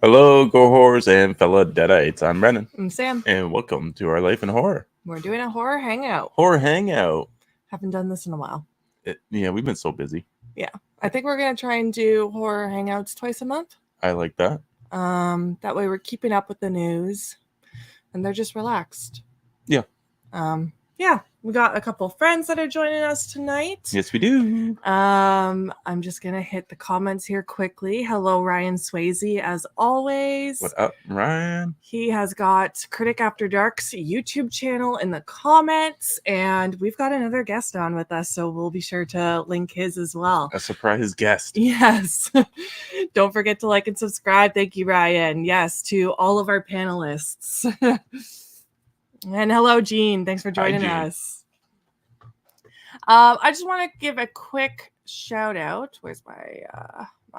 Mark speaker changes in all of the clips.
Speaker 1: Hello, go horrors and fellow deadites. I'm Brennan,
Speaker 2: I'm Sam.
Speaker 1: and welcome to our life in horror.
Speaker 2: We're doing a horror hangout.
Speaker 1: Horror hangout.
Speaker 2: Haven't done this in a while.
Speaker 1: We've been so busy.
Speaker 2: Yeah, I think we're gonna try and do horror hangouts twice a month.
Speaker 1: I like that.
Speaker 2: That way we're keeping up with the news, and they're just relaxed.
Speaker 1: Yeah.
Speaker 2: Yeah. We got a couple friends that are joining us tonight.
Speaker 1: Yes, we do.
Speaker 2: I'm just gonna hit the comments here quickly. Hello, Ryan Swayze, as always.
Speaker 1: What up, Ryan?
Speaker 2: He has got Critic After Dark's YouTube channel in the comments, and we've got another guest on with us, so we'll be sure to link his as well.
Speaker 1: A surprise guest.
Speaker 2: Yes. Don't forget to like and subscribe. Thank you, Ryan. Yes, to all of our panelists. And hello, Jean. Thanks for joining us. I just want to give a quick shout out. Where's my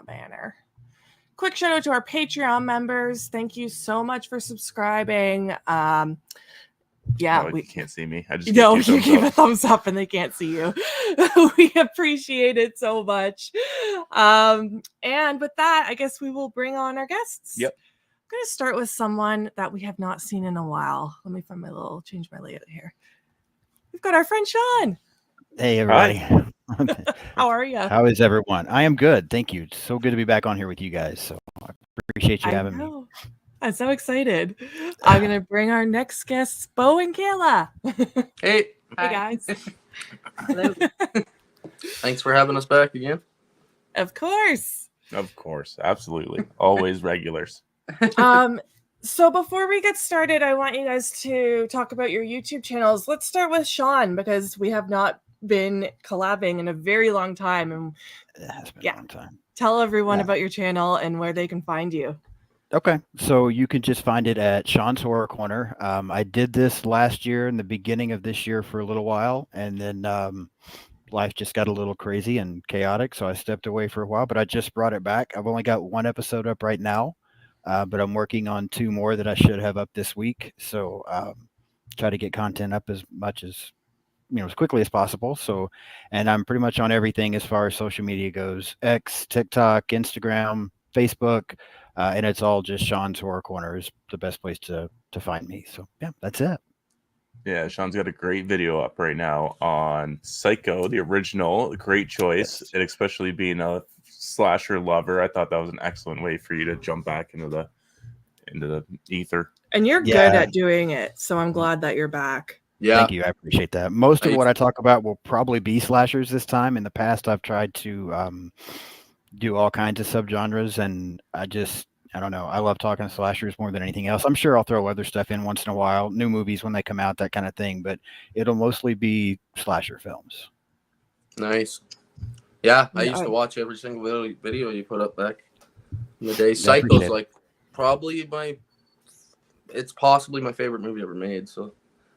Speaker 2: banner? Quick shout out to our Patreon members. Thank you so much for subscribing.
Speaker 1: You can't see me.
Speaker 2: You gave a thumbs up and they can't see you. We appreciate it so much. And with that, I guess we will bring on our guests.
Speaker 1: Yep.
Speaker 2: I'm going to start with someone that we have not seen in a while. Let me change my layout here. We've got our friend Sean.
Speaker 3: Hey, everybody.
Speaker 2: How are you?
Speaker 3: How is everyone? I am good. Thank you. It's so good to be back on here with you guys. So I appreciate you having me.
Speaker 2: I'm so excited. I'm going to bring our next guests, Beau and Kayla.
Speaker 4: Hey.
Speaker 2: Hey, guys.
Speaker 4: Hello. Thanks for having us back again.
Speaker 2: Of course.
Speaker 1: Of course. Absolutely. Always regulars.
Speaker 2: So before we get started, I want you guys to talk about your YouTube channels. Let's start with Sean, because we have not been collabing in a very long time. And
Speaker 3: it has been a long time.
Speaker 2: Tell everyone about your channel and where they can find you.
Speaker 3: Okay, so you can just find it at Sean's Horror Corner. I did this last year in the beginning of this year for a little while, and then life just got a little crazy and chaotic, so I stepped away for a while, but I just brought it back. I've only got one episode up right now. But I'm working on 2 more that I should have up this week. So try to get content up as much as, as quickly as possible. So, and I'm pretty much on everything as far as social media goes: X, TikTok, Instagram, Facebook, and it's all just Sean's Horror Corner is the best place to find me. So yeah, that's it.
Speaker 1: Yeah, Sean's got a great video up right now on Psycho, the original. Great choice, and especially being a slasher lover, I thought that was an excellent way for you to jump back into the ether.
Speaker 2: And you're good at doing it, so I'm glad that you're back.
Speaker 3: Yeah, thank you. I appreciate that. Most of what I talk about will probably be slashers this time. In the past, I've tried to do all kinds of subgenres, and I don't know. I love talking slashers more than anything else. I'm sure I'll throw other stuff in once in a while, new movies when they come out, that kind of thing, but it'll mostly be slasher films.
Speaker 4: Nice. Yeah, I used to watch every single video you put up back in the day. Psycho's it's possibly my favorite movie ever made, so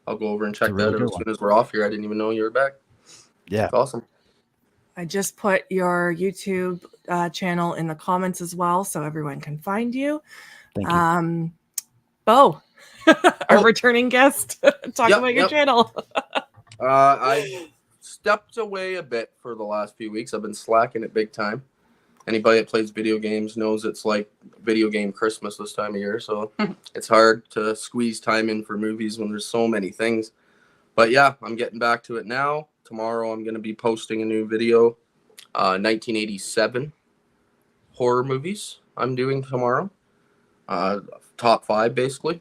Speaker 4: I'll go over and check that out as soon as we're off here. I didn't even know you were back.
Speaker 3: Yeah.
Speaker 4: It's awesome.
Speaker 2: I just put your YouTube channel in the comments as well, so everyone can find you.
Speaker 3: Thank you.
Speaker 2: Beau, our returning guest, talk about your channel.
Speaker 4: I stepped away a bit for the last few weeks. I've been slacking it big time. Anybody that plays video games knows it's like video game Christmas this time of year, so it's hard to squeeze time in for movies when there's so many things. But yeah, I'm getting back to it now. Tomorrow I'm going to be posting a new video, 1987 horror movies I'm doing tomorrow. Top 5, basically.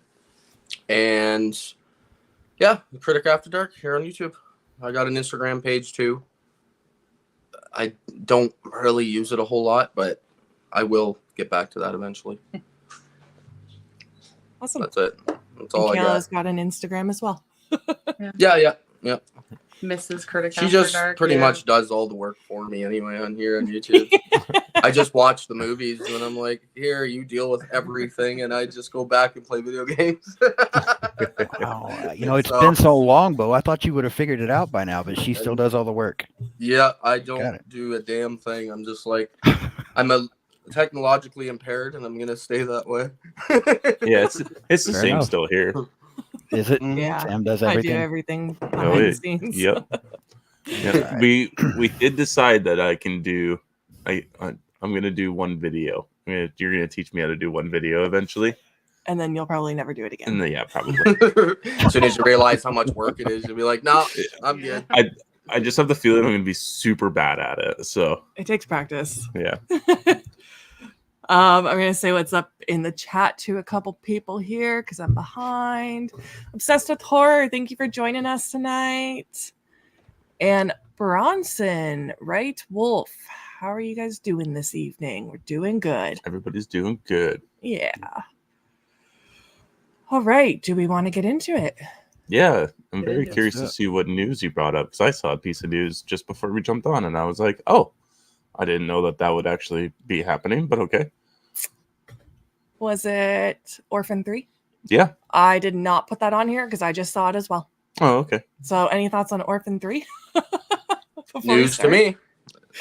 Speaker 4: And yeah, Critic After Dark here on YouTube. I got an Instagram page too. I don't really use it a whole lot, but I will get back to that eventually.
Speaker 2: Awesome.
Speaker 4: That's it. That's all I got.
Speaker 2: Kayla's got an Instagram as well.
Speaker 4: Yeah.
Speaker 5: Mrs. Critic
Speaker 4: She just pretty much does all the work for me anyway on here on YouTube. I just watch the movies and I'm like, here, you deal with everything, and I just go back and play video games.
Speaker 3: Wow. It's been so long, Beau. I thought you would have figured it out by now, but she still does all the work.
Speaker 4: Yeah, I don't do a damn thing. I'm just like, I'm a technologically impaired, and I'm gonna stay that way.
Speaker 1: Yeah, it's the same still here.
Speaker 3: Is it?
Speaker 2: Yeah,
Speaker 3: Sam does everything.
Speaker 2: I do everything behind the scenes.
Speaker 1: Yep. Right. We did decide that I can do. I'm gonna do one video You're gonna teach me how to do one video eventually,
Speaker 2: And then you'll probably never do it again.
Speaker 1: and then yeah, probably.
Speaker 4: As soon as you realize how much work it is, you'll be like, "No, I'm good."
Speaker 1: I just have the feeling I'm gonna be super bad at it. So
Speaker 2: It takes practice.
Speaker 1: yeah.
Speaker 2: I'm gonna say what's up in the chat to a couple people here because I'm behind. Obsessed with horror. Thank you for joining us tonight. And Bronson, right? Wolf, how are you guys doing this evening? We're doing good.
Speaker 1: Everybody's doing good.
Speaker 2: Yeah. All right. Do we want to get into it?
Speaker 1: Yeah, I'm
Speaker 5: Get
Speaker 1: very
Speaker 5: into it.
Speaker 1: curious to see what news you brought up because I saw a piece of news just before we jumped on, and I was like, "Oh, I didn't know that would actually be happening." But okay,
Speaker 2: Was it Orphan 3?
Speaker 1: yeah.
Speaker 2: I did not put that on here because I just saw it as well.
Speaker 1: Oh, okay.
Speaker 2: So, any thoughts on Orphan 3? Before we
Speaker 4: News to
Speaker 2: start?
Speaker 4: me.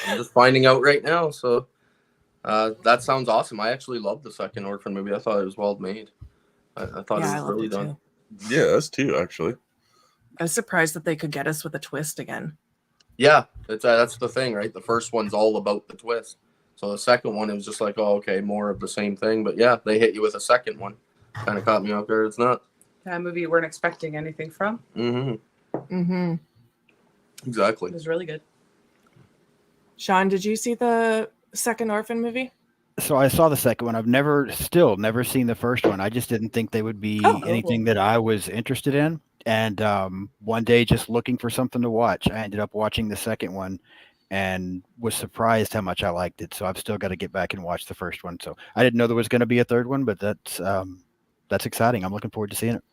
Speaker 4: I'm just finding out right now. So that sounds awesome. I actually love the second Orphan movie. I thought it was well made. I thought
Speaker 2: Yeah, I
Speaker 4: it was
Speaker 2: loved
Speaker 4: really
Speaker 2: it
Speaker 4: done.
Speaker 2: too.
Speaker 1: Yeah, us too, actually.
Speaker 2: I was surprised that they could get us with a twist again.
Speaker 4: Yeah, that's the thing, right? The first one's all about the twist. So the second one, it was just like, oh, okay, more of the same thing. But yeah, they hit you with a second one. Kind of caught me off guard. It's not.
Speaker 5: That movie you weren't expecting anything from.
Speaker 2: Mm-hmm.
Speaker 4: Exactly.
Speaker 5: It was really good.
Speaker 2: Sean, did you see the second Orphan movie?
Speaker 3: So I saw the second one. I've never seen the first one. I just didn't think they would be
Speaker 2: Oh.
Speaker 3: anything that I was interested in. And one day, just looking for something to watch, I ended up watching the second one and was surprised how much I liked it. So I've still got to get back and watch the first one. So I didn't know there was going to be a third one, but that's exciting. I'm looking forward to seeing it.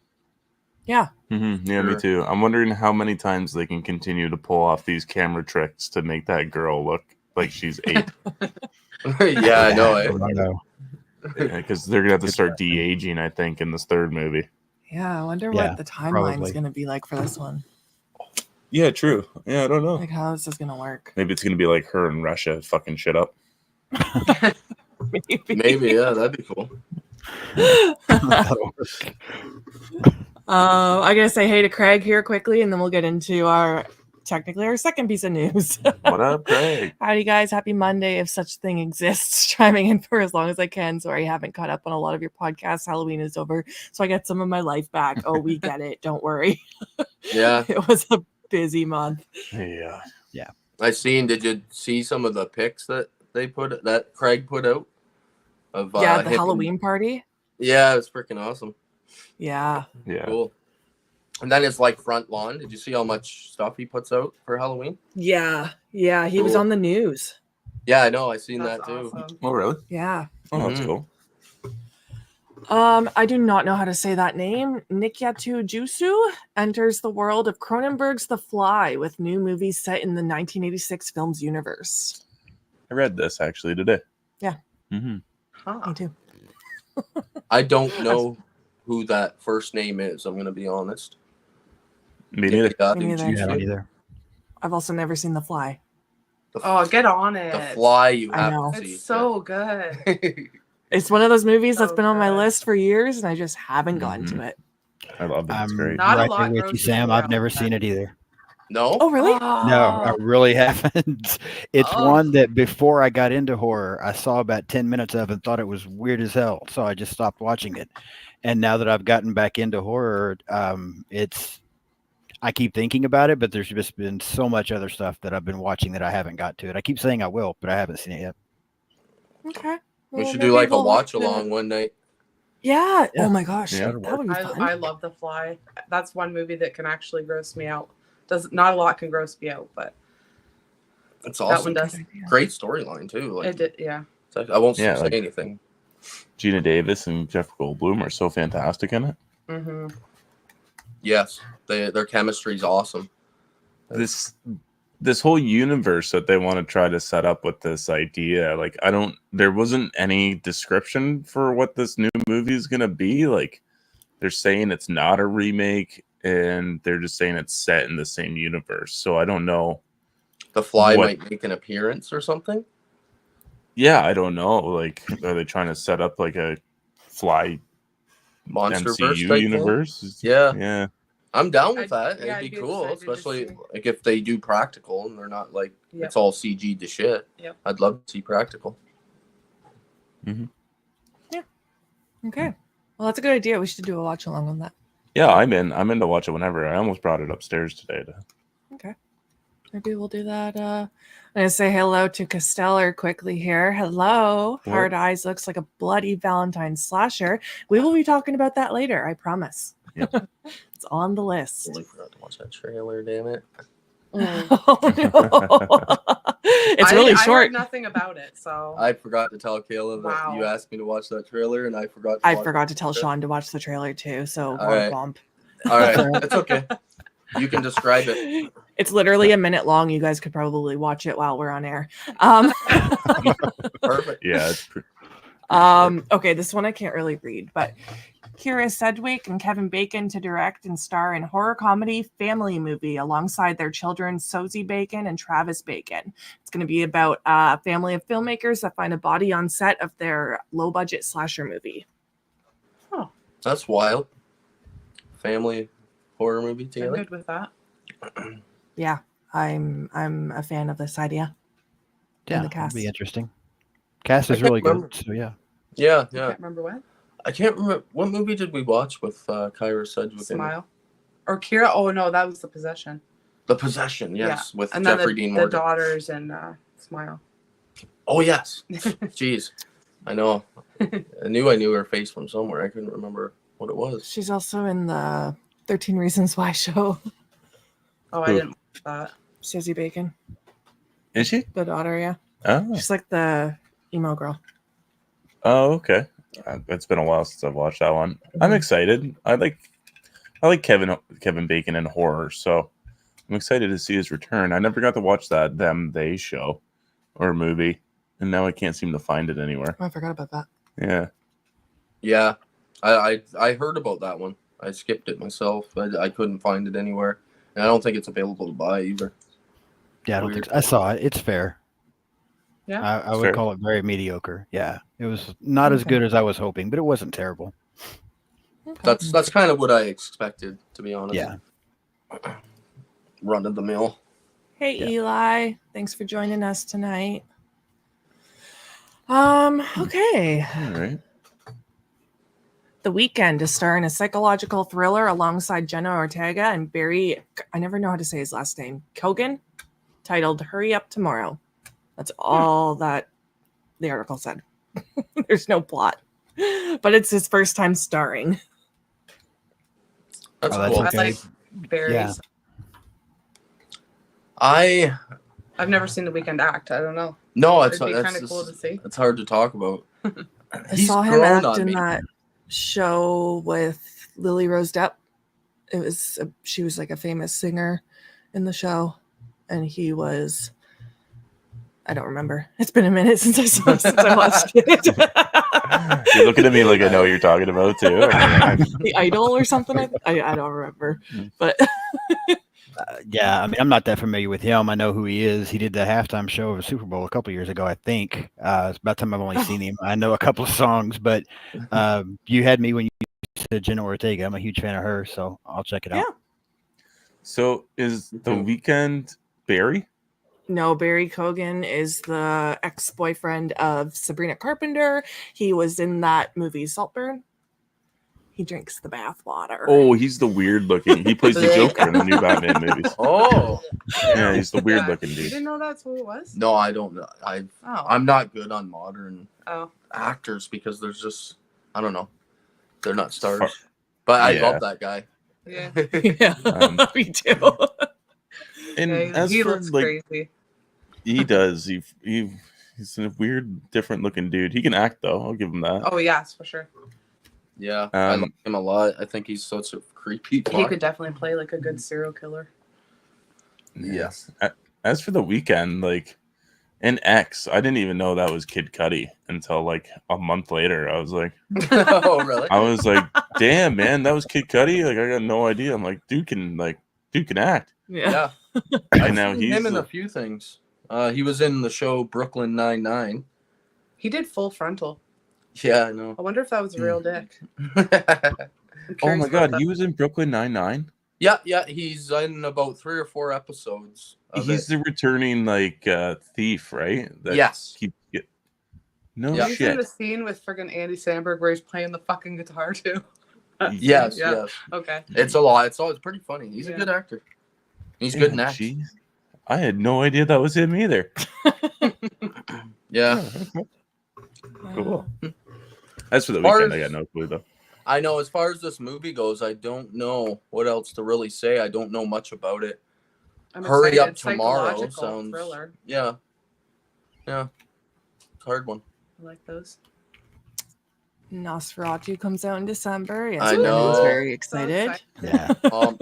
Speaker 2: Yeah.
Speaker 1: Mm-hmm. Yeah, me
Speaker 4: Sure.
Speaker 1: too. I'm wondering how many times they can continue to pull off these camera tricks to make that girl look like she's 8.
Speaker 4: Yeah, I know.
Speaker 3: I
Speaker 4: Eh?
Speaker 3: don't know.
Speaker 1: Because they're gonna have to start de-aging, I think, in this third movie.
Speaker 2: Yeah, I wonder
Speaker 3: Yeah,
Speaker 2: what the timeline's
Speaker 3: probably.
Speaker 2: going to be like for this one.
Speaker 1: Yeah, true. Yeah, I don't know.
Speaker 2: Like, how this is going to work.
Speaker 1: Maybe it's gonna be like her and Russia fucking shit up.
Speaker 4: Maybe, yeah, that'd be cool.
Speaker 2: I gotta say hey to Craig here quickly, and then we'll get into our second piece of news.
Speaker 1: What up, Craig?
Speaker 2: Howdy, guys. Happy Monday, if such thing exists. Chiming in for as long as I can. Sorry, I haven't caught up on a lot of your podcasts. Halloween is over, so I get some of my life back. Oh, we get it. Don't worry.
Speaker 4: Yeah,
Speaker 2: It was a busy month.
Speaker 1: Yeah.
Speaker 4: did you see some of the pics that Craig put out? Of
Speaker 2: Yeah, the
Speaker 4: him and-
Speaker 2: Halloween party.
Speaker 4: Yeah, it was freaking awesome.
Speaker 2: Yeah.
Speaker 1: Yeah.
Speaker 4: Cool. And then it's like front lawn. Did you see how much stuff he puts out for Halloween?
Speaker 2: Yeah. Yeah. He was
Speaker 4: Cool.
Speaker 2: on the news.
Speaker 4: Yeah, I know. I seen
Speaker 5: That's
Speaker 4: that too.
Speaker 5: awesome.
Speaker 1: Oh, really?
Speaker 2: Yeah.
Speaker 1: Oh, that's
Speaker 4: Mhm.
Speaker 1: cool.
Speaker 2: I do not know how to say that name. Nikyatu Jusu enters the world of Cronenberg's The Fly with new movies set in the 1986 film's universe.
Speaker 1: I read this actually today.
Speaker 2: Yeah.
Speaker 1: Mm-hmm.
Speaker 5: Huh.
Speaker 2: Me too.
Speaker 4: I don't know who that first name is. I'm gonna be honest.
Speaker 1: Me neither.
Speaker 2: Me neither.
Speaker 3: Yeah, I don't either.
Speaker 2: I've also never seen The Fly.
Speaker 5: Oh, get on it.
Speaker 4: The Fly you
Speaker 2: I
Speaker 4: have
Speaker 2: know.
Speaker 4: to see.
Speaker 5: It's so good.
Speaker 2: It's one of those movies that's
Speaker 5: So
Speaker 2: been on my
Speaker 5: good.
Speaker 2: list for years, and I just haven't gotten to
Speaker 1: Mhm.
Speaker 2: it.
Speaker 1: I love it. It's
Speaker 3: I'm
Speaker 1: great.
Speaker 5: Not a
Speaker 3: right
Speaker 5: lot
Speaker 3: there with
Speaker 5: grows
Speaker 3: you, Sam.
Speaker 5: before
Speaker 3: I've never
Speaker 5: all
Speaker 3: seen
Speaker 5: that.
Speaker 3: it either.
Speaker 4: No?
Speaker 2: Oh, really?
Speaker 3: No, I really haven't. It's
Speaker 4: Oh.
Speaker 3: one that before I got into horror, I saw about 10 minutes of and thought it was weird as hell. So I just stopped watching it. And now that I've gotten back into horror, I keep thinking about it, but there's just been so much other stuff that I've been watching that I haven't got to it. I keep saying I will, but I haven't seen it yet.
Speaker 2: Okay.
Speaker 4: We
Speaker 2: Well,
Speaker 4: should
Speaker 2: maybe
Speaker 4: do like a
Speaker 2: we'll
Speaker 4: watch
Speaker 2: have to-
Speaker 4: along one night.
Speaker 2: Yeah.
Speaker 3: Yeah.
Speaker 2: Oh my gosh.
Speaker 1: Yeah.
Speaker 2: That would be fun.
Speaker 5: I love The Fly. That's one movie that can actually gross me out. Not a lot can gross me out, but
Speaker 4: That's
Speaker 5: that
Speaker 4: awesome.
Speaker 5: one does.
Speaker 4: Great storyline too. Like
Speaker 5: It did, yeah.
Speaker 4: I won't
Speaker 1: Yeah,
Speaker 4: say
Speaker 1: like-
Speaker 4: anything.
Speaker 1: Gina Davis and Jeff Goldblum are so fantastic in it.
Speaker 5: Mm-hmm.
Speaker 4: Yes, their chemistry is awesome.
Speaker 1: This whole universe that they want to try to set up with this idea, like there wasn't any description for what this new movie is gonna be. Like they're saying it's not a remake, and they're just saying it's set in the same universe. So I don't know.
Speaker 4: The Fly
Speaker 1: What-
Speaker 4: might make an appearance or something.
Speaker 1: Yeah, I don't know. Like, are they trying to set up like a Fly
Speaker 4: Monsterverse
Speaker 1: MCU
Speaker 4: type
Speaker 1: universe?
Speaker 4: Yeah.
Speaker 1: Yeah.
Speaker 4: I'm down with
Speaker 5: I'd-
Speaker 4: that.
Speaker 5: yeah,
Speaker 4: It'd
Speaker 5: I'd
Speaker 4: be
Speaker 5: be
Speaker 4: cool,
Speaker 5: excited to
Speaker 4: especially
Speaker 5: see.
Speaker 4: like if they do practical and they're not like
Speaker 5: Yep.
Speaker 4: it's all CG to shit.
Speaker 5: Yep.
Speaker 4: I'd love to see practical.
Speaker 1: Mhm.
Speaker 2: Okay. Well, that's a good idea. We should do a watch along on that.
Speaker 1: Yeah, I'm in. I'm in to watch it whenever. I almost brought it upstairs today.
Speaker 2: Okay. Maybe we'll do that. I'm going to say hello to Costellar quickly here. Hello.
Speaker 1: What?
Speaker 2: Hard Eyes looks like a bloody Valentine slasher. We will be talking about that later, I promise.
Speaker 1: Yep.
Speaker 2: It's on the list.
Speaker 4: Totally forgot to watch that trailer. Damn it.
Speaker 2: Oh, no. It's really
Speaker 5: I heard
Speaker 2: short.
Speaker 5: nothing about it, so
Speaker 4: I forgot to tell Kayla that
Speaker 5: Wow.
Speaker 4: you asked me to watch that trailer, and I forgot.
Speaker 2: I
Speaker 4: watch
Speaker 2: forgot
Speaker 4: it.
Speaker 2: to tell Sean to watch the trailer too. So
Speaker 4: All right.
Speaker 2: womp
Speaker 4: All right, it's okay. You can describe it.
Speaker 2: womp. It's literally a minute long. You guys could probably watch it while we're on air.
Speaker 4: Perfect.
Speaker 1: Yeah, it's
Speaker 2: Okay, this one I can't really read, but Kira Sedgwick and Kevin Bacon to direct and star in horror comedy family movie alongside their children Sosie Bacon and Travis Bacon. It's going to be about a family of filmmakers that find a body on set of their low budget slasher movie.
Speaker 4: That's wild. Family horror movie
Speaker 5: I'm
Speaker 4: together.
Speaker 5: good with that.
Speaker 2: Yeah, I'm a fan of this idea.
Speaker 3: Yeah,
Speaker 2: the
Speaker 3: that'd
Speaker 2: cast.
Speaker 3: be interesting. Cast
Speaker 4: I
Speaker 3: is
Speaker 4: can't
Speaker 3: really
Speaker 4: remember.
Speaker 3: good. So yeah.
Speaker 4: Yeah,
Speaker 5: I
Speaker 4: yeah.
Speaker 5: can't remember what.
Speaker 4: I can't remember what movie did we watch with Kyra Sedgwick. in it?
Speaker 5: Smile. Or Kira. Oh no, that was The Possession.
Speaker 4: The Possession, yes, with
Speaker 5: And then
Speaker 4: Jeffrey
Speaker 5: the
Speaker 4: Dean Morgan.
Speaker 5: daughters and Smile.
Speaker 4: Oh yes. Jeez, I know. I knew her face from somewhere. I couldn't remember what it was.
Speaker 2: She's also in the 13 Reasons Why show.
Speaker 5: Oh, I
Speaker 1: Who?
Speaker 5: didn't watch that.
Speaker 2: Sosie Bacon,
Speaker 1: Is she?
Speaker 2: the daughter, yeah.
Speaker 1: Oh,
Speaker 2: She's like the emo girl.
Speaker 1: oh, okay. It's been a while since I've watched that one. I'm excited. I like Kevin Bacon in horror, so I'm excited to see his return. I never got to watch that They show or movie, and now I can't seem to find it anywhere.
Speaker 2: Oh, I forgot about that.
Speaker 1: Yeah.
Speaker 4: Yeah, I heard about that one. I skipped it myself. I couldn't find it anywhere, and I don't think it's available to buy either.
Speaker 3: Yeah, I don't
Speaker 4: Weird.
Speaker 3: think so. I saw it. It's fair.
Speaker 5: Yeah.
Speaker 3: I would
Speaker 1: Fair.
Speaker 3: call it very mediocre. Yeah, it was not as
Speaker 2: Okay.
Speaker 3: good as I was hoping, but it wasn't terrible.
Speaker 2: Okay.
Speaker 4: That's kind of what I expected, to be honest.
Speaker 3: Yeah.
Speaker 4: Run of the mill.
Speaker 2: Hey,
Speaker 3: Yeah.
Speaker 2: Eli. Thanks for joining us tonight. Okay.
Speaker 1: All right.
Speaker 2: The Weeknd to star in a psychological thriller alongside Jenna Ortega and Barry, I never know how to say his last name, Kogan, titled Hurry Up Tomorrow. That's all that the article said. There's no plot, but it's his first time starring.
Speaker 4: That's
Speaker 3: Oh, that's
Speaker 4: cool.
Speaker 3: okay.
Speaker 5: I like berries.
Speaker 3: Yeah.
Speaker 5: I've never seen The Weeknd act. I don't know.
Speaker 4: No,
Speaker 5: It'd be kind of cool to see.
Speaker 4: It's hard to talk about.
Speaker 2: I
Speaker 4: He's
Speaker 2: saw him
Speaker 4: grown
Speaker 2: act
Speaker 4: on
Speaker 2: in
Speaker 4: me.
Speaker 2: that show with Lily Rose Depp. She was like a famous singer in the show, and he was. I don't remember. It's been a minute since I watched it.
Speaker 1: You're looking at me like I know what you're talking about too.
Speaker 2: The Idol or something. I don't remember, but
Speaker 3: Yeah, I mean, I'm not that familiar with him. I know who he is. He did the halftime show of a Super Bowl a couple years ago, I think. It's about time I've only seen him. I know a couple of songs, but you had me when you said Jenna Ortega. I'm a huge fan of her, so I'll check it out.
Speaker 2: Yeah.
Speaker 1: So is The Weeknd Barry?
Speaker 2: no, Barry Kogan is the ex-boyfriend of Sabrina Carpenter. He was in that movie Saltburn. He drinks the bathwater.
Speaker 1: Oh, he's the weird looking. He plays the Joker in the new Batman movies.
Speaker 4: Oh,
Speaker 1: Yeah, he's the weird
Speaker 5: Yeah.
Speaker 1: looking
Speaker 5: You
Speaker 1: dude.
Speaker 5: didn't know that's who it was?
Speaker 4: no, I don't know.
Speaker 5: Oh.
Speaker 4: I'm not good on modern
Speaker 5: Oh.
Speaker 4: actors because there's just, I don't know, they're not stars.
Speaker 1: Far-
Speaker 4: But I
Speaker 1: Yeah.
Speaker 4: love that guy.
Speaker 5: Yeah.
Speaker 2: Yeah,
Speaker 1: Um,
Speaker 2: me too.
Speaker 1: And
Speaker 5: Yeah,
Speaker 1: as
Speaker 5: he
Speaker 1: for
Speaker 5: looks
Speaker 1: like,
Speaker 5: crazy.
Speaker 1: he does. He's a weird, different looking dude. He can act though. I'll give him that.
Speaker 5: Oh yes, for sure.
Speaker 4: Yeah, I like him a lot. I think he's such a creepy.
Speaker 5: He
Speaker 4: fuck.
Speaker 5: could definitely play like a good serial killer.
Speaker 4: Yes.
Speaker 1: As for The Weeknd, like in X, I didn't even know that was Kid Cudi until like a month later. I was like,
Speaker 4: Oh, really?
Speaker 1: damn man, that was Kid Cudi. Like I got no idea. I'm like, dude can act.
Speaker 2: Yeah.
Speaker 4: Yeah.
Speaker 1: And
Speaker 4: I've
Speaker 1: now
Speaker 4: seen
Speaker 1: he's
Speaker 4: him in
Speaker 1: the-
Speaker 4: a few things. He was in the show Brooklyn Nine-Nine.
Speaker 5: He did Full Frontal.
Speaker 4: Yeah, I know.
Speaker 5: I wonder if that was a real dick. I'm
Speaker 1: Oh
Speaker 5: curious
Speaker 1: my
Speaker 5: about
Speaker 1: god,
Speaker 5: that.
Speaker 1: he was in Brooklyn Nine-Nine.
Speaker 4: yeah, he's in about 3 or 4 episodes. Of
Speaker 1: He's
Speaker 4: it.
Speaker 1: the returning like thief, right? That
Speaker 4: Yes.
Speaker 1: keeps get. No
Speaker 4: Yeah.
Speaker 5: Have you seen
Speaker 1: shit.
Speaker 5: the scene with friggin' Andy Samberg where he's playing the fucking guitar too?
Speaker 4: Yes,
Speaker 5: Yeah.
Speaker 4: yes.
Speaker 5: Okay.
Speaker 4: It's a lot. It's pretty funny. He's a
Speaker 5: Yeah.
Speaker 4: good actor. He's good in
Speaker 1: Yeah,
Speaker 4: action.
Speaker 1: jeez. I had no idea that was him either.
Speaker 4: Yeah.
Speaker 1: Oh, okay. Cool. As for the
Speaker 4: As far
Speaker 1: weekend, I
Speaker 4: as-
Speaker 1: got no clue though.
Speaker 4: I know as far as this movie goes, I don't know what else to really say. I don't know much about it.
Speaker 5: I'm
Speaker 4: Hurry
Speaker 5: excited.
Speaker 4: Up Tomorrow
Speaker 5: Psychological
Speaker 4: sounds
Speaker 5: thriller.
Speaker 4: Yeah. Yeah. It's a hard one.
Speaker 5: I like those.
Speaker 2: Nosferatu comes out in December. Yes,
Speaker 4: I
Speaker 2: Brendan's
Speaker 4: know.
Speaker 2: very
Speaker 5: So
Speaker 2: excited.
Speaker 3: Yeah.
Speaker 5: So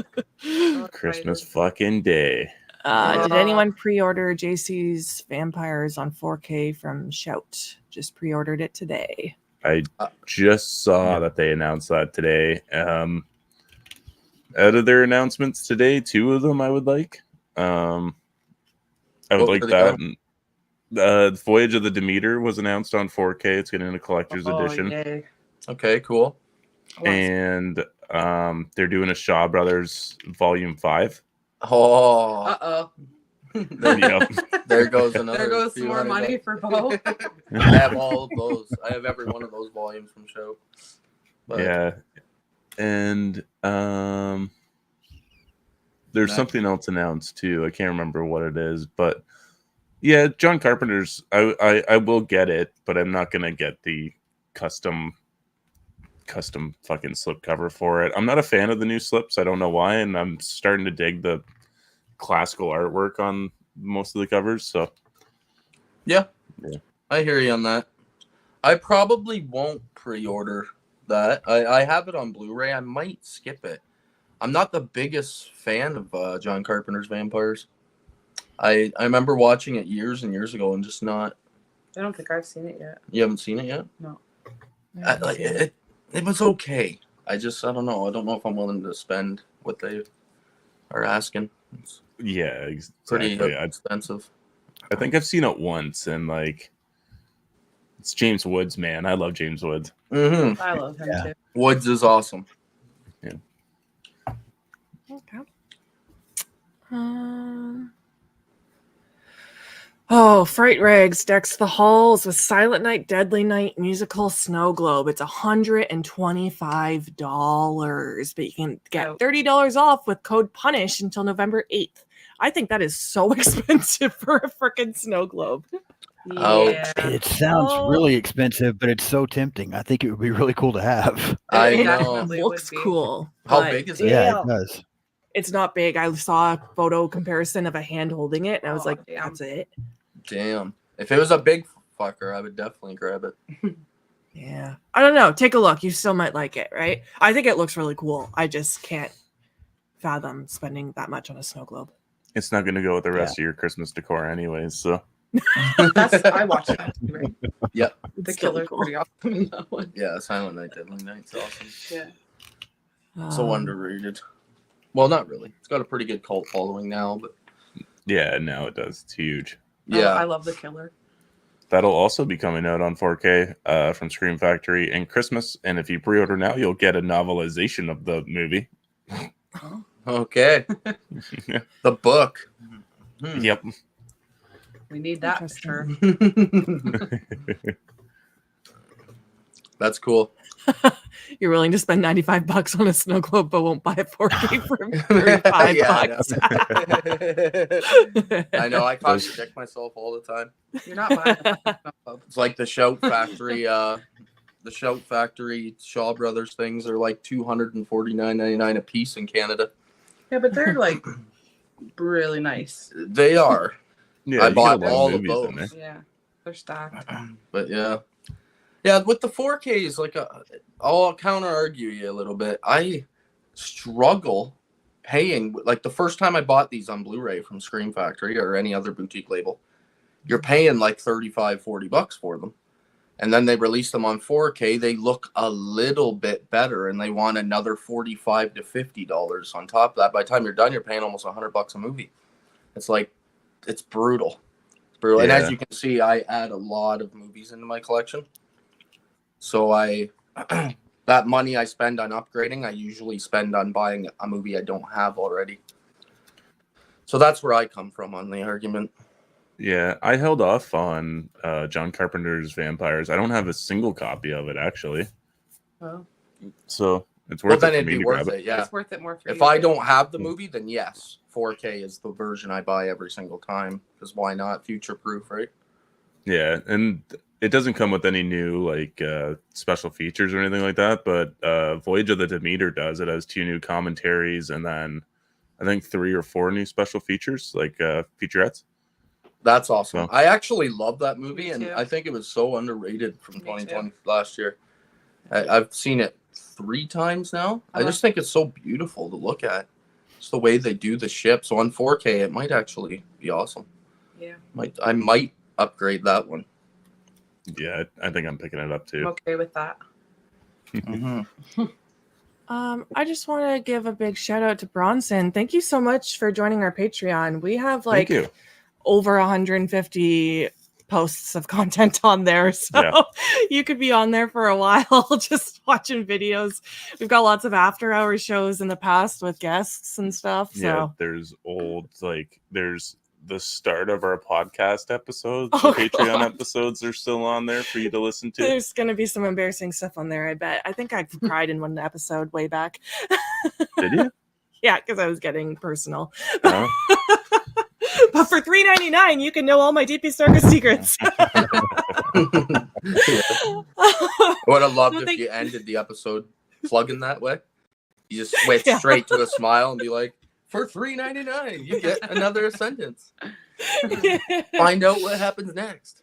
Speaker 1: Christmas
Speaker 5: excited.
Speaker 1: fucking day.
Speaker 2: Did anyone pre-order JC's Vampires on 4K from Shout? Just pre-ordered it today.
Speaker 1: I just saw
Speaker 3: Yeah.
Speaker 1: that they announced that today. Out of their announcements today, 2 of them I would like. I would
Speaker 4: What
Speaker 1: like
Speaker 4: were they
Speaker 1: that. Voyage of the Demeter was announced on 4K. It's getting a collector's edition.
Speaker 5: Yay.
Speaker 4: Okay, cool.
Speaker 5: I want
Speaker 1: And they're doing a Shaw Brothers Volume 5.
Speaker 4: Oh,
Speaker 5: Uh-oh.
Speaker 1: Yep.
Speaker 4: there goes another.
Speaker 5: There goes some
Speaker 4: few
Speaker 5: more
Speaker 4: hundred
Speaker 5: money
Speaker 4: bucks.
Speaker 5: for Beau.
Speaker 4: I have all of those. I have every one of those volumes from Show. But
Speaker 1: Yeah. And there's
Speaker 4: Nice.
Speaker 1: something else announced too. I can't remember what it is, but yeah, John Carpenter's I will get it, but I'm not gonna get the custom fucking slip cover for it. I'm not a fan of the new slips. I don't know why, and I'm starting to dig the classical artwork on most of the covers. So
Speaker 4: Yeah.
Speaker 1: Yeah.
Speaker 4: I hear you on that. I probably won't pre-order that. I have it on Blu-ray. I might skip it. I'm not the biggest fan of John Carpenter's Vampires. I remember watching it years and years ago and just not.
Speaker 5: I don't think I've seen it yet.
Speaker 4: You haven't seen it yet? It was okay. I don't know. I don't know if I'm willing to spend what they are asking. It's
Speaker 1: yeah,
Speaker 4: pretty
Speaker 1: exactly.
Speaker 4: expensive.
Speaker 1: I think I've seen it once, and like it's James Woods, man. I love James Woods.
Speaker 4: Mm-hmm.
Speaker 5: I love him
Speaker 3: Yeah.
Speaker 5: too.
Speaker 4: Woods is awesome.
Speaker 2: Okay. Fright Rags decks the halls with Silent Night, Deadly Night musical snow globe. It's $125, but you can get $30 off with code PUNISH until November 8th. I think that is so expensive for a freaking snow globe.
Speaker 5: Yeah.
Speaker 3: It sounds
Speaker 2: Oh.
Speaker 3: really expensive, but it's so tempting. I think it would be really cool to have.
Speaker 4: I
Speaker 5: It
Speaker 4: know.
Speaker 5: definitely would
Speaker 2: Looks
Speaker 5: be.
Speaker 2: cool.
Speaker 4: How
Speaker 2: but
Speaker 4: big is it?
Speaker 3: Yeah,
Speaker 2: damn,
Speaker 3: it does.
Speaker 2: It's not big. I saw a photo comparison of a hand holding it, and I was
Speaker 5: Oh,
Speaker 2: like,
Speaker 5: damn.
Speaker 2: that's it.
Speaker 4: Damn. If it was a big fucker, I would definitely grab it.
Speaker 2: Yeah. I don't know. Take a look. You still might like it, right? I think it looks really cool. I just can't fathom spending that much on a snow globe.
Speaker 1: It's not going to go with the rest of your Christmas decor, anyways. So
Speaker 5: I watched that too, right?
Speaker 4: Yep.
Speaker 5: The
Speaker 2: Still
Speaker 5: killer's
Speaker 2: cool.
Speaker 5: pretty awesome in that one.
Speaker 4: Yeah, Silent Night, Deadly Night's awesome.
Speaker 5: Yeah.
Speaker 4: So underrated. Well, not really. It's got a pretty good cult following now, but
Speaker 1: yeah, now it does. It's huge.
Speaker 4: yeah.
Speaker 5: I love the killer.
Speaker 1: That'll also be coming out on 4K from Scream Factory in Christmas. And if you pre-order now, you'll get a novelization of the movie.
Speaker 4: Okay. The book. Hmm.
Speaker 1: Yep.
Speaker 5: We need that for sure.
Speaker 4: That's cool.
Speaker 2: You're willing to spend $95 on a snow globe, but won't buy a 4K for $35.
Speaker 4: Yeah, I know. I contradict myself all the time.
Speaker 5: You're not buying a
Speaker 4: It's like the Shout Factory. The Shout Factory Shaw Brothers things are like $249.99 a piece in Canada.
Speaker 5: Yeah, but they're like really nice.
Speaker 4: They are.
Speaker 1: Yeah,
Speaker 4: I
Speaker 1: you
Speaker 4: bought
Speaker 1: get a lot of
Speaker 4: all of
Speaker 1: movies in
Speaker 4: those.
Speaker 1: there.
Speaker 5: Yeah, they're stacked.
Speaker 4: But yeah. Yeah, with the 4Ks, like I'll counter argue you a little bit. I struggle paying. Like the first time I bought these on Blu-ray from Scream Factory or any other boutique label, you're paying like $35-$40 for them. And then they release them on 4K. They look a little bit better, and they want another $45 to $50 on top of that. By the time you're done, you're paying almost $100 a movie. It's like, it's brutal. It's brutal. And as
Speaker 1: Yeah.
Speaker 4: you can see, I add a lot of movies into my collection. So that money I spend on upgrading, I usually spend on buying a movie I don't have already. So that's where I come from on the argument.
Speaker 1: Yeah, I held off on John Carpenter's Vampires. I don't have a single copy of it actually,
Speaker 5: Well,
Speaker 1: so it's
Speaker 4: Well,
Speaker 1: worth
Speaker 4: then
Speaker 1: it for
Speaker 4: it'd
Speaker 1: me
Speaker 4: be
Speaker 1: to
Speaker 4: worth
Speaker 1: grab it.
Speaker 4: it. Yeah.
Speaker 5: it's worth it more for you.
Speaker 4: If I don't have the movie, then yes, 4K is the version I buy every single time. Because why not? Future proof, right?
Speaker 1: Yeah, and it doesn't come with any new like special features or anything like that. But Voyage of the Demeter does. It has 2 new commentaries, and then I think 3 or 4 new special features, like featurettes.
Speaker 4: That's awesome.
Speaker 1: So-
Speaker 4: I actually love that movie,
Speaker 5: Me
Speaker 4: and
Speaker 5: too.
Speaker 4: I think it was so underrated from
Speaker 5: Me
Speaker 4: 2020 last year. I've seen it 3 times now. I
Speaker 5: Uh-huh.
Speaker 4: just think it's so beautiful to look at. Just the way they do the ship. So on 4K, it might actually be awesome.
Speaker 5: Yeah,
Speaker 4: I might upgrade that one.
Speaker 1: Yeah, I think I'm picking it up
Speaker 5: I'm
Speaker 1: too.
Speaker 5: okay with that.
Speaker 2: I just want to give a big shout out to Bronson. Thank you so much for joining our Patreon. We have
Speaker 1: Thank
Speaker 2: like
Speaker 1: you.
Speaker 2: over 150 posts of content on there, so
Speaker 1: Yeah.
Speaker 2: you could be on there for a while just watching videos. We've got lots of after hour shows in the past with guests and stuff. So
Speaker 1: Yeah, there's there's the start of our podcast episodes.
Speaker 2: Oh,
Speaker 1: the Patreon
Speaker 2: God.
Speaker 1: episodes are still on there for you to listen to.
Speaker 2: there's gonna be some embarrassing stuff on there. I bet. I think I cried in one episode way back.
Speaker 1: Did you?
Speaker 2: Yeah, because I was getting personal.
Speaker 1: No?
Speaker 2: But for $3.99, you can know all my deepest darkest secrets.
Speaker 4: I would have loved
Speaker 2: So
Speaker 4: if
Speaker 2: thank-
Speaker 4: you ended the episode plugging that way. You just switch
Speaker 2: Yeah.
Speaker 4: straight to a smile and be like, for $3.99, you get another sentence. Find out what happens next.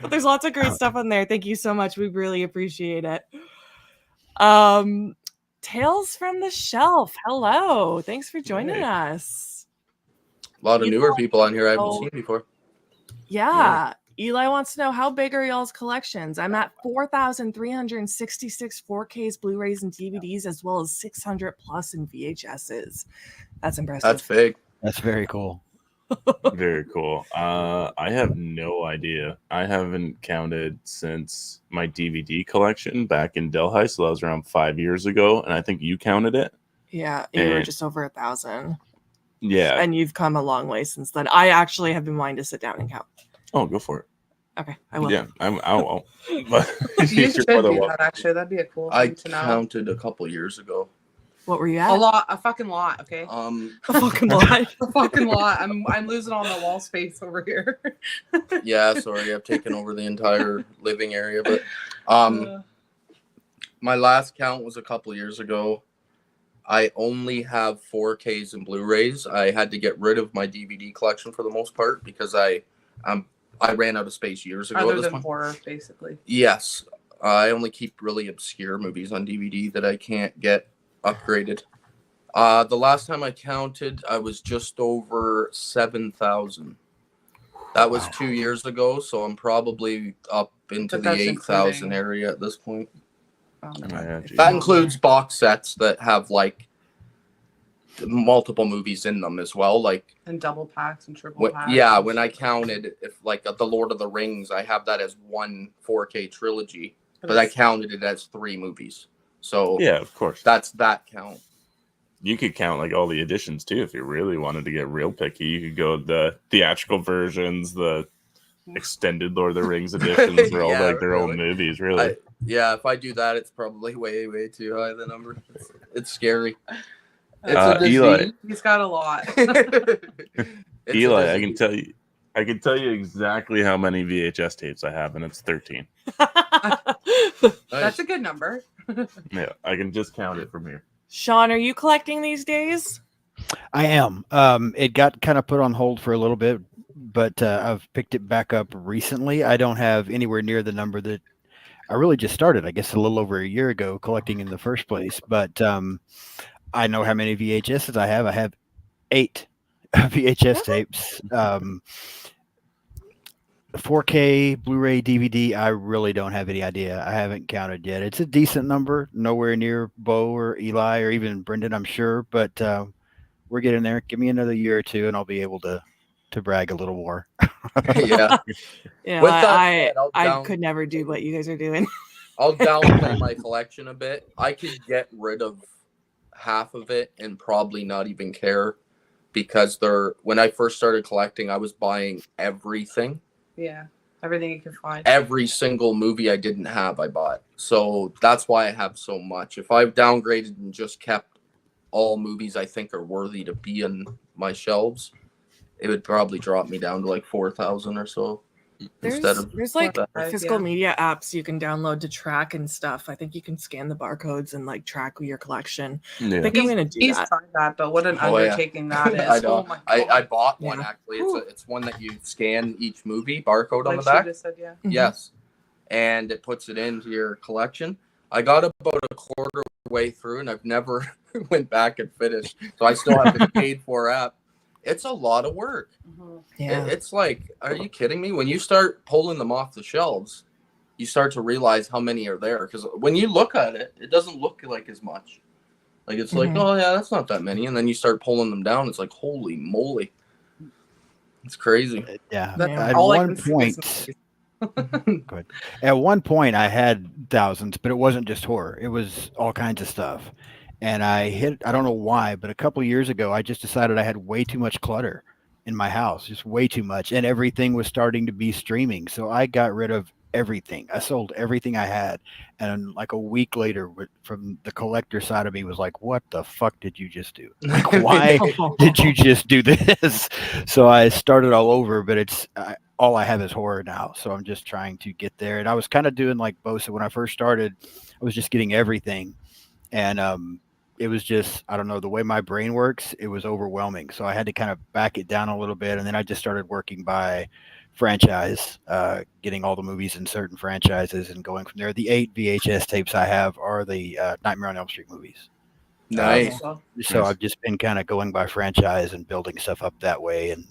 Speaker 2: But there's lots of great stuff on there. Thank you so much. We really appreciate it. Tales from the Shelf. Hello. Thanks for joining
Speaker 1: Hey.
Speaker 2: us.
Speaker 4: A lot of
Speaker 2: You
Speaker 4: newer
Speaker 2: know,
Speaker 4: people on here I haven't
Speaker 2: oh.
Speaker 4: seen before.
Speaker 2: Yeah. Eli wants to know, how big are y'all's collections? I'm at 4,366 4Ks, Blu-rays, and DVDs, as well as 600 plus in VHSs. That's impressive.
Speaker 4: That's big.
Speaker 3: That's very cool.
Speaker 1: Very cool. I have no idea. I haven't counted since my DVD collection back in Delhi, so that was around 5 years ago, and I think you counted it.
Speaker 2: Yeah, you were
Speaker 1: And-
Speaker 2: just over 1,000.
Speaker 1: Yeah.
Speaker 2: And you've come a long way since then. I actually have been wanting to sit down and count.
Speaker 1: Oh, go for it.
Speaker 2: Okay, I will.
Speaker 1: Yeah, I won't. But
Speaker 5: You
Speaker 1: you're
Speaker 5: should
Speaker 1: more than
Speaker 5: do
Speaker 1: welcome.
Speaker 5: that, actually. That'd be a cool
Speaker 4: I
Speaker 5: thing to know.
Speaker 4: counted a couple years ago.
Speaker 2: What were you
Speaker 5: A
Speaker 2: at?
Speaker 5: lot, a fucking lot, okay?
Speaker 2: A fucking lot.
Speaker 5: A fucking lot. I'm losing all my wall space over here.
Speaker 4: Yeah, sorry, I've taken over the entire living area, but my last count was a couple years ago. I only have 4Ks and Blu-rays. I had to get rid of my DVD collection for the most part because I ran out of space years ago.
Speaker 5: Other
Speaker 4: at this
Speaker 5: than
Speaker 4: point.
Speaker 5: horror, basically.
Speaker 4: Yes, I only keep really obscure movies on DVD that I can't get upgraded. The last time I counted, I was just over 7,000. That was 2 years ago, so I'm probably up into
Speaker 5: But
Speaker 4: the
Speaker 5: that's
Speaker 4: 8,000
Speaker 5: including-
Speaker 4: area at this point.
Speaker 1: Yeah, geez.
Speaker 4: That includes box sets that have like multiple movies in them as well. Like,
Speaker 5: And double packs and triple packs.
Speaker 4: when I counted, if like the Lord of the Rings, I have that as one 4K trilogy, but I counted it as 3 movies. So
Speaker 1: Yeah, of course.
Speaker 4: that's that count.
Speaker 1: You could count like all the editions too if you really wanted to get real picky. You could go the theatrical versions, the extended Lord of the Rings editions. They're all
Speaker 4: Yeah,
Speaker 1: like their own
Speaker 4: really.
Speaker 1: movies, really.
Speaker 4: Yeah, if I do that, it's probably way, way too high, the number. It's scary. It's
Speaker 1: Eli.
Speaker 4: disease.
Speaker 5: He's got a lot.
Speaker 4: It's a
Speaker 1: Eli, I
Speaker 4: disease.
Speaker 1: can tell you exactly how many VHS tapes I have, and it's 13.
Speaker 5: That's a good number.
Speaker 1: Yeah, I can just count it from here.
Speaker 2: Sean, are you collecting these days?
Speaker 3: I am. It got kind of put on hold for a little bit, but I've picked it back up recently. I don't have anywhere near the number that I really just started, I guess, a little over a year ago collecting in the first place. But I know how many VHSs I have. I have 8 VHS tapes. 4K, Blu-ray, DVD, I really don't have any idea. I haven't counted yet. It's a decent number, nowhere near Beau or Eli or even Brendan, I'm sure, but we're getting there. Give me another year or two and I'll be able to brag a little more.
Speaker 4: Yeah.
Speaker 2: Yeah,
Speaker 4: With that
Speaker 2: I
Speaker 4: said, I'll
Speaker 2: I
Speaker 4: down-
Speaker 2: could never do what you guys are doing.
Speaker 4: I'll downplay my collection a bit. I could get rid of half of it and probably not even care. because when I first started collecting, I was buying everything.
Speaker 5: Yeah, everything you can find.
Speaker 4: Every single movie I didn't have, I bought. So that's why I have so much. If I've downgraded and just kept all movies I think are worthy to be in my shelves, it would probably drop me down to like 4,000 or so.
Speaker 2: There's like
Speaker 5: Five,
Speaker 2: physical
Speaker 5: yeah.
Speaker 2: media apps you can download to track and stuff. I think you can scan the barcodes and like track your collection. I
Speaker 1: Yeah.
Speaker 2: think I'm gonna do
Speaker 5: He's
Speaker 2: that.
Speaker 5: tried that, but what an
Speaker 4: Oh, yeah.
Speaker 5: undertaking that is.
Speaker 4: I know.
Speaker 5: Oh my
Speaker 4: I
Speaker 5: God.
Speaker 4: bought one
Speaker 2: Yeah.
Speaker 4: actually. It's one that you scan each movie barcode on
Speaker 5: Like
Speaker 4: the
Speaker 5: she
Speaker 4: back.
Speaker 5: just said, yeah.
Speaker 2: Mhm.
Speaker 4: Yes, and it puts it into your collection. I got about a quarter way through, and I've never went back and finished. So I still have the paid for app. It's a lot of work.
Speaker 5: Mhm.
Speaker 2: Yeah.
Speaker 4: It's like, are you kidding me? When you start pulling them off the shelves, you start to realize how many are there. Because when you look at it, it doesn't look like as much. Like it's like,
Speaker 2: Mhm.
Speaker 4: oh yeah, that's not that many. And then you start pulling them down. It's like, holy moly, it's crazy.
Speaker 3: Yeah.
Speaker 5: That's
Speaker 2: Yeah.
Speaker 3: At
Speaker 5: all I
Speaker 3: one
Speaker 5: can see is
Speaker 3: point, at one point, I had thousands, but it wasn't just horror. It was all kinds of stuff. And I don't know why, but a couple of years ago, I just decided I had way too much clutter in my house, just way too much. And everything was starting to be streaming. So I got rid of everything. I sold everything I had. And like a week later, from the collector side of me was like, what the fuck did you just do? Like, why did you just do this? So I started all over, but all I have is horror now. So I'm just trying to get there. And I was kind of doing like Beau said when I first started, I was just getting everything. And it was just, I don't know, the way my brain works, it was overwhelming. So I had to kind of back it down a little bit. And then I just started working by franchise, getting all the movies in certain franchises and going from there. The 8 VHS tapes I have are the Nightmare on Elm Street movies.
Speaker 4: Nice.
Speaker 5: So,
Speaker 3: So I've just been kind of going by franchise and building stuff up that way. And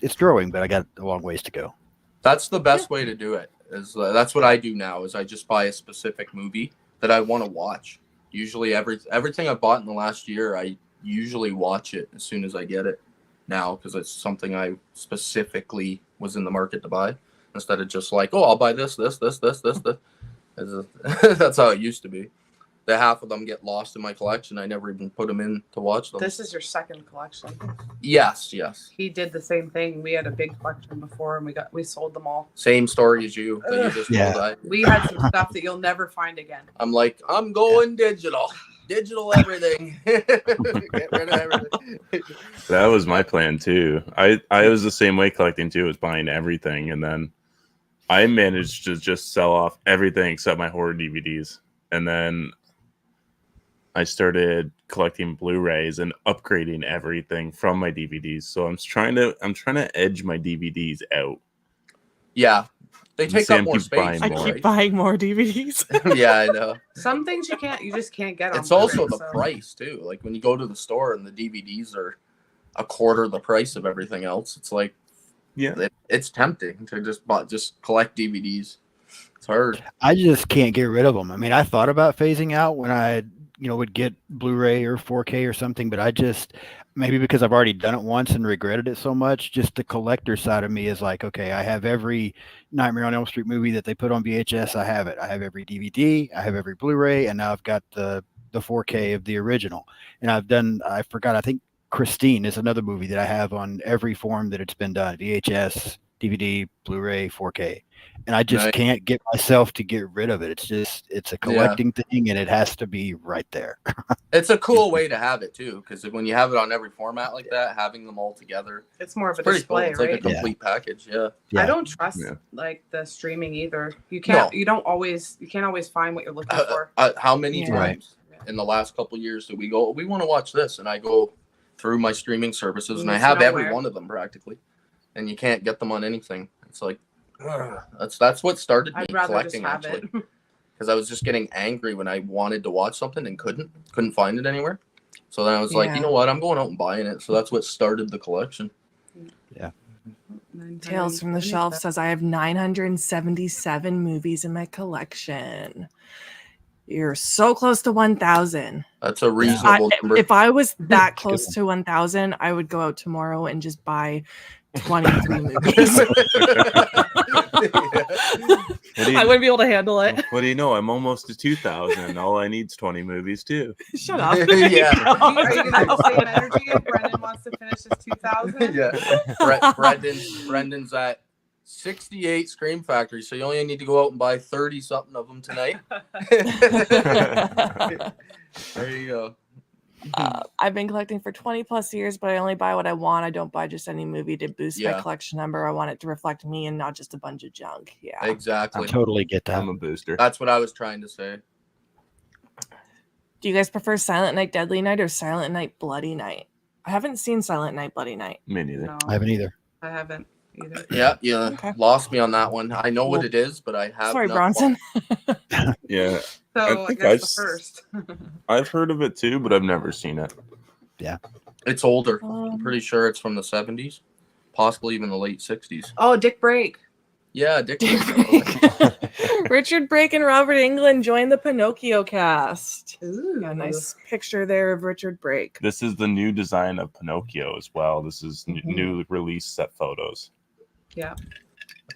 Speaker 3: it's growing, but I got a long ways to go.
Speaker 4: That's the best way to do it. That's what I do now. Is I just buy a specific movie that I want to watch. Usually, everything I bought in the last year, I usually watch it as soon as I get it now because it's something I specifically was in the market to buy instead of just like, oh, I'll buy this. That's how it used to be. The half of them get lost in my collection. I never even put them in to watch them.
Speaker 5: this is your second collection.
Speaker 4: Yes.
Speaker 5: He did the same thing. We had a big collection before, and we sold them all.
Speaker 4: Same story as you. But you just
Speaker 3: Yeah.
Speaker 4: told that.
Speaker 5: We had some stuff that you'll never find again.
Speaker 4: I'm like, I'm going digital. Digital everything. Get rid of everything.
Speaker 1: That was my plan too. I was the same way collecting too, was buying everything, and then I managed to just sell off everything except my horror DVDs. And then I started collecting Blu-rays and upgrading everything from my DVDs. So I'm trying to edge my DVDs out.
Speaker 4: Yeah. They take
Speaker 1: Sam
Speaker 4: up more
Speaker 1: keeps
Speaker 4: space.
Speaker 1: buying
Speaker 2: I
Speaker 1: more.
Speaker 2: keep buying more DVDs.
Speaker 4: Yeah, I know.
Speaker 5: Some things you just can't get on
Speaker 4: It's also
Speaker 5: Blu-ray,
Speaker 4: the
Speaker 5: so.
Speaker 4: price too. Like when you go to the store and the DVDs are a quarter the price of everything else, it's like,
Speaker 1: Yeah.
Speaker 4: it's tempting to just collect DVDs. It's hard.
Speaker 3: I just can't get rid of them. I mean, I thought about phasing out when I, would get Blu-ray or 4K or something, but I just, maybe because I've already done it once and regretted it so much, just the collector side of me is like, okay, I have every Nightmare on Elm Street movie that they put on VHS. I have it. I have every DVD. I have every Blu-ray, and now I've got the 4K of the original. And I forgot, I think Christine is another movie that I have on every form that it's been done: VHS, DVD, Blu-ray, 4K. And I just
Speaker 4: Nice.
Speaker 3: can't get myself to get rid of it. It's a collecting thing, and it has to be right there.
Speaker 4: It's a cool way to have it too, because when you have it on every format like that, having them all together,
Speaker 5: It's more of
Speaker 4: it's
Speaker 5: a
Speaker 4: pretty cool.
Speaker 5: display,
Speaker 4: It's like a
Speaker 5: right?
Speaker 4: complete package. Yeah.
Speaker 3: Yeah.
Speaker 5: I don't trust
Speaker 1: Yeah.
Speaker 5: like the streaming either. You can't.
Speaker 4: No.
Speaker 5: You can't always find what you're looking for.
Speaker 4: How many
Speaker 2: Yeah.
Speaker 4: times in the last couple of years do we go, we want to watch this, and I go through my streaming services and I
Speaker 5: It's
Speaker 4: have every
Speaker 5: nowhere.
Speaker 4: one of them practically, and you can't get them on anything. It's like, that's what started me
Speaker 5: I'd rather just
Speaker 4: collecting
Speaker 5: have
Speaker 4: actually,
Speaker 5: it.
Speaker 4: because I was just getting angry when I wanted to watch something and couldn't find it anywhere. So then I was like,
Speaker 2: Yeah.
Speaker 4: you know what, I'm going out and buying it. So that's what started the collection.
Speaker 2: Tales from the Shelf says I have 977 movies in my collection. You're so close to 1,000.
Speaker 4: That's a reasonable number.
Speaker 2: If I was that close to 1,000, I would go out tomorrow and just buy 23 movies.
Speaker 1: do you-
Speaker 2: I wouldn't be able to handle it.
Speaker 1: What do you know? I'm almost to 2,000. All I need is 20 movies too.
Speaker 2: Shut up.
Speaker 4: Yeah.
Speaker 5: Are you gonna have the same energy if Brendan wants to finish his 2000?
Speaker 4: Yeah. Brendan's at 68 Scream Factory, so you only need to go out and buy 30 something of them tonight. There you go.
Speaker 2: I've been collecting for 20 plus years, but I only buy what I want. I don't buy just any movie to boost my
Speaker 4: Yeah.
Speaker 2: collection number. I want it to reflect me and not just a bunch of junk. Yeah.
Speaker 3: I
Speaker 4: Exactly.
Speaker 3: totally get that.
Speaker 1: I'm a booster.
Speaker 4: That's what I was trying to say.
Speaker 2: Do you guys prefer Silent Night Deadly Night or Silent Night Bloody Night? I haven't seen Silent Night Bloody Night.
Speaker 1: Me neither.
Speaker 5: No,
Speaker 3: I haven't either.
Speaker 5: I haven't either.
Speaker 4: Yeah,
Speaker 2: Okay.
Speaker 4: lost me on that one. I know what it is, but I have.
Speaker 2: Sorry,
Speaker 4: not
Speaker 2: Bronson.
Speaker 1: Yeah,
Speaker 5: So I
Speaker 1: think
Speaker 5: guess
Speaker 1: I've
Speaker 5: the first.
Speaker 1: I've heard of it too, but I've never seen it.
Speaker 4: It's older. I'm
Speaker 2: Um,
Speaker 4: pretty sure it's from the 70s, possibly even the late 60s.
Speaker 5: Oh, Dick Brake.
Speaker 4: Yeah, Dick.
Speaker 2: Richard Brake and Robert Englund joined the Pinocchio cast.
Speaker 5: Ooh,
Speaker 2: Got a nice picture there of Richard Brake.
Speaker 1: This is the new design of Pinocchio as well. This is new release set photos.
Speaker 5: Yeah,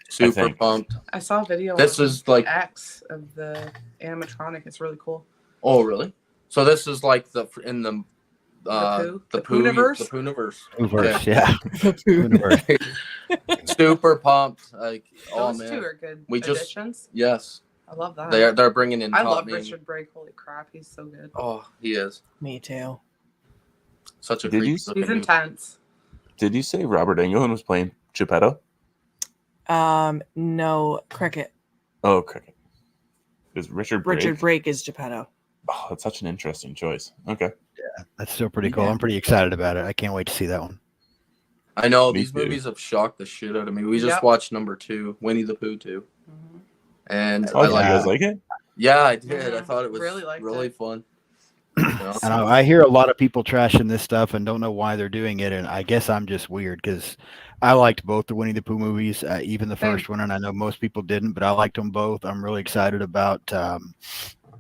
Speaker 4: Super
Speaker 1: think.
Speaker 4: pumped.
Speaker 5: I saw a video.
Speaker 4: This
Speaker 5: on
Speaker 4: is like,
Speaker 5: X of the animatronic. It's really cool.
Speaker 4: oh really? So this is like the in the
Speaker 5: Pooh?
Speaker 4: the
Speaker 5: The
Speaker 4: Pooh
Speaker 5: Poohniverse?
Speaker 4: the Poohniverse.
Speaker 3: Universe, yeah. Universe.
Speaker 4: Super pumped. Like, oh
Speaker 5: Those
Speaker 4: man,
Speaker 5: two are good
Speaker 4: We just-
Speaker 5: additions.
Speaker 4: yes,
Speaker 5: I love that.
Speaker 4: they're bringing in.
Speaker 5: I
Speaker 4: top
Speaker 5: love
Speaker 4: name.
Speaker 5: Richard Brake. Holy crap, he's so good.
Speaker 4: Oh, he is
Speaker 2: Me too.
Speaker 4: such a.
Speaker 1: Did you-
Speaker 4: creepy looking
Speaker 5: He's
Speaker 4: dude.
Speaker 5: intense.
Speaker 1: Did you say Robert Englund was playing Geppetto?
Speaker 2: No, Cricket.
Speaker 1: Oh, cricket. Is Richard Brake?
Speaker 2: Richard Brake is Geppetto.
Speaker 1: Oh, that's such an interesting choice. Okay.
Speaker 3: That's still pretty cool.
Speaker 2: Yeah.
Speaker 3: I'm pretty excited about it. I can't wait to see that one.
Speaker 4: I know
Speaker 1: Me
Speaker 4: these
Speaker 1: too.
Speaker 4: movies have shocked the shit out of me. We just
Speaker 5: Yep.
Speaker 4: watched number 2, Winnie the Pooh 2,
Speaker 5: Mhm.
Speaker 4: and
Speaker 1: Oh,
Speaker 4: I
Speaker 1: you
Speaker 4: like.
Speaker 1: guys like it?
Speaker 4: Yeah, I did. I
Speaker 5: Mhm.
Speaker 4: thought it was
Speaker 5: Really liked
Speaker 4: really
Speaker 5: it.
Speaker 4: fun. You know?
Speaker 3: And I hear a lot of people trashing this stuff and don't know why they're doing it. And I guess I'm just weird because I liked both the Winnie the Pooh movies, even the
Speaker 5: Same.
Speaker 3: first one. And I know most people didn't, but I liked them both. I'm really excited about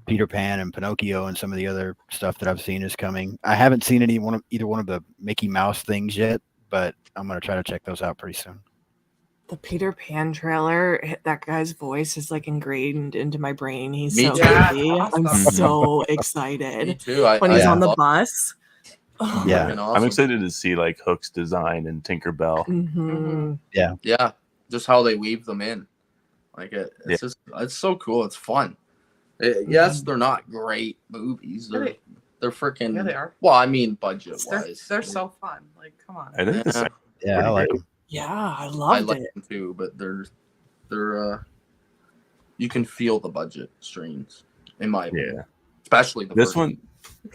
Speaker 3: Peter Pan and Pinocchio and some of the other stuff that I've seen is coming. I haven't seen either one of the Mickey Mouse things yet, but I'm going to try to check those out pretty soon.
Speaker 2: The Peter Pan trailer, that guy's voice is like ingrained into my brain. He's
Speaker 4: Me
Speaker 2: so
Speaker 4: too.
Speaker 2: creepy.
Speaker 5: Yeah,
Speaker 2: I'm
Speaker 5: awesome.
Speaker 2: so
Speaker 4: Me
Speaker 2: excited.
Speaker 4: too.
Speaker 2: When he's
Speaker 3: Yeah.
Speaker 2: on the bus. Oh,
Speaker 3: Yeah.
Speaker 4: Fucking
Speaker 1: I'm
Speaker 4: awesome.
Speaker 1: excited to see like Hook's design and Tinkerbell.
Speaker 2: mhm.
Speaker 4: Yeah, just how they weave them in, like it's just it's so cool. It's fun. Yes, they're not great movies.
Speaker 5: Yeah,
Speaker 4: They're freaking.
Speaker 5: Yeah, they are.
Speaker 4: Well, I mean, budget
Speaker 5: They're,
Speaker 4: wise,
Speaker 5: they're so fun. Like, come on.
Speaker 1: I think the second
Speaker 3: Yeah, I like them.
Speaker 2: Yeah, I
Speaker 4: I
Speaker 2: loved
Speaker 4: like
Speaker 2: it.
Speaker 4: them too, but they're you can feel the budget strains in my opinion,
Speaker 1: yeah.
Speaker 4: especially the
Speaker 1: This
Speaker 4: first
Speaker 1: one,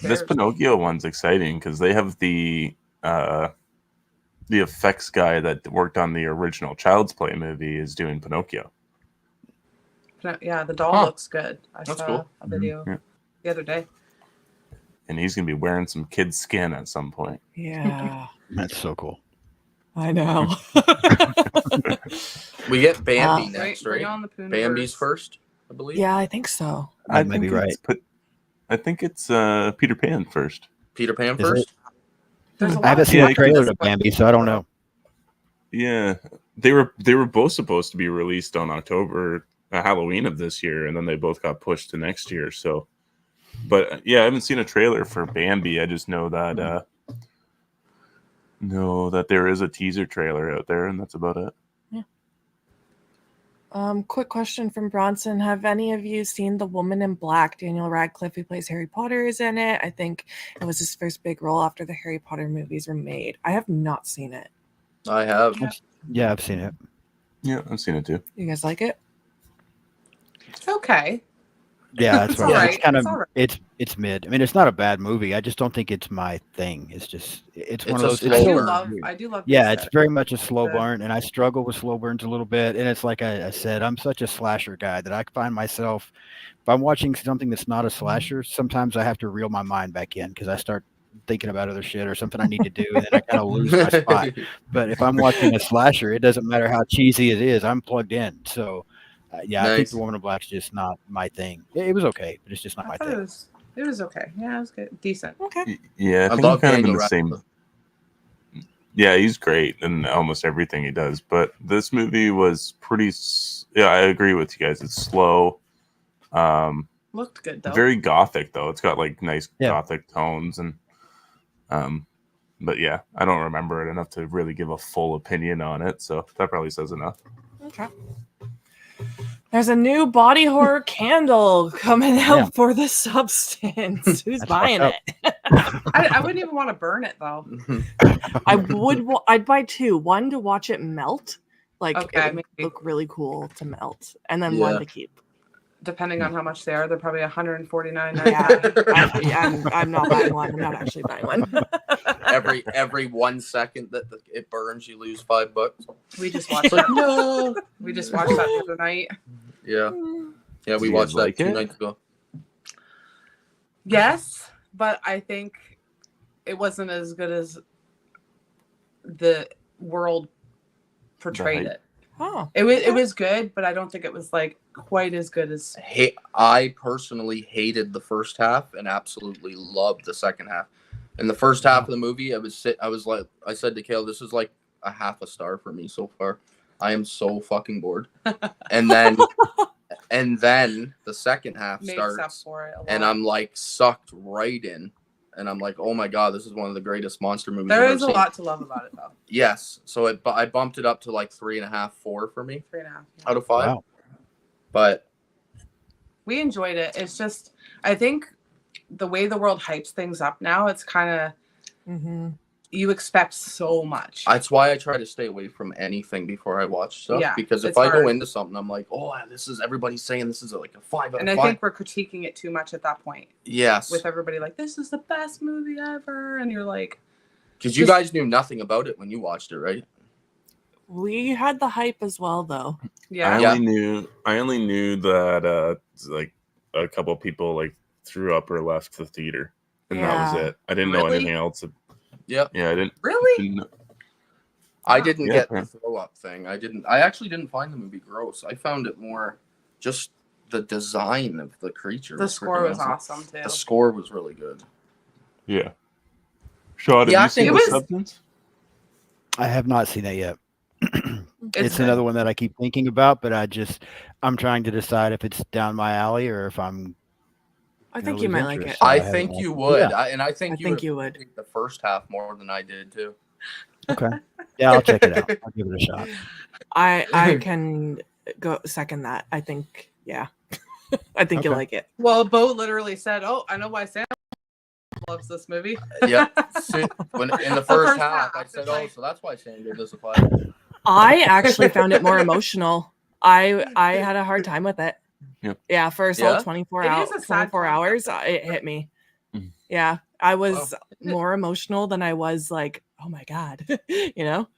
Speaker 5: Who
Speaker 1: this
Speaker 5: cares?
Speaker 1: Pinocchio one's exciting because they have the effects guy that worked on the original Child's Play movie is doing Pinocchio.
Speaker 5: Yeah, the doll
Speaker 4: Huh.
Speaker 5: looks good. I
Speaker 4: That's
Speaker 5: saw
Speaker 4: cool.
Speaker 5: a video
Speaker 1: Yeah.
Speaker 5: the other day.
Speaker 1: And he's gonna be wearing some kid skin at some point.
Speaker 2: Yeah,
Speaker 3: That's so cool.
Speaker 2: I know.
Speaker 4: We get Bambi
Speaker 2: Wow.
Speaker 4: next,
Speaker 5: Bring
Speaker 4: right?
Speaker 5: on the Pooh
Speaker 4: Bambi's
Speaker 5: Universe.
Speaker 4: first, I believe.
Speaker 2: Yeah, I think so.
Speaker 3: That might be right.
Speaker 1: I think it's Peter Pan first.
Speaker 4: Peter Pan
Speaker 3: Is
Speaker 4: first.
Speaker 5: There's a
Speaker 3: I haven't
Speaker 5: lot.
Speaker 3: seen
Speaker 1: Yeah,
Speaker 3: a trailer
Speaker 5: That's
Speaker 3: to Bambi, so I don't know.
Speaker 1: Yeah, they were both supposed to be released on October Halloween of this year, and then they both got pushed to next year. So, but yeah, I haven't seen a trailer for Bambi. I just know that there is a teaser trailer out there, and that's about it.
Speaker 2: Quick question from Bronson. Have any of you seen The Woman in Black? Daniel Radcliffe, who plays Harry Potter, is in it. I think it was his first big role after the Harry Potter movies were made. I have not seen it.
Speaker 4: I have.
Speaker 3: Yeah, I've seen it.
Speaker 1: Yeah, I've seen it too.
Speaker 2: You guys like it?
Speaker 5: It's okay.
Speaker 3: Yeah, that's
Speaker 5: It's
Speaker 3: right.
Speaker 5: alright.
Speaker 3: It's kind of
Speaker 5: It's alright.
Speaker 3: it's mid. I mean, it's not a bad movie. I just don't think it's my thing. It's just it's one
Speaker 4: It's
Speaker 3: of
Speaker 4: a
Speaker 3: those.
Speaker 4: slow
Speaker 5: I do
Speaker 4: burn.
Speaker 5: love. I do love.
Speaker 3: Yeah,
Speaker 5: the
Speaker 3: it's
Speaker 5: aesthetic.
Speaker 3: very much a slow
Speaker 5: The-
Speaker 3: burn, and I struggle with slow burns a little bit. And it's like I said, I'm such a slasher guy that I find myself, if I'm watching something that's not a slasher, sometimes I have to reel my mind back in because I start thinking about other shit or something I need to do, and then I kind of lose my spot. But if I'm watching a slasher, it doesn't matter how cheesy it is, I'm plugged in. So, yeah, I think
Speaker 4: Nice.
Speaker 3: The Woman in Black's just not my thing. It was okay, but it's just not
Speaker 5: I
Speaker 3: my
Speaker 5: thought
Speaker 3: thing.
Speaker 5: it was okay. Yeah, it was good. Decent.
Speaker 2: Okay.
Speaker 1: Yeah, I
Speaker 4: I
Speaker 1: think
Speaker 4: love
Speaker 1: I'm kind of in
Speaker 4: Daniel
Speaker 1: the same.
Speaker 4: Radcliffe.
Speaker 1: Yeah, he's great in almost everything he does. But this movie was pretty. Yeah, I agree with you guys. It's slow.
Speaker 5: Looked good though.
Speaker 1: Very gothic though. It's got like nice
Speaker 3: Yeah.
Speaker 1: gothic tones and but yeah, I don't remember it enough to really give a full opinion on it. So that probably says enough.
Speaker 2: Okay. There's a new body horror candle coming out
Speaker 3: Yeah.
Speaker 2: for the Substance. Who's
Speaker 3: That's
Speaker 2: buying
Speaker 3: fucked
Speaker 2: it?
Speaker 5: I wouldn't even want to burn it though.
Speaker 2: I'd buy two. One to watch it melt. Like
Speaker 5: Okay,
Speaker 2: it would
Speaker 5: maybe.
Speaker 2: look really cool to melt. And then
Speaker 4: Yeah.
Speaker 2: one to keep.
Speaker 5: Depending on how much they are, they're probably $149.
Speaker 2: Yeah. I'm not buying one. I'm not actually buying one.
Speaker 4: every 1 second that it burns, you lose $5.
Speaker 5: We just watched that. No, we just watched that the other night.
Speaker 4: Yeah, yeah, we
Speaker 1: Do you
Speaker 4: watched
Speaker 1: guys
Speaker 4: that
Speaker 1: like
Speaker 4: 2
Speaker 1: it?
Speaker 4: nights ago.
Speaker 5: Yes, but I think it wasn't as good as the world portrayed
Speaker 1: hype.
Speaker 5: it.
Speaker 2: Oh.
Speaker 5: It was good, but I don't think it was like quite as good as.
Speaker 4: I personally hated the first half and absolutely loved the second half. In the first half of the movie, I was like, I said to Kayla, this is like a half a star for me so far. I am so fucking bored. And then the second half
Speaker 5: Makes up
Speaker 4: starts,
Speaker 5: for it a lot.
Speaker 4: and I'm like sucked right in, and I'm like, oh my god, this is one of the greatest monster movies
Speaker 5: There
Speaker 4: I've
Speaker 5: is
Speaker 4: ever
Speaker 5: a
Speaker 4: seen.
Speaker 5: lot to love about it though.
Speaker 4: Yes, so I bumped it up to like 3.5, 4 for me
Speaker 5: 3.5.
Speaker 4: out of 5.
Speaker 3: Wow.
Speaker 4: But
Speaker 5: We enjoyed it. It's just, I think the way the world hypes things up now, it's kind of,
Speaker 2: Mm-hmm.
Speaker 5: you expect so much.
Speaker 4: that's why I try to stay away from anything before I watch stuff.
Speaker 5: Yeah,
Speaker 4: Because if
Speaker 5: it's
Speaker 4: I go
Speaker 5: hard.
Speaker 4: into something, I'm like, oh, this is everybody's saying this is like a 5 out
Speaker 5: And
Speaker 4: of
Speaker 5: I
Speaker 4: 5.
Speaker 5: think we're critiquing it too much at that point.
Speaker 4: Yes,
Speaker 5: With everybody like, this is the best movie ever. And you're like,
Speaker 4: because you
Speaker 5: just-
Speaker 4: guys knew nothing about it when you watched it, right?
Speaker 2: We had the hype as well, though.
Speaker 5: yeah.
Speaker 1: I
Speaker 4: Yeah.
Speaker 1: only knew that like a couple people like threw up or left the theater, and that was
Speaker 2: Yeah.
Speaker 1: it. I didn't know
Speaker 5: Really?
Speaker 1: anything else.
Speaker 4: Yep.
Speaker 1: Yeah, I didn't.
Speaker 5: Really?
Speaker 1: know-
Speaker 4: I didn't
Speaker 1: Yeah,
Speaker 4: get
Speaker 1: yeah.
Speaker 4: the throw up thing. I actually didn't find the movie gross. I found it more just the design of the creature.
Speaker 5: The score
Speaker 4: freaking
Speaker 5: was awesome too.
Speaker 4: The score was really good.
Speaker 1: Yeah. Sean, have
Speaker 4: Yeah,
Speaker 1: you seen
Speaker 5: it
Speaker 1: The
Speaker 5: was-
Speaker 1: Substance?
Speaker 3: I have not seen it yet. It's
Speaker 5: good.
Speaker 3: another one that I keep thinking about, but I'm trying to decide if it's down my alley or if I'm.
Speaker 2: I think
Speaker 3: lose
Speaker 2: you might like
Speaker 3: interest.
Speaker 2: it.
Speaker 3: I
Speaker 4: I
Speaker 3: haven't
Speaker 4: think
Speaker 3: watched
Speaker 4: you
Speaker 3: it.
Speaker 4: would.
Speaker 3: Yeah.
Speaker 4: I think
Speaker 2: I think you would.
Speaker 4: picked the first half more than I did too.
Speaker 3: Okay. Yeah, I'll check it out. I'll give it a shot.
Speaker 2: I can go second that. I think, yeah. I think you'll
Speaker 3: Okay.
Speaker 2: like it.
Speaker 5: Well, Beau literally said, "Oh, I know why Sam loves this movie."
Speaker 4: Yeah. When in the first
Speaker 5: first
Speaker 4: half, I
Speaker 5: half,
Speaker 4: said,
Speaker 5: it's
Speaker 4: "Oh,
Speaker 5: like-
Speaker 4: so that's why Sam gave this a 5."
Speaker 2: I actually found it more emotional. I had a hard time with it.
Speaker 1: Yeah.
Speaker 2: Yeah, for a solid
Speaker 4: Yeah?
Speaker 2: 24
Speaker 5: It
Speaker 2: hours,
Speaker 5: is a sad
Speaker 2: 24 hours, it hit me. Yeah, I was more emotional than I was like, oh my god, you know?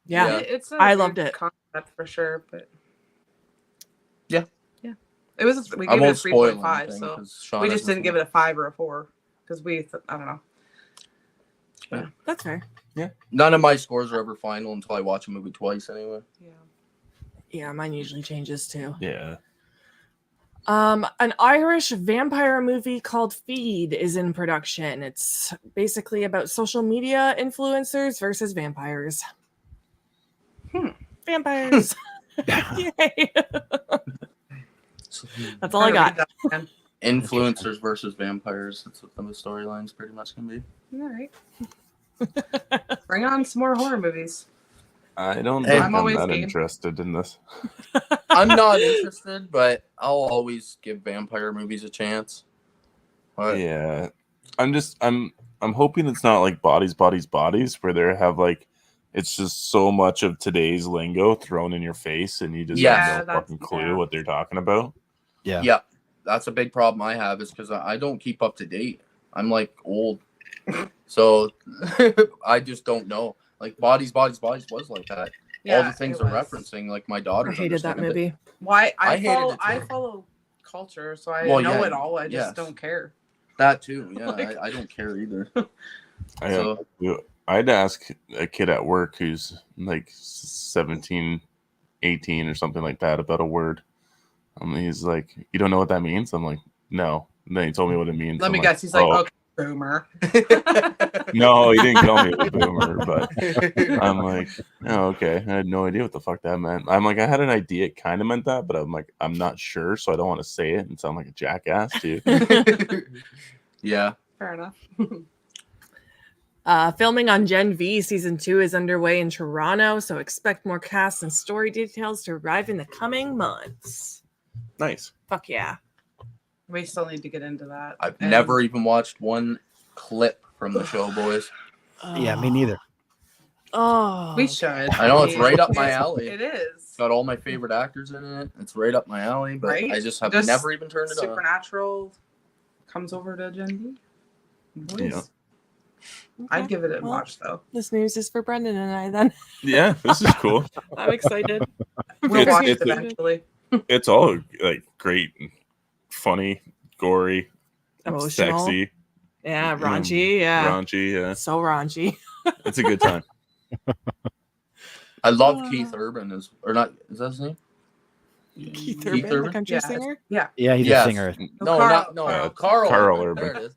Speaker 2: Yeah.
Speaker 5: It's a
Speaker 2: I
Speaker 5: good
Speaker 2: loved it.
Speaker 5: concept for sure, but
Speaker 4: Yeah.
Speaker 5: it was. We
Speaker 4: I
Speaker 5: gave it a
Speaker 4: won't spoil
Speaker 5: 3.5,
Speaker 4: anything
Speaker 5: so
Speaker 4: 'cause Sean
Speaker 5: we just
Speaker 4: hasn't
Speaker 5: didn't
Speaker 4: seen
Speaker 5: give it a 5 or a 4 because I don't know.
Speaker 2: That's fair.
Speaker 4: None of my scores are ever final until I watch a movie twice anyway.
Speaker 5: Yeah.
Speaker 2: Yeah, mine usually changes too.
Speaker 1: Yeah.
Speaker 2: An Irish vampire movie called Feed is in production. It's basically about social media influencers versus vampires. Vampires. Yay. That's all I got.
Speaker 4: Influencers versus vampires. That's what the storyline's pretty much gonna be.
Speaker 5: All right. Bring on some more horror movies.
Speaker 1: I don't
Speaker 4: Hey,
Speaker 1: think
Speaker 5: I'm
Speaker 1: I'm
Speaker 5: always
Speaker 1: that
Speaker 5: game.
Speaker 1: interested in this.
Speaker 4: I'm not interested, but I'll always give vampire movies a chance. But
Speaker 1: Yeah. I'm hoping it's not like bodies, where they have like it's just so much of today's lingo thrown in your face and you just
Speaker 4: Yeah,
Speaker 1: have no fucking clue what they're talking about.
Speaker 3: Yeah.
Speaker 4: yeah, that's a big problem I have is because I don't keep up to date. I'm like old, so I just don't know. Like bodies was like that. All the things
Speaker 5: it
Speaker 4: are
Speaker 5: was.
Speaker 4: referencing, like my daughter
Speaker 2: I hated that movie.
Speaker 5: Why
Speaker 4: I
Speaker 5: I
Speaker 4: hated
Speaker 5: follow
Speaker 4: it too.
Speaker 5: I follow culture, so I
Speaker 4: Well,
Speaker 5: know
Speaker 4: yeah,
Speaker 5: it all. I just
Speaker 4: yes.
Speaker 5: don't care.
Speaker 4: That too. Yeah,
Speaker 5: Like-
Speaker 4: I don't care either.
Speaker 1: I had to ask a kid at work who's like 17, 18 or something like that about a word. He's like, you don't know what that means? I'm like, no. And then he told me what it means.
Speaker 5: Let
Speaker 1: I'm
Speaker 5: me
Speaker 1: like,
Speaker 5: guess. He's like,
Speaker 1: "Oh."
Speaker 5: okay, Boomer.
Speaker 1: No, he didn't call me a boomer, but I'm like, oh, okay. I had no idea what the fuck that meant. I'm like, I had an idea it kind of meant that, but I'm like, I'm not sure, so I don't want to say it and sound like a jackass too.
Speaker 4: Yeah.
Speaker 5: Fair enough.
Speaker 2: Filming on Gen V season 2 is underway in Toronto, so expect more cast and story details to arrive in the coming months.
Speaker 1: Nice.
Speaker 2: Fuck yeah.
Speaker 5: We still need to get into that.
Speaker 4: I've
Speaker 5: And
Speaker 4: never even watched one clip from the show, boys.
Speaker 3: Yeah, me neither.
Speaker 2: Oh,
Speaker 5: we should.
Speaker 4: I know it's right up my alley.
Speaker 5: It is.
Speaker 4: It's got all my favorite actors in it. It's right up my alley, but
Speaker 5: Right?
Speaker 4: I just have
Speaker 5: Just
Speaker 4: never even turned it on.
Speaker 5: Supernatural comes over to Gen V.
Speaker 1: Yeah.
Speaker 5: I'd give it a
Speaker 2: Well,
Speaker 5: watch though.
Speaker 2: This news is for Brendan and I then.
Speaker 1: Yeah, this is cool.
Speaker 2: I'm excited.
Speaker 5: We'll
Speaker 1: It's-
Speaker 5: watch it
Speaker 1: it's a-
Speaker 5: eventually.
Speaker 1: It's all like great, funny, gory,
Speaker 2: Emotional.
Speaker 1: sexy,
Speaker 2: Yeah, raunchy. Yeah.
Speaker 1: raunchy. Yeah,
Speaker 2: So raunchy.
Speaker 1: it's a good time.
Speaker 4: I love Keith Urban, is that his name?
Speaker 2: Keith Urban, the
Speaker 4: Urban?
Speaker 2: country
Speaker 5: Yeah.
Speaker 2: singer.
Speaker 3: Yeah, he's
Speaker 4: Yes.
Speaker 3: a singer.
Speaker 4: No,
Speaker 5: Carl.
Speaker 4: Carl
Speaker 1: Urban.
Speaker 4: There it is.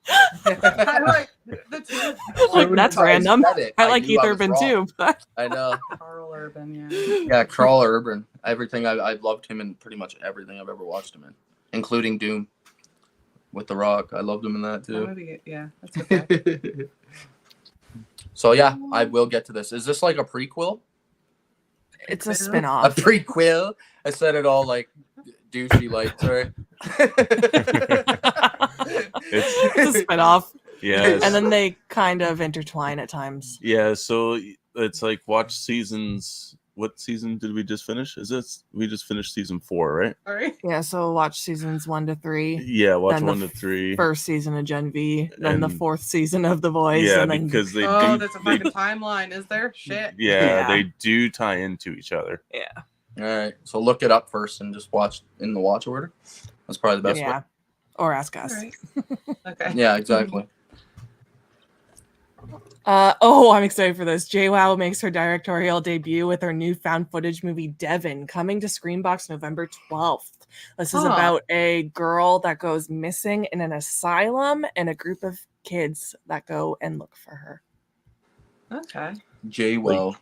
Speaker 5: I like the two.
Speaker 2: Like, that's
Speaker 4: I
Speaker 2: random.
Speaker 4: said it.
Speaker 2: I like
Speaker 4: knew
Speaker 2: Keith
Speaker 4: I was
Speaker 2: Urban
Speaker 4: wrong.
Speaker 2: too. But
Speaker 4: I know.
Speaker 5: Carl Urban, yeah.
Speaker 4: Yeah, Carl Urban. Everything I loved him in pretty much everything I've ever watched him in, including Doom with The Rock. I loved him in that
Speaker 5: That
Speaker 4: too.
Speaker 5: movie, yeah, that's okay.
Speaker 4: So yeah, I will get to this. Is this like a prequel?
Speaker 2: it's a
Speaker 4: A
Speaker 2: spin-off.
Speaker 4: prequel? I said it all like douchey, like sorry.
Speaker 2: It's a spin-off.
Speaker 1: Yeah,
Speaker 2: And then they kind of intertwine at times.
Speaker 1: yeah. So it's like watch seasons. What season did we just finish? We just finished season 4, right?
Speaker 5: All right.
Speaker 2: Yeah, so watch seasons 1 to 3.
Speaker 1: Yeah, watch
Speaker 2: Then the
Speaker 1: 1 to 3.
Speaker 2: First season of Gen V, then the
Speaker 1: And-
Speaker 2: 4th season of The Voice,
Speaker 1: Yeah,
Speaker 2: and then
Speaker 1: because they
Speaker 5: Oh,
Speaker 1: do.
Speaker 5: there's a
Speaker 1: they-
Speaker 5: fucking timeline, is there? Shit.
Speaker 1: yeah, they do tie into each other.
Speaker 2: yeah,
Speaker 4: All right, so look it up first and just watch in the watch order. That's probably the best
Speaker 2: yeah, or ask us.
Speaker 5: All right. Okay.
Speaker 4: way. Yeah, exactly.
Speaker 2: I'm excited for this. JWoww makes her directorial debut with her new found footage movie Devon, coming to Screenbox November 12th. This is
Speaker 5: Huh.
Speaker 2: about a girl that goes missing in an asylum and a group of kids that go and look for her.
Speaker 5: Okay.
Speaker 4: J-Well.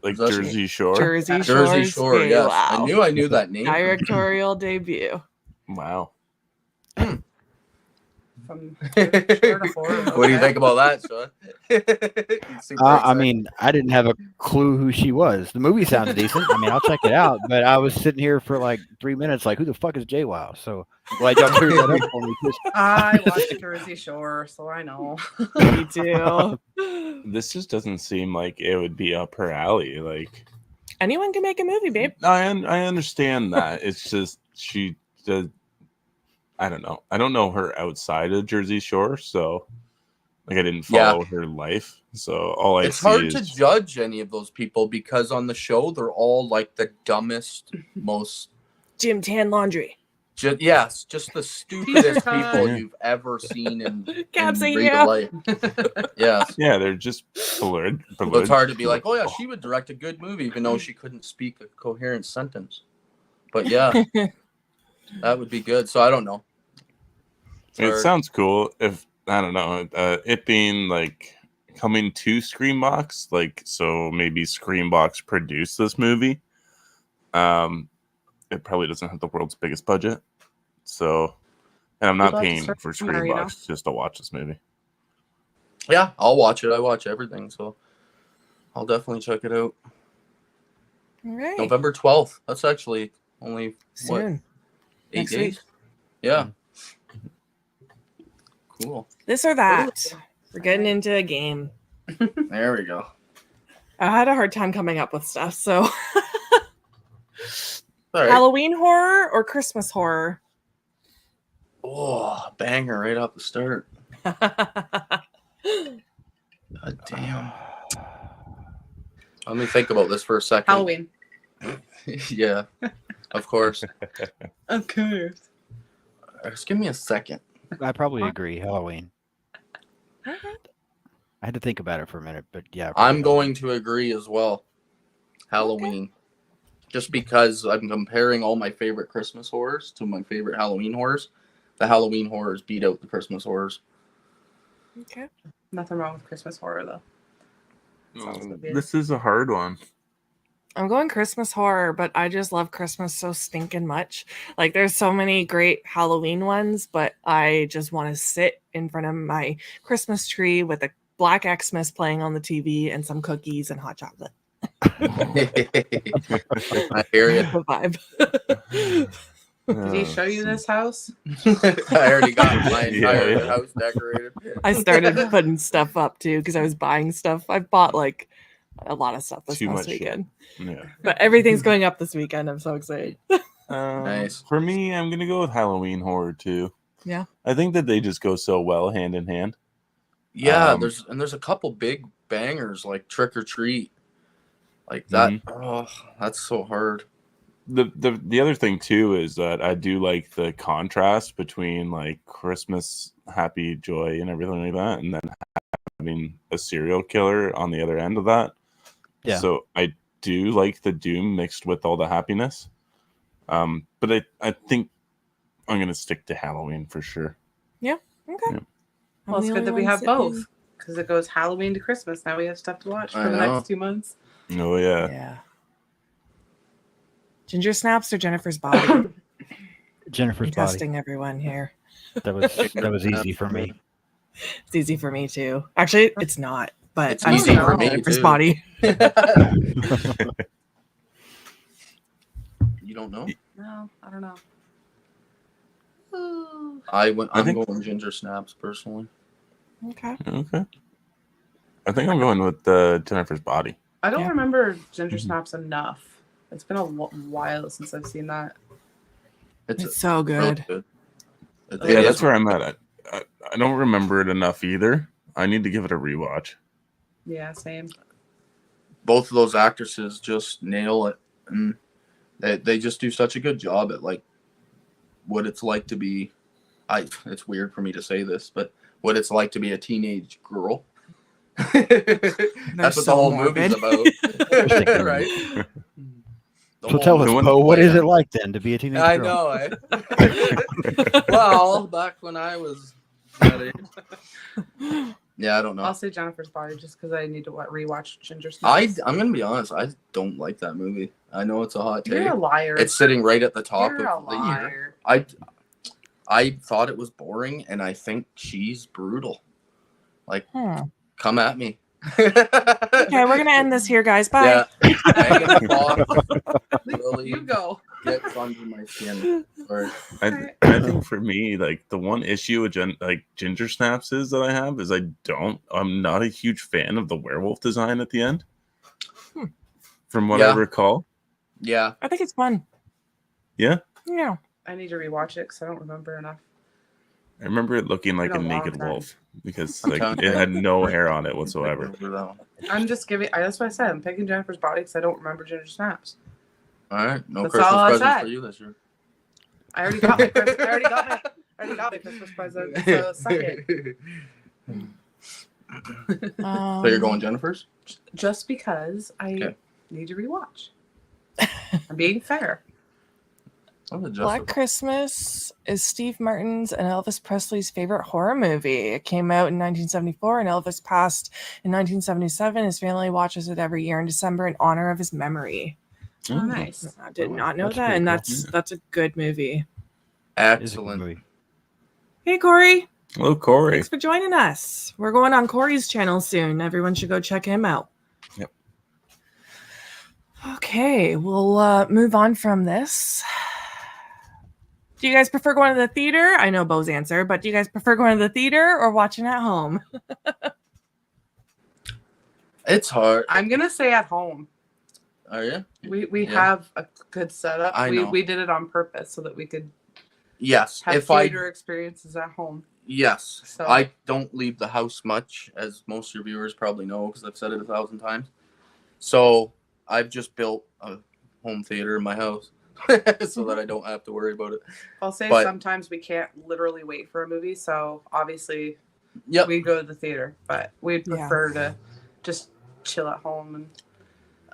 Speaker 1: Like
Speaker 4: That's-
Speaker 1: Jersey Shore.
Speaker 2: Jersey
Speaker 4: Jersey
Speaker 2: Shore's
Speaker 4: Shore, yes. I
Speaker 2: JWoww.
Speaker 4: knew that name.
Speaker 2: Directorial debut.
Speaker 1: Wow.
Speaker 5: From shore to horror.
Speaker 4: What do you
Speaker 5: Okay.
Speaker 4: think about that, Sean? Super
Speaker 3: I
Speaker 4: excited.
Speaker 3: mean, I didn't have a clue who she was. The movie sounds decent. I mean, I'll check it out. But I was sitting here for like 3 minutes, like, who the fuck is JWoww? So glad y'all cleared that up for me. 'Cause
Speaker 5: I watched Jersey Shore, so I know.
Speaker 2: Me too.
Speaker 1: This just doesn't seem like it would be up her alley. Like,
Speaker 2: Anyone can make a movie, babe.
Speaker 1: I understand that. It's just she does. I don't know. I don't know her outside of Jersey Shore, so like I didn't follow her life. So all I
Speaker 4: It's
Speaker 1: see
Speaker 4: hard
Speaker 1: is
Speaker 4: to judge any of those people because on the show they're all like the dumbest, most
Speaker 2: Jim Tan Laundry.
Speaker 4: just the stupidest
Speaker 5: Time.
Speaker 4: people you've ever seen in
Speaker 2: Cab saying
Speaker 4: real
Speaker 2: yeah.
Speaker 4: life. Yes.
Speaker 1: yeah, they're just blurred.
Speaker 4: So it's hard to be like, oh yeah, she would direct a good movie, even though she couldn't speak a coherent sentence. But yeah, that would be good. So I don't know. It's
Speaker 1: It
Speaker 4: hard.
Speaker 1: sounds cool. If I don't know, it being like coming to Screenbox, like so maybe Screenbox produced this movie. It probably doesn't have the world's biggest budget, so and I'm not
Speaker 5: We'll have to
Speaker 1: paying
Speaker 5: start
Speaker 1: for
Speaker 5: somewhere, you know?
Speaker 1: Screenbox just to watch this movie.
Speaker 4: Yeah, I'll watch it. I watch everything, so I'll definitely check it out.
Speaker 2: All right.
Speaker 4: November 12th. That's actually only what,
Speaker 2: Soon.
Speaker 4: 8
Speaker 2: Next
Speaker 4: days?
Speaker 2: week.
Speaker 4: Yeah. Cool.
Speaker 2: This or that. We're getting into a game.
Speaker 4: There we go.
Speaker 2: I had a hard time coming up with stuff. So
Speaker 4: All right.
Speaker 2: Halloween horror or Christmas horror?
Speaker 4: Oh, banger right off the start. God damn. Let me think about this for a second.
Speaker 5: Halloween.
Speaker 4: Yeah, of course.
Speaker 5: Of course.
Speaker 4: Just give me a second.
Speaker 3: I probably agree. Halloween. I had to think about it for a minute, but yeah.
Speaker 4: I'm going to agree as well. Halloween. Just because I'm comparing all my favorite Christmas horrors to my favorite Halloween horrors. The Halloween horrors beat out the Christmas horrors.
Speaker 2: Okay.
Speaker 5: Nothing wrong with Christmas horror though. Sounds good.
Speaker 1: This is a hard one.
Speaker 2: I'm going Christmas horror, but I just love Christmas so stinking much. Like, there's so many great Halloween ones, but I just want to sit in front of my Christmas tree with a Black Xmas playing on the TV and some cookies and hot chocolate.
Speaker 4: I hear you.
Speaker 2: The vibe.
Speaker 5: Did he show you this house?
Speaker 4: I already got my entire
Speaker 1: Yeah.
Speaker 4: house decorated.
Speaker 2: I started putting stuff up too because I was buying stuff. I bought like a lot of stuff this
Speaker 1: Too
Speaker 2: past
Speaker 1: much shit.
Speaker 2: weekend,
Speaker 1: Yeah.
Speaker 2: but everything's going up this weekend. I'm so excited.
Speaker 4: Nice.
Speaker 1: For me, I'm gonna go with Halloween horror too.
Speaker 2: Yeah.
Speaker 1: I think that they just go so well hand in hand.
Speaker 4: Yeah, there's a couple big bangers like Trick or Treat. Like that. Oh, that's so hard.
Speaker 1: The other thing too is that I do like the contrast between like Christmas happy joy and everything like that, and then having a serial killer on the other end of that.
Speaker 3: Yeah.
Speaker 1: So I do like the doom mixed with all the happiness. But I think I'm gonna stick to Halloween for sure.
Speaker 2: Okay.
Speaker 1: Yeah.
Speaker 5: Well, it's good that we have both because it goes Halloween to Christmas. Now we have stuff to watch for the next 2 months.
Speaker 1: Oh yeah.
Speaker 2: Yeah. Ginger snaps or Jennifer's body?
Speaker 3: Jennifer's
Speaker 2: I'm
Speaker 3: body.
Speaker 2: testing everyone here.
Speaker 3: That was easy for me.
Speaker 2: It's easy for me too. Actually, it's not, but
Speaker 4: It's
Speaker 2: I'm
Speaker 5: easy
Speaker 2: sticking
Speaker 5: for
Speaker 2: with
Speaker 5: me,
Speaker 2: Jennifer's
Speaker 4: too.
Speaker 2: body.
Speaker 4: You don't know?
Speaker 5: No, I don't know.
Speaker 4: I'm
Speaker 1: think-
Speaker 4: going ginger snaps personally.
Speaker 2: Okay.
Speaker 1: Okay. I think I'm going with Jennifer's body.
Speaker 5: I don't
Speaker 2: Yeah.
Speaker 5: remember Ginger Snaps enough. It's been a while since I've seen that.
Speaker 2: It's so
Speaker 4: really
Speaker 2: good.
Speaker 4: good. It
Speaker 1: Yeah,
Speaker 4: is
Speaker 1: that's where I'm at. I don't remember it enough either. I need to give it a rewatch.
Speaker 5: Yeah, same.
Speaker 4: both of those actresses just nail it, and they just do such a good job at like what it's like to be. It's weird for me to say this, but what it's like to be a teenage girl. That's what the whole movie's about, right?
Speaker 3: So tell us, Beau, what is it like then to be a teenage
Speaker 4: I
Speaker 3: girl?
Speaker 4: know. Well, back when I was that age. Yeah, I don't know.
Speaker 5: I'll say Jennifer's Body just because I need to rewatch Ginger Snaps.
Speaker 4: I'm gonna be honest. I don't like that movie. I know it's a hot take.
Speaker 5: You're a liar.
Speaker 4: It's sitting right at the top
Speaker 5: You're a
Speaker 4: of the year.
Speaker 5: liar.
Speaker 4: I thought it was boring, and I think she's brutal. Like,
Speaker 2: Hmm.
Speaker 4: come at me.
Speaker 2: Okay, we're gonna end this here, guys. Bye.
Speaker 4: Yeah. Megan Fox really
Speaker 5: You go.
Speaker 4: gets under my skin. Or,
Speaker 1: I think for me, like the one issue with Ginger Snaps is that I have is I'm not a huge fan of the werewolf design at the end. From what I
Speaker 4: Yeah.
Speaker 1: recall.
Speaker 4: yeah.
Speaker 2: I think it's fun.
Speaker 1: Yeah.
Speaker 2: Yeah.
Speaker 5: I need to rewatch it because I don't remember enough.
Speaker 1: I remember it looking like a
Speaker 5: Been a long
Speaker 1: naked
Speaker 5: time.
Speaker 1: wolf because
Speaker 4: I'm
Speaker 1: like
Speaker 4: telling
Speaker 1: it
Speaker 4: you.
Speaker 1: had no hair on it whatsoever.
Speaker 5: I'm just giving. That's what I said. I'm picking Jennifer's Body because I don't remember Ginger Snaps.
Speaker 4: All right. No
Speaker 5: That's
Speaker 4: Christmas
Speaker 5: all I
Speaker 4: presents
Speaker 5: said.
Speaker 4: for you this year.
Speaker 5: I already got my. I already got my Christmas present. So suck it.
Speaker 4: So you're going Jennifer's?
Speaker 5: Just because I
Speaker 4: Okay.
Speaker 5: need to rewatch. I'm being fair.
Speaker 2: Black Christmas is Steve Martin's and Elvis Presley's favorite horror movie. It came out in 1974 and Elvis passed in 1977. His family watches it every year in December in honor of his memory.
Speaker 5: Oh, nice.
Speaker 2: I did not know
Speaker 3: That's
Speaker 2: that,
Speaker 3: pretty
Speaker 2: and
Speaker 3: cool.
Speaker 2: that's a good movie.
Speaker 3: It is a good
Speaker 4: Excellent.
Speaker 3: movie.
Speaker 2: Hey, Corey.
Speaker 1: Hello, Corey.
Speaker 2: Thanks for joining us. We're going on Corey's channel soon. Everyone should go check him out.
Speaker 1: Yep.
Speaker 2: Okay, we'll move on from this. Do you guys prefer going to the theater? I know Beau's answer, but do you guys prefer going to the theater or watching at home?
Speaker 4: It's hard.
Speaker 5: I'm gonna say at home.
Speaker 4: Are you?
Speaker 5: We
Speaker 4: Yeah.
Speaker 5: have a good setup.
Speaker 4: I know.
Speaker 5: We did it on purpose so that we could
Speaker 4: Yes.
Speaker 5: have
Speaker 4: If
Speaker 5: theater experiences at home.
Speaker 4: Yes.
Speaker 5: So-
Speaker 4: I don't leave the house much, as most of your viewers probably know, because I've said it 1,000 times. So I've just built a home theater in my house so that I don't have to worry about it.
Speaker 5: I'll say
Speaker 4: But-
Speaker 5: sometimes we can't literally wait for a movie, so obviously
Speaker 4: Yep.
Speaker 5: we go to the theater, but we'd
Speaker 2: Yeah.
Speaker 5: prefer to just chill at home. And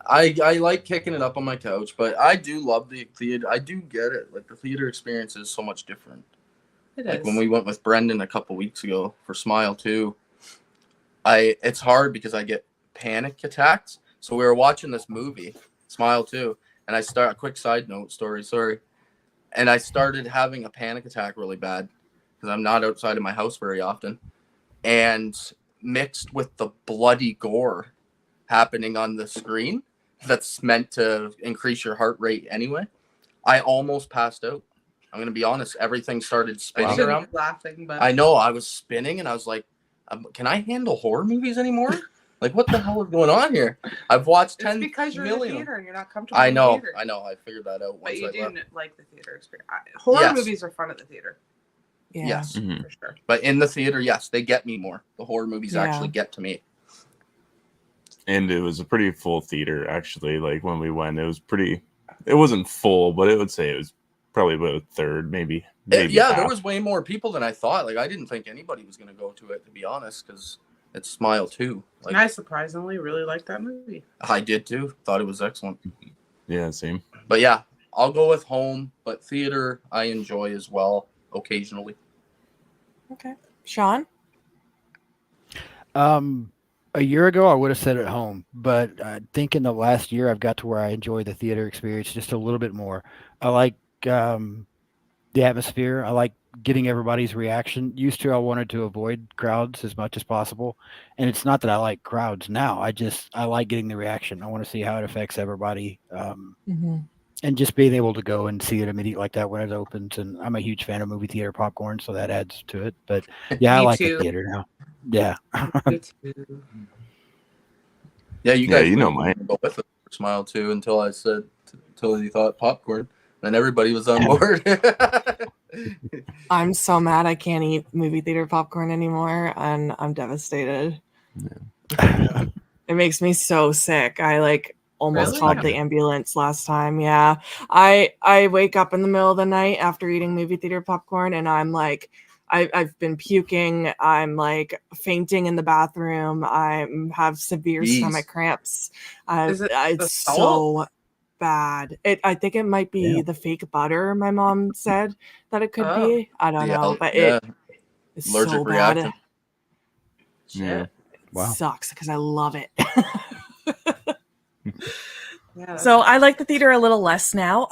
Speaker 4: I like kicking it up on my couch, but I do love the theater. I do get it. Like the theater experience is so much different.
Speaker 5: it
Speaker 4: Like
Speaker 5: is.
Speaker 4: when we went with Brendan a couple weeks ago for Smile 2, it's hard because I get panic attacks. So we were watching this movie, Smile 2, and a quick side note story, sorry. And I started having a panic attack really bad because I'm not outside of my house very often. And mixed with the bloody gore happening on the screen that's meant to increase your heart rate anyway, I almost passed out. I'm going to be honest. Everything started
Speaker 5: I
Speaker 4: spinning
Speaker 5: shouldn't
Speaker 4: around.
Speaker 5: be laughing, but
Speaker 4: I know. I was spinning and I was like, can I handle horror movies anymore? Like, what the hell is going on here? I've watched
Speaker 5: it's
Speaker 4: 10
Speaker 5: because you're in the
Speaker 4: million.
Speaker 5: theater and you're not comfortable.
Speaker 4: I
Speaker 5: in
Speaker 4: know.
Speaker 5: the theater.
Speaker 4: I know. I figured that out
Speaker 5: But
Speaker 4: once
Speaker 5: you
Speaker 4: I
Speaker 5: do
Speaker 4: left.
Speaker 5: like the theater experience. Horror
Speaker 4: Yes.
Speaker 5: movies are fun at the theater,
Speaker 2: Yeah.
Speaker 4: Yes.
Speaker 1: Mhm.
Speaker 5: for sure.
Speaker 4: But in the theater, yes, they get me more. The horror movies
Speaker 2: Yeah.
Speaker 4: actually get to me.
Speaker 1: And it was a pretty full theater, actually. Like when we went, it wasn't full, but it would say it was probably about a third, maybe
Speaker 4: Yeah, there
Speaker 1: half.
Speaker 4: was way more people than I thought. Like, I didn't think anybody was going to go to it, to be honest, because it's Smile 2. Like,
Speaker 5: And I surprisingly really liked that movie.
Speaker 4: I did too. Thought it was excellent.
Speaker 1: Yeah, same.
Speaker 4: But yeah, I'll go with home, but theater I enjoy as well occasionally.
Speaker 2: Okay. Sean?
Speaker 3: A year ago, I would have said at home, but I think in the last year, I've got to where I enjoy the theater experience just a little bit more. I like the atmosphere. I like getting everybody's reaction. Used to, I wanted to avoid crowds as much as possible, and it's not that I like crowds now. I like getting the reaction. I want to see how it affects everybody, and just being able to go and see it immediately like that when it opens. And I'm a huge fan of movie theater popcorn, so that adds to it. But yeah, I
Speaker 5: Me
Speaker 3: like
Speaker 5: too.
Speaker 3: the theater now. Yeah.
Speaker 5: Me too.
Speaker 4: Yeah, you
Speaker 1: Yeah,
Speaker 4: guys
Speaker 1: you know
Speaker 4: wouldn't
Speaker 1: mine.
Speaker 4: go with it for Smile 2 until you thought popcorn. Then everybody was on board.
Speaker 2: I'm so mad I can't eat movie theater popcorn anymore, and I'm devastated. It makes me so sick. I almost
Speaker 5: Really?
Speaker 2: called the ambulance last time. Yeah. I wake up in the middle of the night after eating movie theater popcorn, and I'm like, I've been puking. I'm like fainting in the bathroom. I have severe
Speaker 4: Jeez.
Speaker 2: stomach cramps.
Speaker 5: Is it the
Speaker 2: It's
Speaker 5: salt?
Speaker 2: so bad. I think it might be the fake butter. My mom said that it could
Speaker 5: Oh.
Speaker 2: be. I don't know, but it's
Speaker 4: Allergic
Speaker 2: so
Speaker 4: reaction.
Speaker 2: bad.
Speaker 5: Shit.
Speaker 1: Yeah.
Speaker 3: Wow.
Speaker 2: Sucks because I love it.
Speaker 5: Yeah,
Speaker 2: So I like the theater a little less now.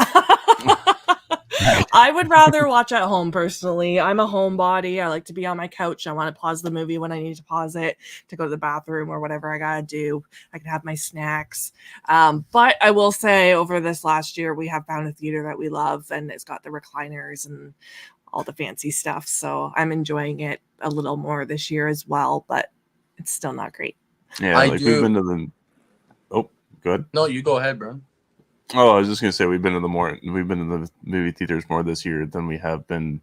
Speaker 2: I would rather watch at home personally. I'm a homebody. I like to be on my couch. I want to pause the movie when I need to pause it to go to the bathroom or whatever I gotta do. I can have my snacks. But I will say over this last year, we have found a theater that we love, and it's got the recliners and all the fancy stuff. So I'm enjoying it a little more this year as well, but it's still not great.
Speaker 1: Yeah,
Speaker 4: I
Speaker 1: we've
Speaker 4: do-
Speaker 1: been to the. Oh, good.
Speaker 4: No, you go ahead, bro.
Speaker 1: Oh, I was just gonna say we've been to the movie theaters more this year than we have been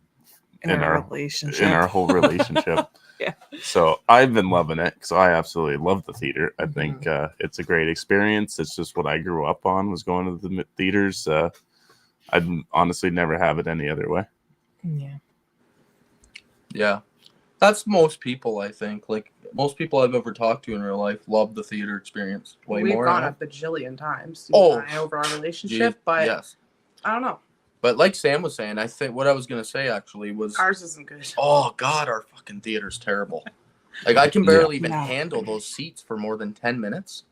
Speaker 2: In our relationship.
Speaker 1: in our whole relationship.
Speaker 2: Yeah.
Speaker 1: So I've been loving it because I absolutely love the theater. I
Speaker 2: Mm-hmm.
Speaker 1: think it's a great experience. It's just what I grew up on, was going to the theaters. I'd honestly never have it any other way.
Speaker 2: Yeah.
Speaker 4: Yeah. That's most people, I think. Like, most people I've ever talked to in real life love the theater experience way
Speaker 5: We've
Speaker 4: more.
Speaker 5: gone
Speaker 4: huh?
Speaker 5: a bajillion times over our relationship,
Speaker 4: Gee,
Speaker 5: but
Speaker 4: yes.
Speaker 5: I don't know.
Speaker 4: But like Sam was saying, I think what I was going to say actually was,
Speaker 5: Ours isn't good.
Speaker 4: oh, God, our fucking theater's terrible. Like, I can barely even
Speaker 2: Yeah.
Speaker 4: handle those seats for more than 10 minutes.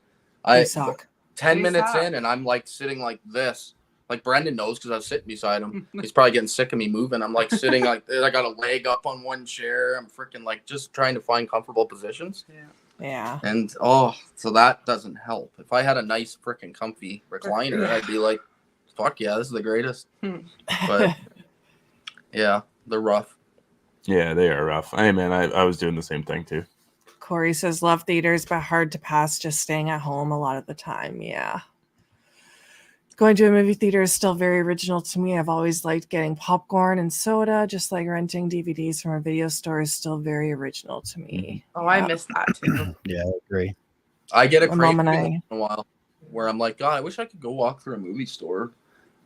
Speaker 2: They suck.
Speaker 4: 10
Speaker 5: They
Speaker 4: minutes
Speaker 5: suck.
Speaker 4: in, and I'm like sitting like this. Like Brendan knows because I was sitting beside him. He's probably getting sick of me moving. I'm like sitting like I got a leg up on one chair. I'm freaking like just trying to find comfortable positions.
Speaker 5: Yeah.
Speaker 2: Yeah.
Speaker 4: And so that doesn't help. If I had a nice freaking comfy recliner,
Speaker 2: Yeah.
Speaker 4: I'd be like, fuck yeah, this is the greatest.
Speaker 5: Hmm.
Speaker 4: But yeah, they're rough.
Speaker 1: Yeah, they are rough. Hey man, I was doing the same thing too.
Speaker 2: Corey says love theaters, but hard to pass just staying at home a lot of the time. Yeah. Going to a movie theater is still very original to me. I've always liked getting popcorn and soda, just like renting DVDs from a video store is still very original to me.
Speaker 5: Oh,
Speaker 2: Yeah.
Speaker 5: I missed that too.
Speaker 3: Yeah, I agree.
Speaker 4: I get a
Speaker 2: My mom
Speaker 4: craving
Speaker 2: and
Speaker 4: once in a while where I'm like, God, I wish I could go walk through a movie store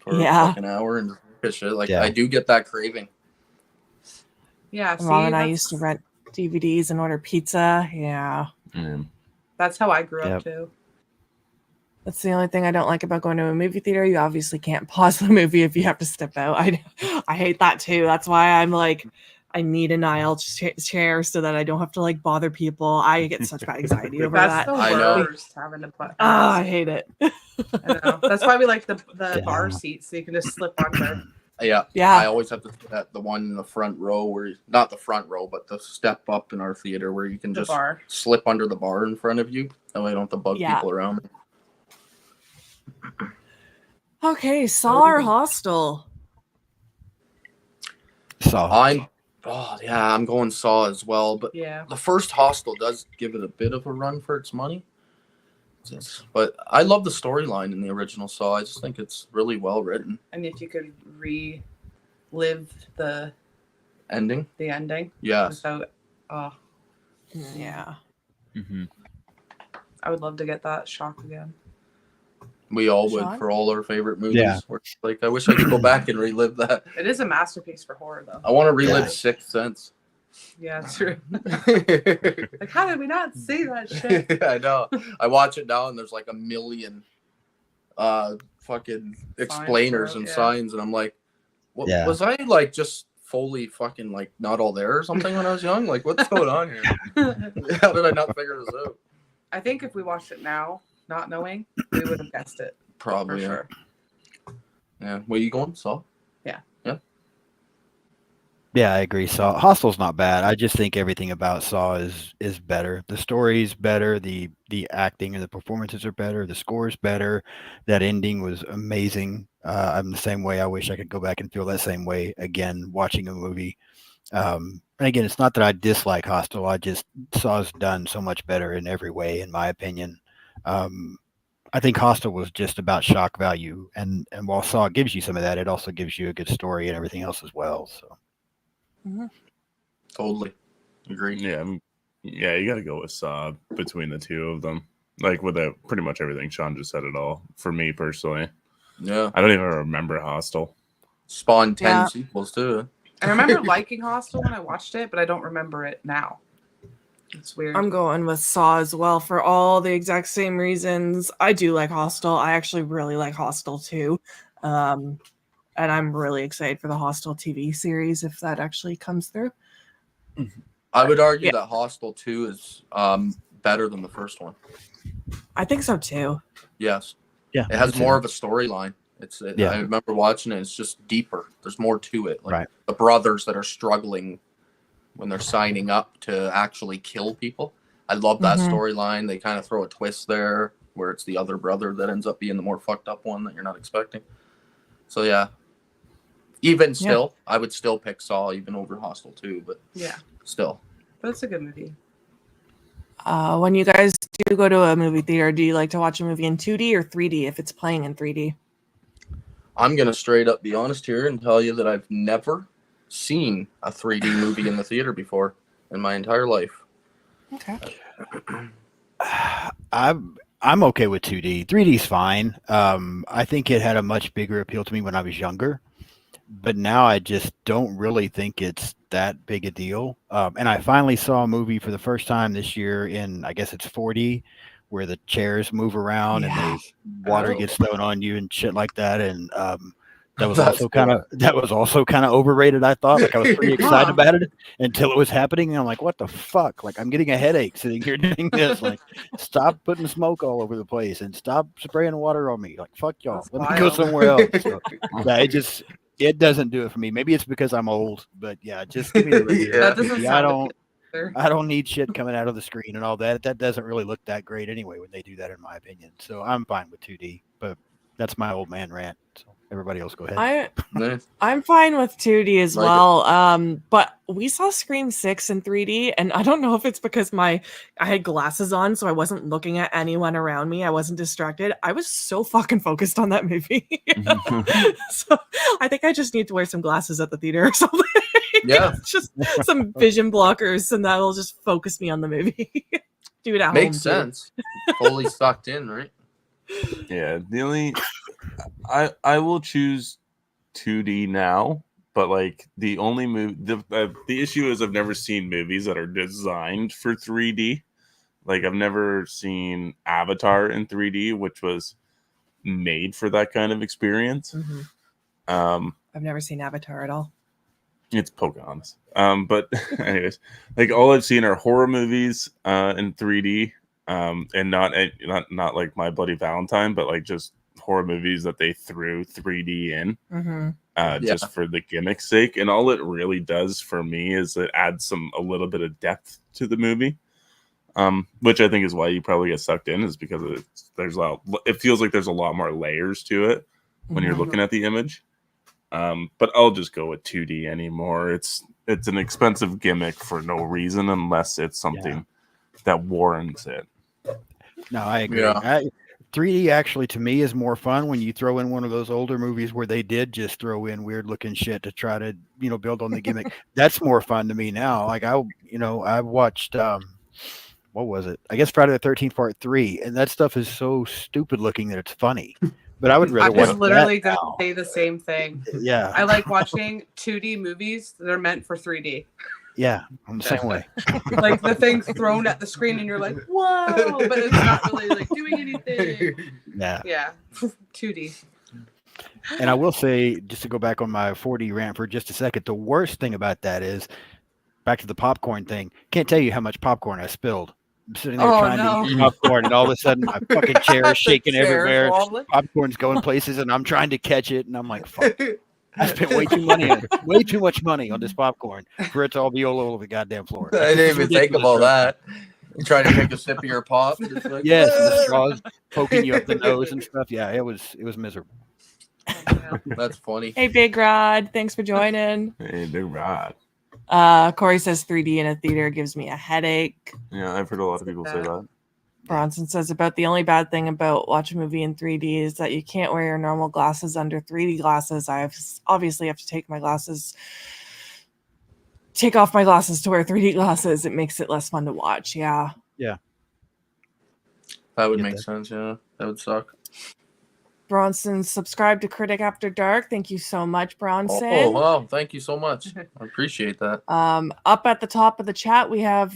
Speaker 4: for
Speaker 2: Yeah.
Speaker 4: like an hour and look at shit. Like
Speaker 3: Yeah.
Speaker 4: I do get that craving.
Speaker 5: Yeah,
Speaker 2: My mom and I
Speaker 5: that's-
Speaker 2: used to rent DVDs and order pizza. Yeah.
Speaker 1: Yeah.
Speaker 5: That's how I grew
Speaker 3: Yep.
Speaker 5: up too.
Speaker 2: That's the only thing I don't like about going to a movie theater. You obviously can't pause the movie if you have to step out. I hate that too. That's why I'm like, I need an aisle chair so that I don't have to like bother people. I get such bad anxiety over
Speaker 5: That's
Speaker 2: that.
Speaker 5: the
Speaker 4: I know.
Speaker 5: worst having to put.
Speaker 2: I hate it.
Speaker 5: I know. That's why we like the bar
Speaker 3: Yeah.
Speaker 5: seats so you can just slip under.
Speaker 4: Yeah.
Speaker 2: Yeah.
Speaker 4: I always have to sit at the one in the front row where, not the front row, but the step up in our theater where you can
Speaker 5: The
Speaker 4: just
Speaker 5: bar.
Speaker 4: slip under the bar in front of you. That way I don't have to bug
Speaker 2: Yeah.
Speaker 4: people around.
Speaker 2: Okay, Saw or Hostel?
Speaker 3: Saw.
Speaker 4: I'm going Saw as well, but
Speaker 5: Yeah.
Speaker 4: the first Hostel does give it a bit of a run for its money. But I love the storyline in the original Saw. I just think it's really well written.
Speaker 5: And if you could relive the
Speaker 4: Ending?
Speaker 5: ending
Speaker 4: Yeah.
Speaker 5: without,
Speaker 2: Yeah.
Speaker 1: Mm-hmm.
Speaker 5: I would love to get that shock again.
Speaker 4: We all
Speaker 2: Sean?
Speaker 4: would for all our favorite movies.
Speaker 3: Yeah.
Speaker 4: Like, I wish I could go back and relive that.
Speaker 5: It is a masterpiece for horror, though.
Speaker 4: I want to relive
Speaker 3: Yeah.
Speaker 4: Sixth Sense.
Speaker 5: Yeah, it's true. Like, how did we not see that shit?
Speaker 4: I know. I watch it now and there's like a million fucking explainers and
Speaker 5: yeah.
Speaker 4: signs, and I'm like, what,
Speaker 3: Yeah.
Speaker 4: was I like just fully fucking like not all there or something when I was young? Like, what's going on here? How did I not figure this out?
Speaker 5: I think if we watched it now, not knowing, we would have guessed it.
Speaker 4: Probably.
Speaker 5: For
Speaker 4: Yeah.
Speaker 5: sure.
Speaker 4: Yeah. Where you going, Saul?
Speaker 3: Yeah, I agree. Saw Hostel's not bad. I just think everything about Saw is better. The story's better. The acting and the performances are better. The score's better. That ending was amazing. I'm the same way. I wish I could go back and feel that same way again watching a movie. And again, it's not that I dislike Hostel. I just Saw's done so much better in every way, in my opinion. I think Hostel was just about shock value, and while Saw gives you some of that, it also gives you a good story and everything else as well. So.
Speaker 4: Totally. Agreed.
Speaker 1: Yeah, you got to go with Saw between the two of them. Like with pretty much everything Sean just said it all. For me personally,
Speaker 4: Yeah.
Speaker 1: I don't even remember Hostel.
Speaker 4: Spawned 10
Speaker 2: Yeah.
Speaker 4: sequels too.
Speaker 5: I remember liking Hostel when I watched it, but I don't remember it now. It's weird.
Speaker 2: I'm going with Saw as well for all the exact same reasons. I do like Hostel. I actually really like Hostel too. And I'm really excited for the Hostel TV series if that actually comes through.
Speaker 4: I would argue
Speaker 2: Yeah.
Speaker 4: that Hostel 2 is better than the first one.
Speaker 2: I think so too.
Speaker 4: Yes.
Speaker 3: Yeah,
Speaker 4: It has
Speaker 3: me
Speaker 4: more
Speaker 3: too.
Speaker 4: of a storyline.
Speaker 3: Yeah.
Speaker 4: I remember watching it. It's just deeper. There's more to it. Like
Speaker 3: Right.
Speaker 4: the brothers that are struggling when they're signing up to actually kill people. I love that
Speaker 2: Mhm.
Speaker 4: storyline. They kind of throw a twist there where it's the other brother that ends up being the more fucked up one that you're not expecting. So yeah. Even still, I would still pick Saw even over Hostel 2, but
Speaker 5: Yeah,
Speaker 4: still.
Speaker 5: but it's a good movie.
Speaker 2: When you guys do go to a movie theater, do you like to watch a movie in 2D or 3D if it's playing in 3D?
Speaker 4: I'm going to straight up be honest here and tell you that I've never seen a 3D movie in the theater before in my entire life.
Speaker 2: Okay.
Speaker 3: I'm okay with 2D. 3D's fine. I think it had a much bigger appeal to me when I was younger, but now I just don't really think it's that big a deal. And I finally saw a movie for the first time this year in, I guess it's 4D, where the chairs move around and
Speaker 2: Yeah.
Speaker 3: water
Speaker 4: Oh.
Speaker 3: gets thrown on you and shit like that. And that was
Speaker 4: That's
Speaker 3: also kind of overrated. I thought, like, I was pretty excited
Speaker 5: Huh.
Speaker 3: about it until it was happening, and I'm like, what the fuck? Like, I'm getting a headache sitting here doing this. Like, stop putting smoke all over the place and stop spraying water on me. Like, fuck y'all.
Speaker 5: That's
Speaker 3: Let me go
Speaker 5: wild.
Speaker 3: somewhere else. So, yeah, it doesn't do it for me. Maybe it's because I'm old, but yeah, just give me the regular
Speaker 4: Yeah.
Speaker 5: That doesn't
Speaker 3: movie.
Speaker 5: sound appealing.
Speaker 3: I don't need shit coming out of the screen and all that. That doesn't really look that great anyway when they do that, in my opinion. So I'm fine with 2D, but that's my old man rant. So everybody else go ahead.
Speaker 2: I'm fine with 2D as
Speaker 4: Like it.
Speaker 2: well. But we saw Scream 6 in 3D, and I don't know if it's because I had glasses on, so I wasn't looking at anyone around me. I wasn't distracted. I was so fucking focused on that movie. So I think I just need to wear some glasses at the theater or something.
Speaker 4: Yeah.
Speaker 2: It's just some vision blockers, and that will just focus me on the movie. Do it at home.
Speaker 4: Makes
Speaker 2: too.
Speaker 4: sense. Fully sucked in, right?
Speaker 1: Yeah, the only I will choose 2D now, but like the only the issue is I've never seen movies that are designed for 3D. Like I've never seen Avatar in 3D, which was made for that kind of experience.
Speaker 2: Mhm.
Speaker 1: Um,
Speaker 2: I've never seen Avatar at all.
Speaker 1: It's Pocahontas. But anyways, like all I've seen are horror movies in 3D, and not like My Bloody Valentine, but like just horror movies that they threw 3D in,
Speaker 2: Mm-hmm.
Speaker 1: just for the gimmick's sake. And all it really does for me is it adds a little bit of depth to the movie, which I think is why you probably get sucked in, is because it feels like there's a lot more layers to it when you're
Speaker 2: Mhm.
Speaker 1: looking at the image. But I'll just go with 2D anymore. It's an expensive gimmick for no reason unless it's something that warrants it.
Speaker 3: No, I agree.
Speaker 4: Yeah.
Speaker 3: 3D actually to me is more fun when you throw in one of those older movies where they did just throw in weird looking shit to try to, build on the gimmick. That's more fun to me now. Like I watched what was it? I guess Friday the 13th Part 3, and that stuff is so stupid looking that it's funny. But I would
Speaker 5: I
Speaker 3: rather watch
Speaker 5: was literally
Speaker 3: that
Speaker 5: going to say the same thing.
Speaker 3: Yeah.
Speaker 5: I like watching 2D movies that are meant for 3D.
Speaker 3: Yeah, I'm the same way.
Speaker 5: Like the thing's thrown at the screen and you're like, whoa, but it's not really like doing anything.
Speaker 3: Yeah.
Speaker 5: Yeah, 2D.
Speaker 3: And I will say, just to go back on my 4D rant for just a second, the worst thing about that is, back to the popcorn thing, can't tell you how much popcorn I spilled. I'm sitting there trying to eat popcorn, and all of a sudden my fucking chair is shaking everywhere. Popcorn's going places, and I'm trying to catch it, and I'm like, fuck. I spent way too much money on this popcorn for it to all be all over the goddamn floor.
Speaker 4: I didn't even think of all that. You trying to take a sip of your pop? It's like,
Speaker 3: yes, and the straws poking you up the nose and stuff. Yeah, it was miserable.
Speaker 4: That's funny.
Speaker 2: Hey, Big Rod, thanks for joining.
Speaker 1: Hey, Big Rod.
Speaker 2: Corey says 3D in a theater gives me a headache.
Speaker 1: Yeah, I've heard a lot of people say that.
Speaker 2: Bronson says about the only bad thing about watching a movie in 3D is that you can't wear your normal glasses under 3D glasses. I obviously have to take off my glasses to wear 3D glasses. It makes it less fun to watch. Yeah.
Speaker 3: Yeah.
Speaker 4: That would make sense. Yeah, that would suck.
Speaker 2: Bronson, subscribe to Critic After Dark. Thank you so much, Bronson.
Speaker 4: Oh, wow. Thank you so much. I appreciate that.
Speaker 2: Up at the top of the chat, we have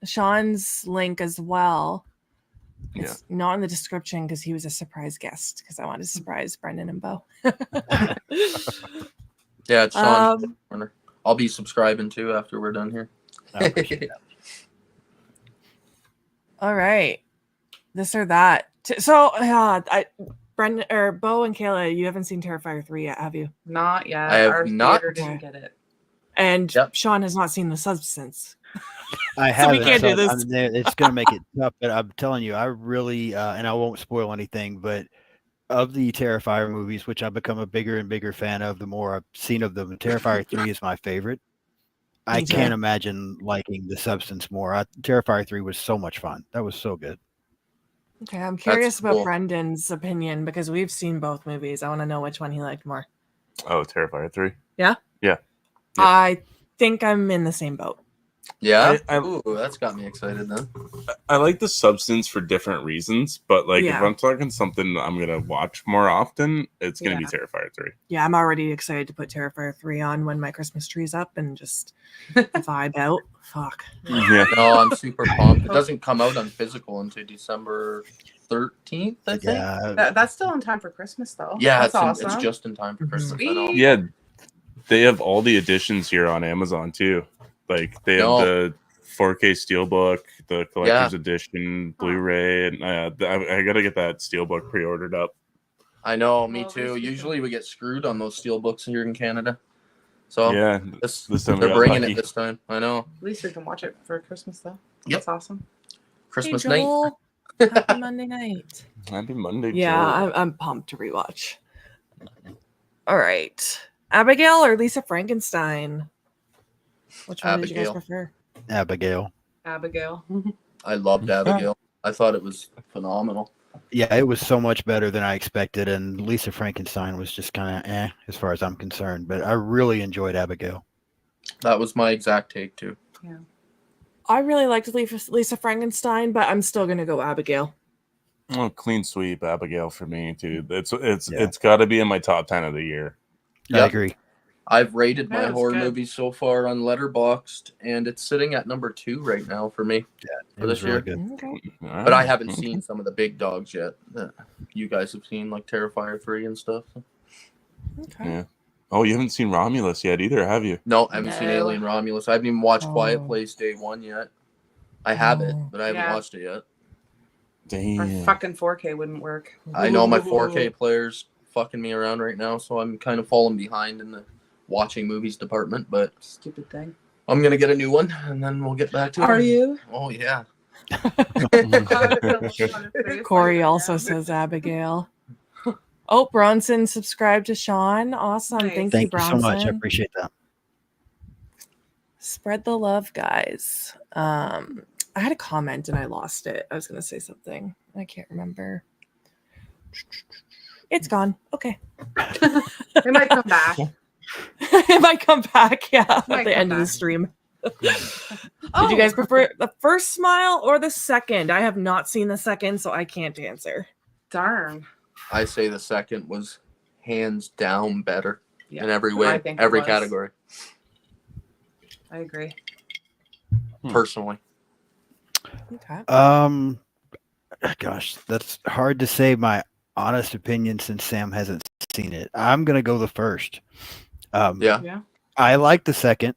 Speaker 2: Sean's link as well. It's not in the description because he was a surprise guest, because I wanted to surprise Brendan and Beau.
Speaker 4: Yeah, it's Sean's corner. I'll be subscribing too after we're done here.
Speaker 3: I appreciate that.
Speaker 2: All right. This or that. So, Brendan or Beau and Kayla, you haven't seen Terrifier 3 yet, have you?
Speaker 5: Not yet.
Speaker 4: I have
Speaker 5: Our
Speaker 4: not.
Speaker 5: theater didn't get it.
Speaker 2: And Sean has not seen The Substance.
Speaker 3: I haven't.
Speaker 2: So we can't do this.
Speaker 3: It's going to make it tough, but I'm telling you, I really, and I won't spoil anything, but of the Terrifier movies, which I've become a bigger and bigger fan of, the more I've seen of them, Terrifier 3 is my favorite. I can't imagine liking The Substance more. Terrifier 3 was so much fun. That was so good.
Speaker 2: Okay, I'm curious about Brendan's opinion because we've seen both movies. I want to know which one he liked more.
Speaker 1: Oh, Terrifier 3.
Speaker 2: Yeah?
Speaker 1: Yeah.
Speaker 2: I think I'm in the same boat.
Speaker 4: Yeah? Ooh, that's got me excited then.
Speaker 1: I like The Substance for different reasons, but if I'm talking something I'm going to watch more often, it's going to be Terrifier 3.
Speaker 2: Yeah, I'm already excited to put Terrifier 3 on when my Christmas tree's up and just vibe out. Fuck.
Speaker 1: Yeah.
Speaker 4: No, I'm super pumped. It doesn't come out on physical until December 13th, I think.
Speaker 3: Yeah.
Speaker 5: That's still in time for Christmas, though.
Speaker 4: Yeah,
Speaker 5: that's awesome.
Speaker 4: It's just in time for Christmas.
Speaker 5: Sweet.
Speaker 4: I know.
Speaker 1: Yeah, they have all the editions here on Amazon too. Like they have the 4K Steelbook, the collector's edition, Blu-ray, and I gotta get that Steelbook pre-ordered up.
Speaker 4: I know, me too. Usually we get screwed on those Steelbooks here in Canada. So
Speaker 1: yeah,
Speaker 4: this
Speaker 1: time
Speaker 4: they're bringing it this time. I know.
Speaker 5: At least we can watch it for Christmas, though.
Speaker 4: Yep.
Speaker 5: That's awesome.
Speaker 4: Christmas
Speaker 2: hey,
Speaker 4: night.
Speaker 2: Happy Monday night.
Speaker 1: Happy Monday.
Speaker 2: Yeah, I'm pumped to rewatch. All right. Abigail or Lisa Frankenstein? Which one did you guys prefer?
Speaker 3: Abigail.
Speaker 4: I loved Abigail. I thought it was phenomenal.
Speaker 3: Yeah, it was so much better than I expected, and Lisa Frankenstein was just kind of as far as I'm concerned, but I really enjoyed Abigail.
Speaker 4: That was my exact take too.
Speaker 5: Yeah.
Speaker 2: I really liked Lisa Frankenstein, but I'm still gonna go Abigail.
Speaker 1: Oh, clean sweep Abigail for me too. It's got to be in my top 10 of the year.
Speaker 3: Yep. I agree.
Speaker 4: I've rated my horror movies so far on Letterboxd, and it's sitting at number 2 right now for me for this year.
Speaker 3: Really
Speaker 2: okay.
Speaker 4: But I haven't seen some of the big dogs yet that you guys have seen, like Terrifier 3 and stuff.
Speaker 2: Okay.
Speaker 1: Yeah. Oh, you haven't seen Romulus yet either, have you?
Speaker 4: No, I haven't seen
Speaker 5: No.
Speaker 4: Alien Romulus. I haven't even watched Quiet
Speaker 2: Oh.
Speaker 4: Place Day 1 yet. I have it,
Speaker 2: Oh.
Speaker 4: but I haven't
Speaker 5: Yeah.
Speaker 4: watched it yet.
Speaker 5: Our
Speaker 1: Damn.
Speaker 5: fucking 4K wouldn't work.
Speaker 4: I know my 4K player's fucking me around right now, so I'm kind of falling behind in the watching movies department, but
Speaker 5: Stupid thing.
Speaker 4: I'm going to get a new one, and then we'll get back to it.
Speaker 5: Are you?
Speaker 4: Oh, yeah.
Speaker 2: Corey also says Abigail. Oh, Bronson subscribed to Sean. Awesome.
Speaker 5: Nice.
Speaker 2: Thank you,
Speaker 3: Thank you
Speaker 2: Bronson.
Speaker 3: so much. I appreciate that.
Speaker 2: Spread the love, guys. I had a comment and I lost it. I was going to say something. I can't remember. It's gone. Okay.
Speaker 5: It might come back.
Speaker 2: It might come back. Yeah. At
Speaker 5: Might
Speaker 2: the
Speaker 5: come
Speaker 2: end of the
Speaker 5: back.
Speaker 2: stream.
Speaker 5: Oh,
Speaker 2: Did you guys prefer the first smile or the second? I have not seen the second, so I can't answer.
Speaker 5: darn.
Speaker 4: I say the second was hands down better
Speaker 5: Yeah,
Speaker 4: in every
Speaker 5: I
Speaker 4: way,
Speaker 5: think it
Speaker 4: every
Speaker 5: was.
Speaker 4: category,
Speaker 5: I agree.
Speaker 4: personally.
Speaker 2: Okay.
Speaker 3: Gosh, that's hard to say my honest opinion since Sam hasn't seen it. I'm gonna go the first.
Speaker 4: Yeah.
Speaker 5: Yeah.
Speaker 3: I like the second.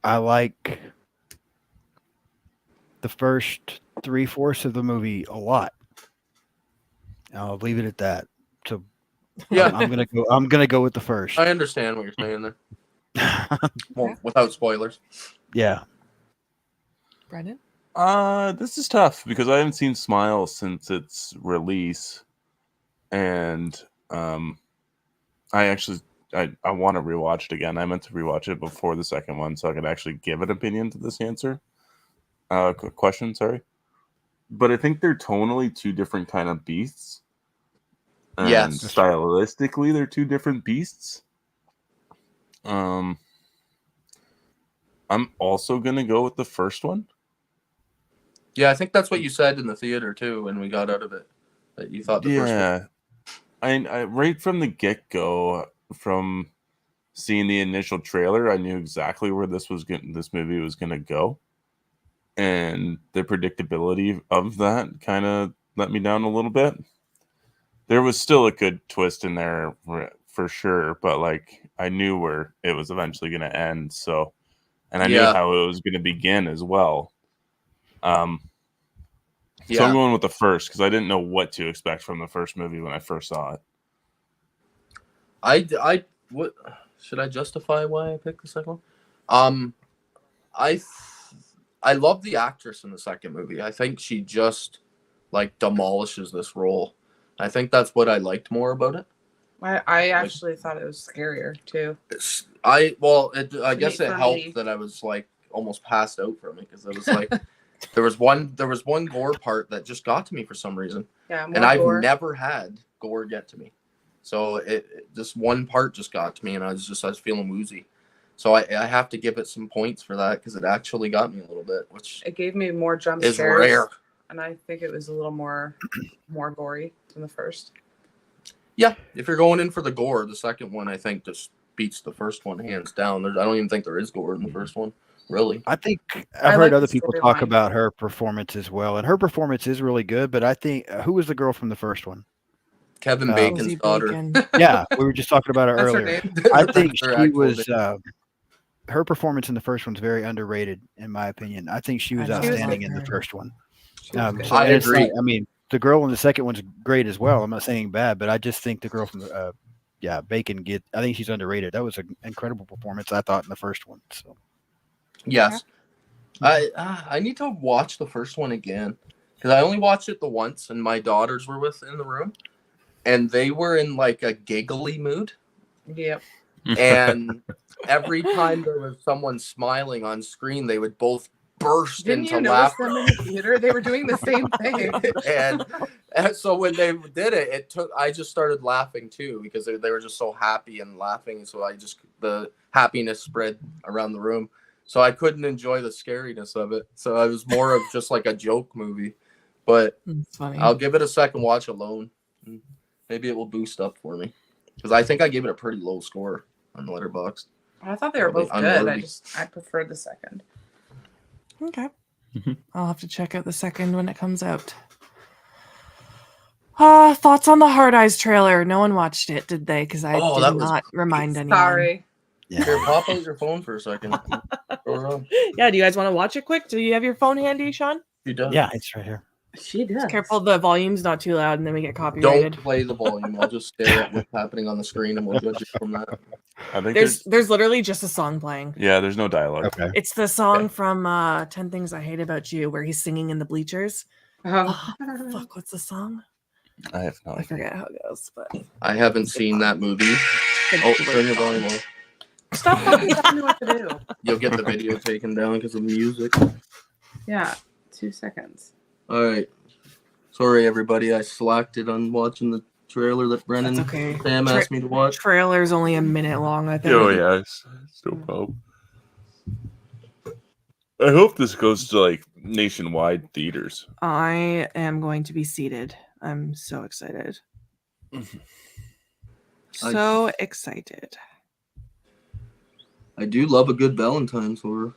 Speaker 3: I like the first 3/4 of the movie a lot. I'll leave it at that. So
Speaker 4: Yeah.
Speaker 3: I'm gonna go with the first.
Speaker 4: I understand what you're saying there. Well, without spoilers.
Speaker 3: Yeah.
Speaker 2: Brendan?
Speaker 1: This is tough because I haven't seen Smile since its release, and I want to rewatch it again. I meant to rewatch it before the second one so I could actually give an opinion to this question. Sorry, but I think they're tonally two different kind of beasts. And
Speaker 4: Yes.
Speaker 1: stylistically, they're two different beasts. I'm also gonna go with the first one.
Speaker 4: Yeah, I think that's what you said in the theater too when we got out of it. That you thought the first one.
Speaker 1: Yeah, I right from the get-go, from seeing the initial trailer, I knew exactly where this movie was gonna go, and the predictability of that kind of let me down a little bit. There was still a good twist in there for sure, but like I knew where it was eventually gonna end. So, and I knew
Speaker 4: Yeah.
Speaker 1: how it was gonna begin as well. So I'm
Speaker 4: Yeah.
Speaker 1: going with the first because I didn't know what to expect from the first movie when I first saw it.
Speaker 4: What should I justify why I picked the second one? I love the actress in the second movie. I think she just like demolishes this role. I think that's what I liked more about it.
Speaker 5: I actually thought it was scarier too.
Speaker 4: I guess
Speaker 5: For
Speaker 4: it helped
Speaker 5: me.
Speaker 4: that I was like almost passed out from it because it was like there was one gore part that just got to me for some reason,
Speaker 5: Yeah, more
Speaker 4: and I've
Speaker 5: gore.
Speaker 4: never had gore get to me. So this one part just got to me, and I was feeling woozy. So I have to give it some points for that because it actually got me a little bit, which
Speaker 5: It gave me more jump
Speaker 4: is
Speaker 5: scares,
Speaker 4: rare.
Speaker 5: and I think it was a little more gory than the first.
Speaker 4: Yeah, if you're going in for the gore, the second one I think just beats the first one hands down. I don't even think there is gore in the first one, really.
Speaker 3: I think
Speaker 5: I
Speaker 3: I've
Speaker 5: like
Speaker 3: heard
Speaker 5: the
Speaker 3: other people talk
Speaker 5: storyline.
Speaker 3: about her performance as well, and her performance is really good. But I think who was the girl from the first one?
Speaker 4: Kevin
Speaker 3: Oh.
Speaker 4: Bacon's
Speaker 2: Rosie
Speaker 4: daughter.
Speaker 2: Bacon.
Speaker 3: Yeah, we were just talking about her
Speaker 5: That's her
Speaker 3: earlier.
Speaker 5: name.
Speaker 3: I think
Speaker 4: Her
Speaker 3: she
Speaker 4: actual
Speaker 3: was.
Speaker 4: name.
Speaker 3: Her performance in the first one's very underrated, in my opinion. I think she was
Speaker 2: I know,
Speaker 3: outstanding
Speaker 2: I
Speaker 3: in the
Speaker 2: love her.
Speaker 3: first one.
Speaker 5: She was good.
Speaker 4: I
Speaker 3: and it's
Speaker 4: agree.
Speaker 3: not- I mean, the girl in the second one's great as well. I'm not saying bad, but I just think the girl from the Bacon I think she's underrated. That was an incredible performance, I thought, in the first one. So
Speaker 4: Yes. I need to watch the first one again because I only watched it the once, and my daughters were in the room, and they were in like a giggly mood,
Speaker 5: Yep.
Speaker 4: and every time there was someone smiling on screen, they would both burst
Speaker 5: Didn't
Speaker 4: into
Speaker 5: you notice
Speaker 4: laughter.
Speaker 5: them in the theater? They were doing the same thing.
Speaker 4: and so when they did it, I just started laughing too because they were just so happy and laughing. So the happiness spread around the room. So I couldn't enjoy the scariness of it. So I was more of just like a joke movie. But
Speaker 2: It's funny.
Speaker 4: I'll give it a second watch alone. Maybe it will boost up for me because I think I gave it a pretty low score on Letterboxd.
Speaker 5: I thought they were both
Speaker 4: Probably
Speaker 5: good.
Speaker 4: unworthy.
Speaker 5: I preferred the second.
Speaker 2: Okay.
Speaker 1: Mhm.
Speaker 2: I'll have to check out the second when it comes out. Thoughts on the Hard Eyes trailer? No one watched it, did they? Because I
Speaker 4: Oh,
Speaker 2: did
Speaker 4: that was
Speaker 2: not
Speaker 4: great.
Speaker 2: remind anyone.
Speaker 5: Sorry.
Speaker 4: Here, pop out your phone for a second. Throw it on.
Speaker 2: Yeah, do you guys want to watch it quick? Do you have your phone handy, Sean?
Speaker 4: She does.
Speaker 3: Yeah, it's right here.
Speaker 5: She does.
Speaker 2: Just careful the volume's not too loud and then we get copyrighted.
Speaker 4: Don't play the volume. I'll just stare at what's happening on the screen and we'll judge it from that.
Speaker 1: I think
Speaker 2: There's literally just a song playing.
Speaker 1: yeah, there's no dialogue.
Speaker 3: Okay.
Speaker 2: It's the song from 10 Things I Hate About You where he's singing in the bleachers.
Speaker 5: Oh.
Speaker 2: Oh, fuck, what's the song?
Speaker 1: I have no
Speaker 2: I
Speaker 1: idea.
Speaker 2: forget how it goes, but
Speaker 4: I haven't seen that movie. Oh, turn your volume on.
Speaker 5: Stop fucking telling me what to do.
Speaker 4: You'll get the video taken down because of music.
Speaker 5: Yeah, 2 seconds.
Speaker 4: All right. Sorry, everybody. I slacked it on watching the trailer that Brennan
Speaker 2: that's okay.
Speaker 4: Sam asked me to watch.
Speaker 2: Trailer's only a minute long, I think.
Speaker 1: Oh yeah, it's no problem. I hope this goes to like nationwide theaters.
Speaker 2: I am going to be seated. I'm so excited. So excited.
Speaker 4: I do love a good Valentine's horror.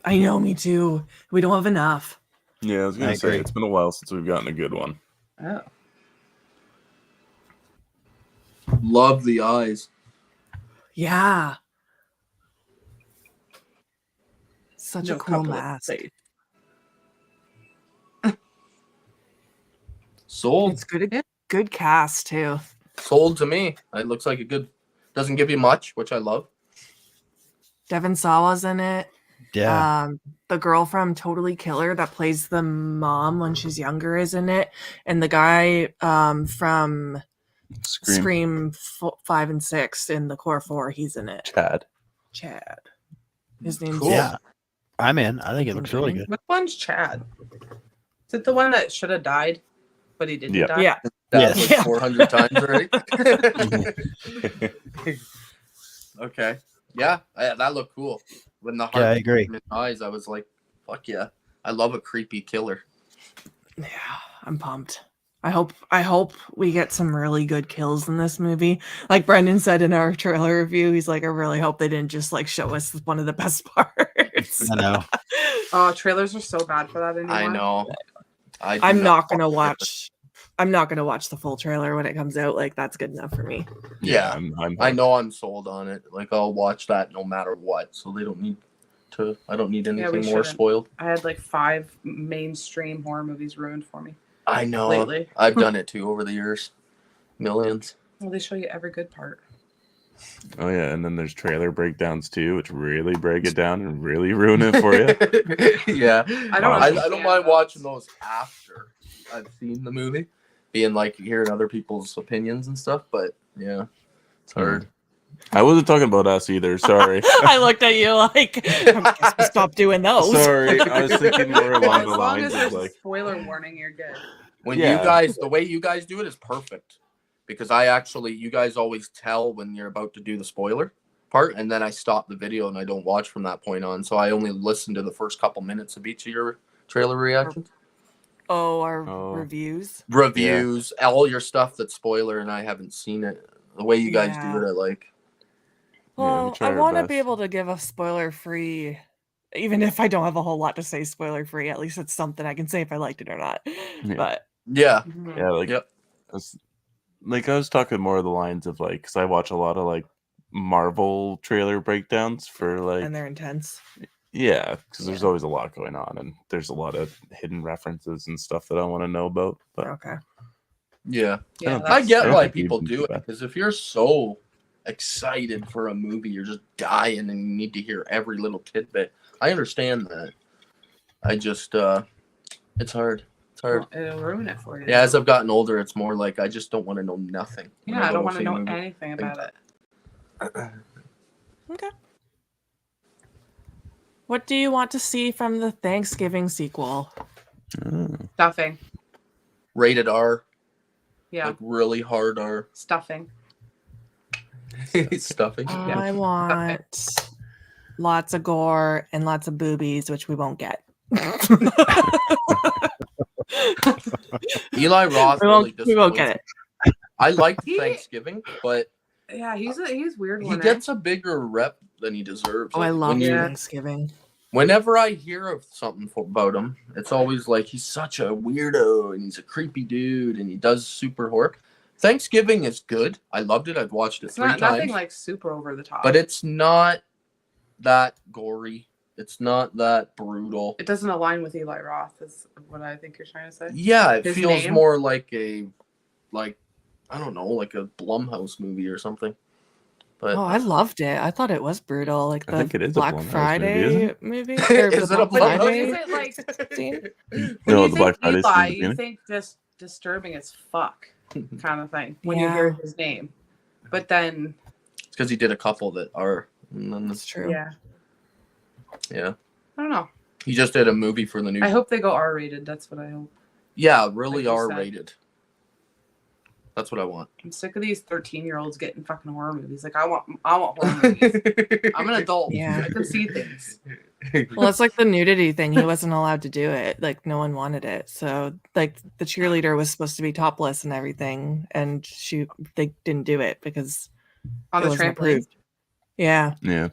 Speaker 2: I know, me too. We don't have enough.
Speaker 1: Yeah, I was gonna
Speaker 3: I
Speaker 1: say
Speaker 3: agree.
Speaker 1: it's been a while since we've gotten a good one.
Speaker 5: Oh.
Speaker 4: Love the eyes.
Speaker 2: Yeah. Such
Speaker 5: No
Speaker 2: a cool
Speaker 5: couple of
Speaker 2: mask.
Speaker 5: faith.
Speaker 4: Sold.
Speaker 2: It's good cast too.
Speaker 4: Sold to me. It looks like a good. Doesn't give you much, which I love.
Speaker 2: Devon Sawa's in it.
Speaker 3: Yeah.
Speaker 2: The girl from Totally Killer that plays the mom when she's younger is in it, and the guy from Scream 5 and 6 in the core 4, he's in it. Chad. His name's
Speaker 4: Cool.
Speaker 3: Yeah. I'm in. I think it looks really good.
Speaker 5: Which one's Chad? Is it the one that should have died, but he didn't
Speaker 1: Yeah.
Speaker 5: die?
Speaker 2: Yeah.
Speaker 4: That's
Speaker 3: Yes.
Speaker 4: like 400 times already. Okay. Yeah, that looked cool. When the
Speaker 3: Yeah, I
Speaker 4: heart
Speaker 3: agree.
Speaker 4: in his eyes, I was like, "Fuck yeah!" I love a creepy killer.
Speaker 2: Yeah, I'm pumped. I hope we get some really good kills in this movie. Like Brendan said in our trailer review, he's like, I really hope they didn't just like show us one of the best parts.
Speaker 3: I know.
Speaker 5: Oh, trailers are so bad for that anymore.
Speaker 4: I know.
Speaker 2: I'm not gonna watch the full trailer when it comes out. Like that's good enough for me.
Speaker 4: Yeah,
Speaker 1: I'm
Speaker 4: I know I'm sold on it. Like I'll watch that no matter what. So they don't need to. I don't need anything
Speaker 5: we
Speaker 4: more
Speaker 5: shouldn't.
Speaker 4: spoiled.
Speaker 5: I had like 5 mainstream horror movies ruined for me
Speaker 4: I know.
Speaker 5: lately.
Speaker 4: I've done it too over the years. Millions.
Speaker 5: Well, they show you every good part.
Speaker 1: Oh yeah, and then there's trailer breakdowns too, which really break it down and really ruin it for you.
Speaker 4: Yeah.
Speaker 5: I don't.
Speaker 4: I
Speaker 5: understand
Speaker 4: don't mind
Speaker 5: those.
Speaker 4: watching those after I've seen the movie, being like hearing other people's opinions and stuff. But yeah, it's hard.
Speaker 1: I wasn't talking about us either. Sorry.
Speaker 2: I looked at you like, I guess we stop doing those.
Speaker 1: Sorry, I was thinking more along
Speaker 5: As
Speaker 1: the
Speaker 5: long as
Speaker 1: lines
Speaker 5: there's
Speaker 1: of
Speaker 5: a
Speaker 1: like,
Speaker 5: spoiler warning, you're good.
Speaker 4: When
Speaker 1: Yeah.
Speaker 4: you guys, the way you guys do it is perfect, because you guys always tell when you're about to do the spoiler part, and then I stop the video and I don't watch from that point on. So I only listen to the first couple minutes of each of your trailer reactions,
Speaker 2: Our
Speaker 1: Oh.
Speaker 2: reviews.
Speaker 4: reviews, all your stuff that's spoiler, and I haven't seen it. The way you guys
Speaker 2: Yeah.
Speaker 4: do it, I like.
Speaker 1: Yeah, we
Speaker 2: Well,
Speaker 1: try
Speaker 2: I
Speaker 1: our
Speaker 2: want to
Speaker 1: best.
Speaker 2: be able to give a spoiler free, even if I don't have a whole lot to say spoiler free. At least it's something I can say if I liked it or not.
Speaker 1: Yeah.
Speaker 2: But
Speaker 4: Yeah,
Speaker 1: yeah, like,
Speaker 4: Yep.
Speaker 1: I was talking more of the lines of like, because I watch a lot of like Marvel trailer breakdowns for like,
Speaker 2: and they're intense.
Speaker 1: yeah, because there's always a lot going on and there's a lot of hidden references and stuff that I want to know about. But
Speaker 2: Okay.
Speaker 4: yeah.
Speaker 5: Yeah,
Speaker 1: I
Speaker 4: I get
Speaker 1: I
Speaker 4: why
Speaker 1: think
Speaker 4: people
Speaker 1: you've
Speaker 4: do
Speaker 1: been
Speaker 4: it,
Speaker 1: bad.
Speaker 4: because if you're so excited for a movie, you're just dying and you need to hear every little tidbit. I understand that. I just it's hard. It's hard.
Speaker 5: Well, it'll ruin it for you.
Speaker 4: Yeah, as I've gotten older, it's more like I just don't want to know nothing. when
Speaker 5: Yeah, I
Speaker 4: go
Speaker 5: don't want to
Speaker 4: see a
Speaker 5: know
Speaker 4: movie.
Speaker 5: anything about it.
Speaker 2: Okay. What do you want to see from the Thanksgiving sequel?
Speaker 5: Stuffing.
Speaker 4: Rated R,
Speaker 5: Yeah,
Speaker 4: like really hard R.
Speaker 5: stuffing.
Speaker 4: Stuffing.
Speaker 2: I want lots of gore and lots of boobies, which we won't get.
Speaker 4: Eli Roth
Speaker 2: we
Speaker 4: really
Speaker 2: won't get it.
Speaker 4: I like
Speaker 5: He-
Speaker 4: Thanksgiving, but
Speaker 5: Yeah, he's weird
Speaker 4: he
Speaker 5: one.
Speaker 4: gets a bigger rep than he deserves.
Speaker 2: Oh, I
Speaker 4: Like,
Speaker 2: love
Speaker 4: when you-
Speaker 5: Yeah.
Speaker 2: Thanksgiving.
Speaker 4: Whenever I hear of something about him, it's always like he's such a weirdo and he's a creepy dude and he does super horror. Thanksgiving is good. I loved it. I've watched it
Speaker 5: It's
Speaker 4: 3
Speaker 5: not
Speaker 4: times.
Speaker 5: nothing like super over the top.
Speaker 4: But it's not that gory. It's not that brutal.
Speaker 5: It doesn't align with Eli Roth, is what I think you're trying to say.
Speaker 4: Yeah, it
Speaker 5: His
Speaker 4: feels
Speaker 5: name?
Speaker 4: more like I don't know, like a Blumhouse movie or something. But
Speaker 2: Oh, I loved it. I thought it was brutal, like
Speaker 1: I
Speaker 2: the
Speaker 1: think it is a
Speaker 2: Black
Speaker 1: Blumhouse
Speaker 2: Friday movie.
Speaker 4: Is it a
Speaker 5: But
Speaker 4: Blumhouse?
Speaker 5: is it like
Speaker 2: scene?
Speaker 5: when
Speaker 1: No,
Speaker 5: you
Speaker 1: the
Speaker 5: think
Speaker 1: Black Friday scene at
Speaker 5: Eli,
Speaker 1: the
Speaker 5: you
Speaker 1: beginning.
Speaker 5: think just disturbing as fuck kind of thing when you hear
Speaker 2: Yeah.
Speaker 5: his name. But then
Speaker 4: It's because he did a couple that are. And then
Speaker 2: That's true.
Speaker 5: yeah.
Speaker 4: Yeah.
Speaker 5: I don't know.
Speaker 4: He just did a movie for the new.
Speaker 5: I hope they go R rated. That's what I hope.
Speaker 4: Yeah, really
Speaker 5: Like you said.
Speaker 4: R-rated. That's what I want.
Speaker 5: I'm sick of these 13-year-olds getting fucking horror movies. Like I want horror movies. I'm an adult.
Speaker 2: Yeah.
Speaker 5: I can see things.
Speaker 2: Well, it's like the nudity thing. He wasn't allowed to do it. Like no one wanted it. So like the cheerleader was supposed to be topless and everything, and they didn't do it because
Speaker 5: On
Speaker 2: it
Speaker 5: the
Speaker 2: wasn't
Speaker 5: trampoline.
Speaker 2: approved. Yeah,
Speaker 1: Yeah.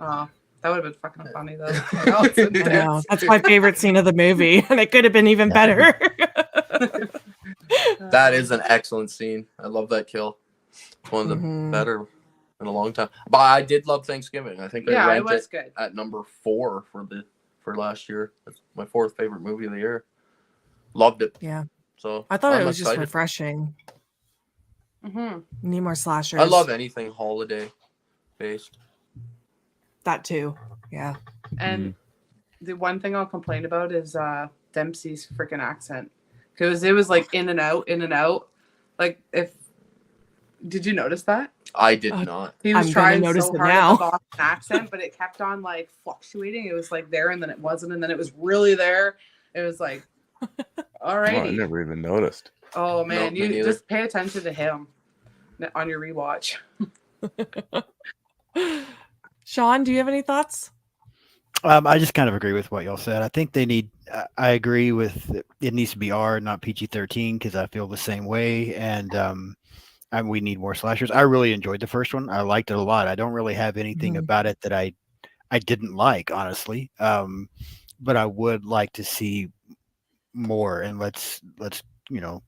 Speaker 5: Oh, that would have been fucking funny though.
Speaker 2: I know. That's my favorite scene of the movie, and it could have been even better.
Speaker 4: That is an excellent scene. I love that kill. It's one of the
Speaker 2: Mhm.
Speaker 4: better in a long time. But I did love Thanksgiving. I think I
Speaker 5: Yeah, it
Speaker 4: ranked
Speaker 5: was
Speaker 4: it
Speaker 5: good.
Speaker 4: at number 4 for last year. That's my 4th favorite movie of the year. Loved it.
Speaker 2: Yeah,
Speaker 4: So
Speaker 2: I thought
Speaker 4: I'm
Speaker 2: it was just
Speaker 4: excited.
Speaker 2: refreshing.
Speaker 5: Mm-hmm.
Speaker 2: Need more slashers.
Speaker 4: I love anything holiday based.
Speaker 2: that too. Yeah.
Speaker 5: And the one thing I'll complain about is Dempsey's freaking accent, because it was like in and out, in and out. Like did you notice that?
Speaker 4: I did
Speaker 2: Uh,
Speaker 4: not.
Speaker 5: He was
Speaker 2: I'm gonna
Speaker 5: trying
Speaker 2: notice
Speaker 5: so
Speaker 2: it
Speaker 5: hard
Speaker 2: now.
Speaker 5: with the Boston accent, but it kept on like fluctuating. It was like there and then it wasn't, and then it was really there. It was like,
Speaker 1: Oh,
Speaker 5: alrighty.
Speaker 1: I never even noticed.
Speaker 5: Oh man,
Speaker 4: me
Speaker 5: you
Speaker 4: neither.
Speaker 5: just pay attention to him on your rewatch.
Speaker 2: Sean, do you have any thoughts?
Speaker 3: I just kind of agree with what y'all said. I think they need. I agree with it needs to be R, not PG-13, because I feel the same way. And we need more slashers. I really enjoyed the first one. I liked it a lot. I don't really have anything
Speaker 2: Mhm.
Speaker 3: about it that I didn't like, honestly. But I would like to see more, and let's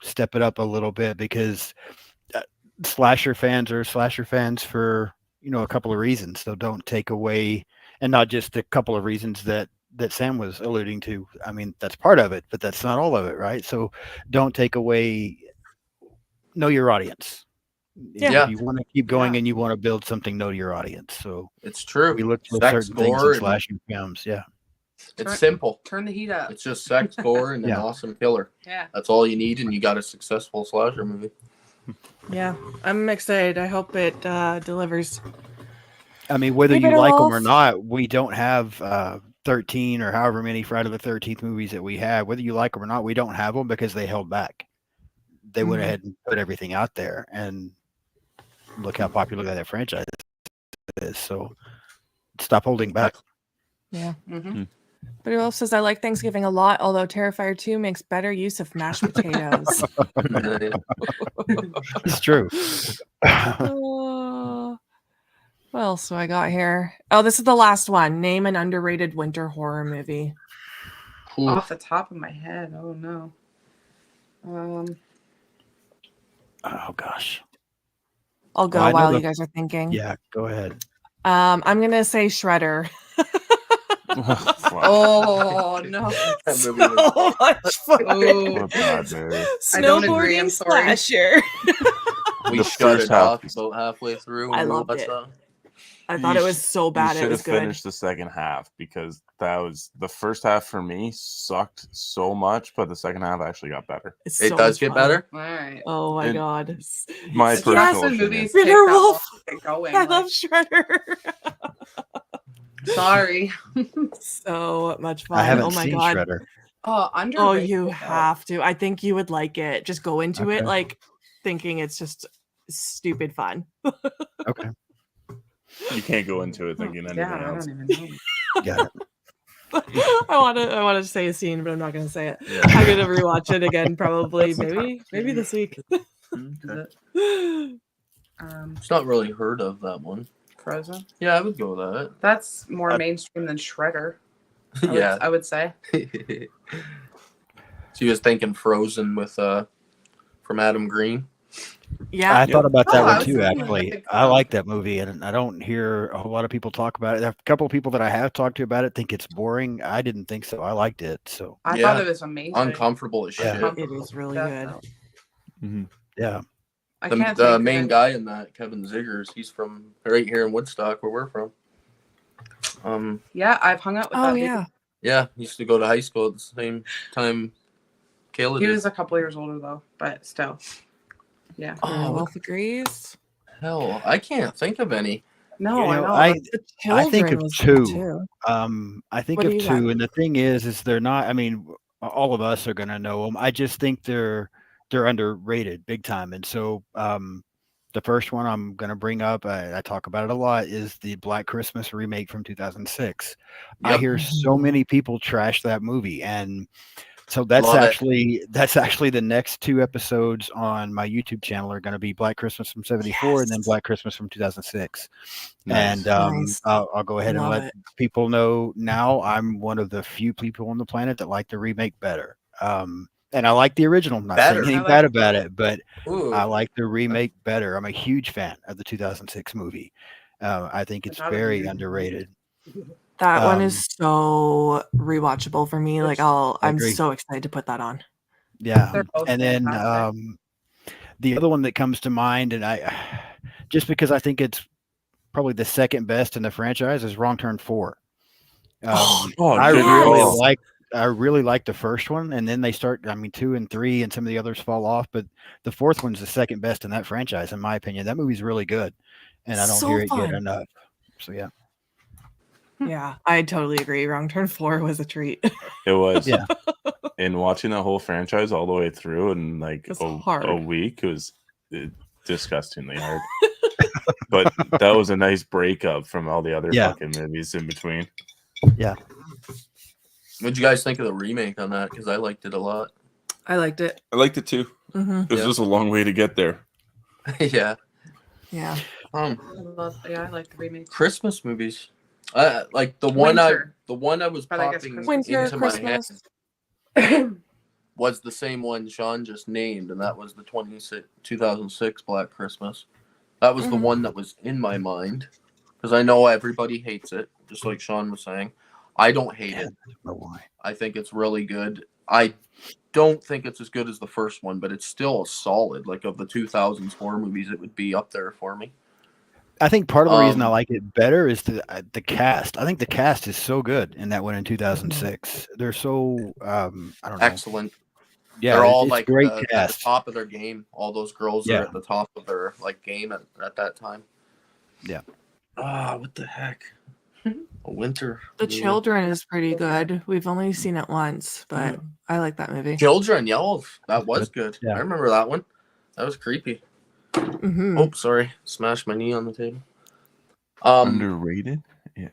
Speaker 3: step it up a little bit, because slasher fans are slasher fans for a couple of reasons. So don't take away, and not just a couple of reasons that Sam was alluding to. I mean, that's part of it, but that's not all of it, right? So don't take away. Know your audience.
Speaker 2: Yeah.
Speaker 3: If you want to keep going
Speaker 5: Yeah.
Speaker 3: and you want to build something, know your audience. So
Speaker 4: It's true.
Speaker 3: we look for
Speaker 4: Sex,
Speaker 3: certain things in
Speaker 4: gore, and
Speaker 3: slasher films. Yeah.
Speaker 4: it's simple.
Speaker 5: Turn the heat up.
Speaker 4: It's just sex, gore, and an
Speaker 3: Yeah.
Speaker 4: awesome killer.
Speaker 5: Yeah.
Speaker 4: That's all you need, and you got a successful slasher movie.
Speaker 2: Yeah, I'm excited. I hope it delivers.
Speaker 3: I mean, whether
Speaker 2: Hey,
Speaker 3: you
Speaker 2: Better
Speaker 3: like them or
Speaker 2: Wolf.
Speaker 3: not, we don't have 13 or however many Friday the 13th movies that we have. Whether you like them or not, we don't have them because they held back. They went
Speaker 2: Mhm.
Speaker 3: ahead and put everything out there, and look how popular that franchise is. So stop holding back.
Speaker 2: Yeah.
Speaker 5: Mm-hmm.
Speaker 2: But Wolf says, I like Thanksgiving a lot, although Terrifier 2 makes better use of mashed potatoes.
Speaker 3: It's true.
Speaker 2: Oh, what else do I got here? Oh, this is the last one. Name an underrated winter horror movie.
Speaker 5: Off the top of my head. Oh no.
Speaker 3: Oh gosh.
Speaker 2: I'll go
Speaker 3: Well, I know
Speaker 2: while
Speaker 3: the-
Speaker 2: you guys are thinking.
Speaker 3: Yeah, go ahead.
Speaker 2: I'm gonna say Shredder.
Speaker 5: Oh no.
Speaker 4: That movie was-
Speaker 2: So much fun.
Speaker 5: Oh.
Speaker 1: What a bad movie.
Speaker 5: I don't agree, I'm
Speaker 2: Snowboarding
Speaker 5: sorry.
Speaker 2: slasher.
Speaker 4: We
Speaker 1: The
Speaker 4: shut
Speaker 1: first
Speaker 4: it
Speaker 1: half
Speaker 4: off
Speaker 1: was-
Speaker 4: about halfway through. When
Speaker 2: I
Speaker 4: we
Speaker 2: loved
Speaker 4: watched
Speaker 2: it.
Speaker 4: that.
Speaker 2: I thought it was so bad.
Speaker 1: You
Speaker 2: It
Speaker 1: should
Speaker 2: was
Speaker 1: have
Speaker 2: good.
Speaker 1: finished the second half, because that was the first half for me sucked so much, but the second half actually got better.
Speaker 2: It's
Speaker 4: It
Speaker 2: so
Speaker 4: does
Speaker 2: much
Speaker 4: get
Speaker 2: fun.
Speaker 4: better.
Speaker 5: All right.
Speaker 2: Oh my
Speaker 1: And
Speaker 2: god.
Speaker 1: My
Speaker 5: It's
Speaker 1: personal
Speaker 5: yes, when
Speaker 1: opinion.
Speaker 5: movies
Speaker 2: Ritter
Speaker 5: take that long
Speaker 2: Wolf.
Speaker 5: to get going.
Speaker 2: I
Speaker 5: like,
Speaker 2: love Shredder.
Speaker 5: sorry.
Speaker 2: So much fun.
Speaker 3: I haven't
Speaker 2: Oh my
Speaker 3: seen
Speaker 2: god.
Speaker 3: Shredder.
Speaker 5: Oh,
Speaker 2: Oh,
Speaker 5: underrated.
Speaker 2: you
Speaker 5: though.
Speaker 2: have to. I think you would like it. Just go into it
Speaker 3: Okay.
Speaker 2: like thinking it's just stupid fun.
Speaker 3: Okay,
Speaker 1: You can't go into it thinking anything
Speaker 5: Yeah, I
Speaker 1: else.
Speaker 5: don't even know.
Speaker 3: got it.
Speaker 2: I want to say a scene, but I'm not going to say it.
Speaker 1: Yeah.
Speaker 2: I'm going to rewatch it again, probably, maybe this week.
Speaker 5: Is
Speaker 4: Okay.
Speaker 5: it,
Speaker 4: It's not really heard of that one.
Speaker 5: Frozen.
Speaker 4: Yeah, I would go with that.
Speaker 5: That's more mainstream than Shredder.
Speaker 4: Yeah.
Speaker 5: I would say.
Speaker 4: She was thinking Frozen with from Adam Green.
Speaker 2: Yeah.
Speaker 3: I thought about that
Speaker 5: Oh, I
Speaker 3: one
Speaker 5: was
Speaker 3: too.
Speaker 5: thinking
Speaker 3: Actually,
Speaker 5: like,
Speaker 3: I like that movie, and I don't hear a whole lot of people talk about it. A couple of people that I have talked to about it think it's boring. I didn't think so. I liked it. So
Speaker 5: I
Speaker 4: Yeah.
Speaker 5: thought it was amazing.
Speaker 4: Uncomfortable as
Speaker 3: Yeah.
Speaker 4: shit.
Speaker 2: It is really good.
Speaker 1: Mm-hmm.
Speaker 3: yeah,
Speaker 5: I
Speaker 4: The,
Speaker 5: can't
Speaker 4: the
Speaker 5: think of
Speaker 4: main
Speaker 5: any.
Speaker 4: guy in that, Kevin Ziggers, he's from right here in Woodstock, where we're from.
Speaker 5: Yeah, I've hung out with
Speaker 2: Oh
Speaker 5: that
Speaker 2: yeah.
Speaker 4: Yeah, he used to go to high school at the same time Kayla
Speaker 5: dude. He
Speaker 4: did.
Speaker 5: was a couple years older though, but still. Yeah.
Speaker 4: Oh, what
Speaker 2: Wolf agrees.
Speaker 4: the hell? I can't think of any.
Speaker 5: No,
Speaker 3: You
Speaker 5: I
Speaker 3: know,
Speaker 5: know.
Speaker 2: The
Speaker 3: I think
Speaker 2: children
Speaker 3: of
Speaker 2: was good
Speaker 3: two.
Speaker 2: too.
Speaker 3: I think
Speaker 2: What
Speaker 3: of
Speaker 2: do you got?
Speaker 3: two, and the thing is they're not. I mean, all of us are gonna know them. I just think they're underrated big time. And so, the first one I'm gonna bring up, I talk about it a lot, is the Black Christmas remake from 2006. I
Speaker 4: Yep.
Speaker 3: hear so
Speaker 2: Mhm.
Speaker 3: many people trash that movie, and so that's
Speaker 4: Love it.
Speaker 3: actually the next two episodes on my YouTube channel are going to be Black Christmas from '74 and then
Speaker 2: Yes.
Speaker 3: Black Christmas from 2006.
Speaker 1: Nice.
Speaker 3: And
Speaker 2: Nice.
Speaker 3: I'll go ahead and
Speaker 2: Love
Speaker 3: let
Speaker 2: it.
Speaker 3: people know now I'm one of the few people on the planet that like the remake better. And I like the original. I'm not
Speaker 4: Better.
Speaker 3: saying
Speaker 5: I
Speaker 3: anything
Speaker 5: like
Speaker 3: bad
Speaker 5: it
Speaker 3: about
Speaker 5: too.
Speaker 3: it, but
Speaker 4: Ooh.
Speaker 3: I like the remake better. I'm a huge fan of the 2006 movie. I think it's
Speaker 5: Another
Speaker 3: very
Speaker 5: movie.
Speaker 3: underrated.
Speaker 2: That one
Speaker 3: Um,
Speaker 2: is so rewatchable for me. Like
Speaker 3: I
Speaker 2: I'm
Speaker 3: agree.
Speaker 2: so excited to put that on.
Speaker 3: Yeah.
Speaker 5: They're both
Speaker 3: And then
Speaker 5: fantastic.
Speaker 3: the other one that comes to mind, and I just because I think it's probably the second best in the franchise, is Wrong Turn 4.
Speaker 1: Oh,
Speaker 3: I
Speaker 1: good
Speaker 3: really
Speaker 1: call.
Speaker 3: like the first one, and then they start. I mean, 2 and 3, and some of the others fall off, but the fourth one's the second best in that franchise, in my opinion. That movie's really good, and I don't
Speaker 2: So
Speaker 3: hear it get
Speaker 2: fun.
Speaker 3: enough. So yeah,
Speaker 2: Yeah, I totally agree. Wrong Turn 4 was a treat.
Speaker 1: It was.
Speaker 3: Yeah.
Speaker 1: And watching that whole franchise all the way through in like
Speaker 2: It's
Speaker 1: a
Speaker 2: hard.
Speaker 1: week was disgustingly hard. But that was a nice breakup from all the other
Speaker 3: Yeah.
Speaker 1: fucking movies in between.
Speaker 4: What'd you guys think of the remake on that? Because I liked it a lot.
Speaker 2: I liked it.
Speaker 1: I liked it too.
Speaker 2: Hmm.
Speaker 1: It was
Speaker 4: Yeah.
Speaker 1: just a long way to get there.
Speaker 4: Yeah.
Speaker 2: Yeah.
Speaker 5: I like the remake.
Speaker 4: Christmas movies. Like the
Speaker 5: Winter.
Speaker 4: one I was
Speaker 5: But I guess
Speaker 4: popping
Speaker 5: Christmas.
Speaker 2: Winter,
Speaker 4: into my head
Speaker 2: Christmas.
Speaker 4: was the same one Sean just named, and that was the 2006 Black Christmas. That was the
Speaker 2: Mhm.
Speaker 4: one that was in my mind because I know everybody hates it, just like Sean was saying. I don't hate
Speaker 3: Yeah,
Speaker 4: it.
Speaker 3: I don't know why.
Speaker 4: I think it's really good. I don't think it's as good as the first one, but it's still a solid. Like of the 2000s horror movies, it would be up there for me.
Speaker 3: I think part of the reason I
Speaker 4: Um,
Speaker 3: like it better is the cast. I think the cast is so good in that one in 2006. They're so I don't know.
Speaker 4: Excellent.
Speaker 3: Yeah,
Speaker 4: They're all
Speaker 3: it's
Speaker 4: like
Speaker 3: great
Speaker 4: at the
Speaker 3: cast.
Speaker 4: top of their game. All those girls
Speaker 3: Yeah.
Speaker 4: are at the top of their like game at that time.
Speaker 3: Yeah.
Speaker 4: What the heck? A winter.
Speaker 2: The
Speaker 4: movie.
Speaker 2: Children is pretty good. We've only seen it once, but I like that movie.
Speaker 4: Children, yeah, that was good.
Speaker 3: Yeah.
Speaker 4: I remember that one. That was creepy.
Speaker 2: Hmm.
Speaker 4: Oh, sorry, smashed my knee on the table.
Speaker 1: Underrated? Yeah.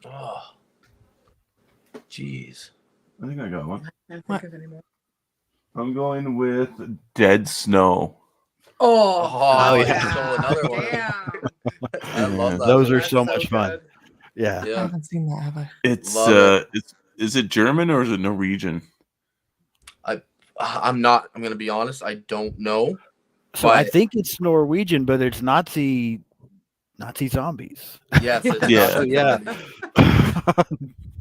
Speaker 4: Oh, jeez.
Speaker 1: I think I got one.
Speaker 5: I can't
Speaker 2: What?
Speaker 5: think of any more.
Speaker 1: I'm going with Dead Snow.
Speaker 4: Oh,
Speaker 3: yeah.
Speaker 4: I stole another one.
Speaker 5: Damn.
Speaker 4: I love that.
Speaker 3: Those
Speaker 4: one.
Speaker 3: are so much fun.
Speaker 5: good.
Speaker 3: Yeah.
Speaker 2: I
Speaker 4: Yeah.
Speaker 2: haven't seen that, have I?
Speaker 1: It's
Speaker 4: Love
Speaker 1: is it German or is it Norwegian?
Speaker 4: I'm not. I'm gonna be honest. I don't know.
Speaker 3: So I
Speaker 4: But-
Speaker 3: think it's Norwegian, but it's Nazi zombies.
Speaker 4: Yes. It's
Speaker 1: Yeah.
Speaker 4: not
Speaker 3: Yeah.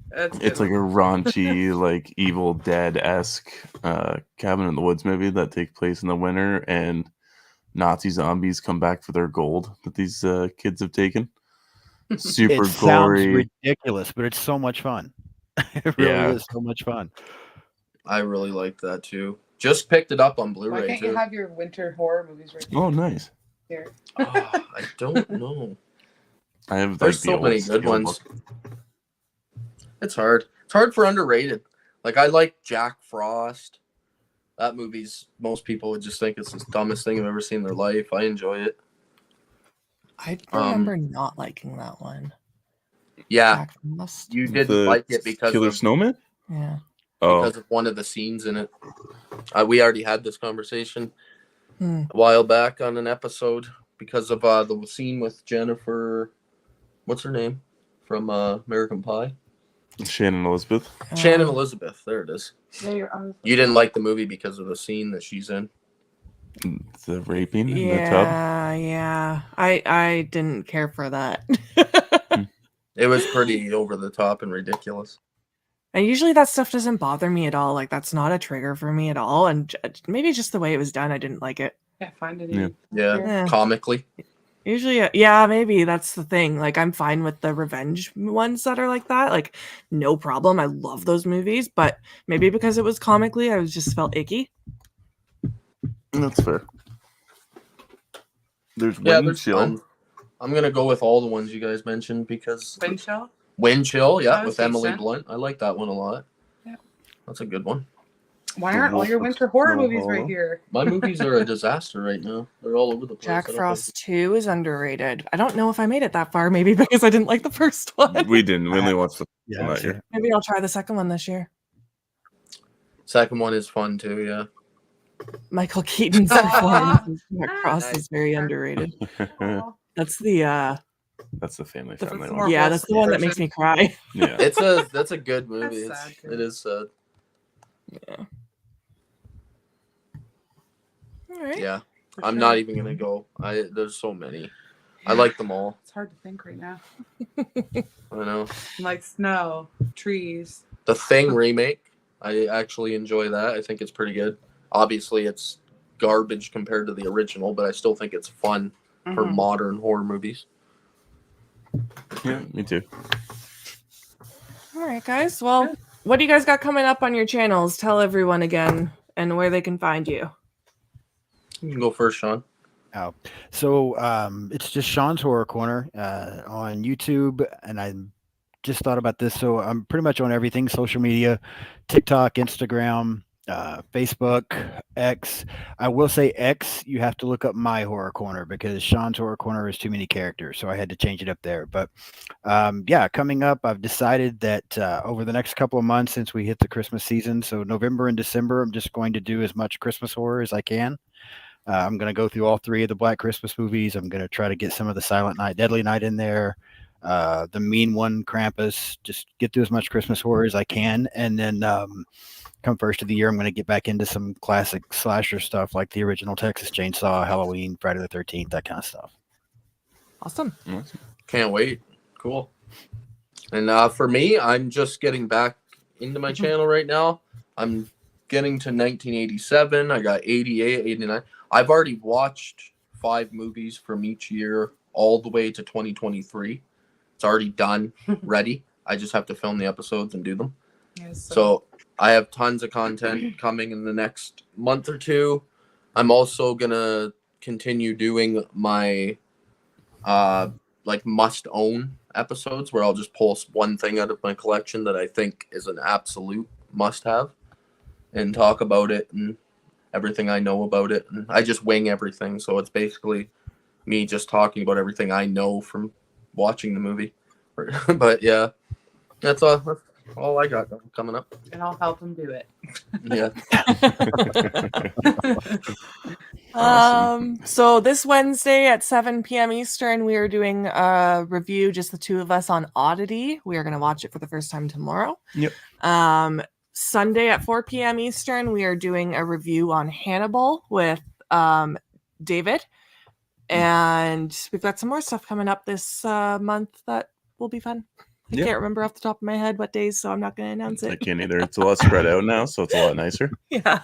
Speaker 5: That's
Speaker 1: It's like a raunchy, like Evil Dead-esque cabin in the woods movie that takes place in the winter, and Nazi zombies come back for their gold that these kids have taken. Super
Speaker 3: It sounds
Speaker 1: gory.
Speaker 3: ridiculous, but it's so much fun. It really
Speaker 1: Yeah.
Speaker 3: is so much fun.
Speaker 4: I really like that too. Just picked it up on
Speaker 5: Why
Speaker 4: Blu-ray
Speaker 5: can't
Speaker 4: too.
Speaker 5: you have your winter horror movies right
Speaker 1: Oh, nice.
Speaker 5: here?
Speaker 4: I don't know.
Speaker 1: I have
Speaker 4: There's
Speaker 1: like the
Speaker 4: so
Speaker 1: old
Speaker 4: many good
Speaker 1: steel
Speaker 4: ones.
Speaker 1: book.
Speaker 4: It's hard. It's hard for underrated. Like I like Jack Frost. That movie's most people would just think it's the dumbest thing I've ever seen in their life. I enjoy it.
Speaker 2: I remember not liking that one.
Speaker 4: Yeah,
Speaker 2: Jack Frost.
Speaker 4: you didn't
Speaker 1: The
Speaker 4: like it because
Speaker 1: Killer
Speaker 4: of,
Speaker 1: Snowman?
Speaker 2: Yeah.
Speaker 1: Oh,
Speaker 4: because of one of the scenes in it. We already had this conversation
Speaker 2: Hmm.
Speaker 4: a while back on an episode because of the scene with Jennifer. What's her name from American Pie?
Speaker 1: Shannon Elizabeth.
Speaker 4: Shannon Elizabeth. There it is.
Speaker 5: Yeah,
Speaker 4: You didn't like the movie because of the scene that she's in.
Speaker 1: The raping in the tub.
Speaker 2: Yeah. I didn't care for that.
Speaker 4: It was pretty over the top and ridiculous.
Speaker 2: And usually that stuff doesn't bother me at all. Like, that's not a trigger for me at all. And maybe just the way it was done, I didn't like it.
Speaker 5: Yeah, find it.
Speaker 1: Yeah.
Speaker 4: Yeah, comically.
Speaker 2: Usually, yeah, maybe that's the thing. Like, I'm fine with the revenge ones that are like that. Like, no problem. I love those movies. But maybe because it was comically, I was just felt icky.
Speaker 1: That's fair. There's
Speaker 4: Yeah,
Speaker 1: Wind
Speaker 4: there's
Speaker 1: Chill.
Speaker 4: fun. I'm gonna go with all the ones you guys mentioned because
Speaker 5: Wind Chill?
Speaker 4: Wind Chill, yeah,
Speaker 5: That was
Speaker 4: with Emily
Speaker 5: decent.
Speaker 4: Blunt. I like that one a lot.
Speaker 5: Yeah.
Speaker 4: That's a good one.
Speaker 5: Why
Speaker 1: The
Speaker 5: aren't all
Speaker 1: Wolf
Speaker 5: your
Speaker 1: of
Speaker 5: winter horror
Speaker 1: Snow
Speaker 5: movies
Speaker 1: Hollow.
Speaker 5: right here?
Speaker 4: My movies are a disaster right now. They're all over the place.
Speaker 2: Jack
Speaker 4: I don't
Speaker 2: Frost 2 is underrated. I don't know if I made it that far. Maybe because I didn't like the first one.
Speaker 1: We didn't. We only watched the
Speaker 3: Yeah,
Speaker 1: one
Speaker 3: I've
Speaker 1: that
Speaker 3: seen
Speaker 1: year.
Speaker 3: it.
Speaker 2: Maybe I'll try the second one this year.
Speaker 4: think. Second one is fun too. Yeah.
Speaker 2: Michael Keaton's performance as Jack Frost
Speaker 4: Nice.
Speaker 2: is very underrated.
Speaker 5: Aw.
Speaker 2: That's the
Speaker 1: That's the family
Speaker 5: That's
Speaker 1: friendly
Speaker 5: more
Speaker 1: one.
Speaker 2: yeah, that's the one that makes me cry.
Speaker 1: Yeah.
Speaker 4: That's a good movie.
Speaker 5: That's sad, too.
Speaker 4: It is sad.
Speaker 2: Yeah. All right.
Speaker 4: Yeah.
Speaker 5: For
Speaker 4: I'm
Speaker 5: sure.
Speaker 4: not even gonna go. There's so many. I like them all.
Speaker 5: It's hard to think right now.
Speaker 4: I know.
Speaker 5: Like snow, trees.
Speaker 4: The Thing remake, I actually enjoy that. I think it's pretty good. Obviously, it's garbage compared to the original, but I still think it's fun for
Speaker 5: Mhm.
Speaker 4: modern horror movies.
Speaker 1: Yeah, me too.
Speaker 2: All right, guys. Well, what do you guys got coming up on your channels? Tell everyone again and where they can find you.
Speaker 4: You can go first, Sean.
Speaker 3: Oh, so it's just Sean's Horror Corner on YouTube, and I just thought about this. So I'm pretty much on everything: social media, TikTok, Instagram, Facebook, X. I will say X. You have to look up My Horror Corner because Sean's Horror Corner is too many characters, so I had to change it up there. But yeah, coming up, I've decided that over the next couple of months, since we hit the Christmas season, so November and December, I'm just going to do as much Christmas horror as I can. I'm going to go through all 3 of the Black Christmas movies. I'm going to try to get some of the Silent Night, Deadly Night in there. The Mean One, Krampus. Just get through as much Christmas horror as I can. And then come first of the year, I'm going to get back into some classic slasher stuff like the original Texas Chainsaw, Halloween, Friday the 13th, that kind of stuff.
Speaker 2: Awesome.
Speaker 4: Can't wait. Cool. And for me, I'm just getting back into my channel right now. I'm getting to 1987. I got 88, 89. I've already watched 5 movies from each year all the way to 2023. It's already done, ready. I just have to film the episodes and do them.
Speaker 5: Yes,
Speaker 4: So I have tons of content coming in the next month or 2. I'm also gonna continue doing my like must own episodes where I'll just pull one thing out of my collection that I think is an absolute must have and talk about it and everything I know about it. And I just wing everything, so it's basically me just talking about everything I know from watching the movie. But yeah, that's all I got coming up.
Speaker 5: and I'll help him do it.
Speaker 4: Yeah.
Speaker 1: Awesome.
Speaker 2: So this Wednesday at 7 p.m. Eastern, we are doing a review, just the 2 of us, on Oddity. We are going to watch it for the first time tomorrow.
Speaker 1: Yep.
Speaker 2: Sunday at 4 p.m. Eastern, we are doing a review on Hannibal with David. And we've got some more stuff coming up this month that will be fun. I
Speaker 1: Yeah.
Speaker 2: can't remember off the top of my head what days, so I'm not going to announce
Speaker 1: I
Speaker 2: it.
Speaker 1: can't either. It's a lot spread out now, so it's a lot nicer.
Speaker 2: Yeah.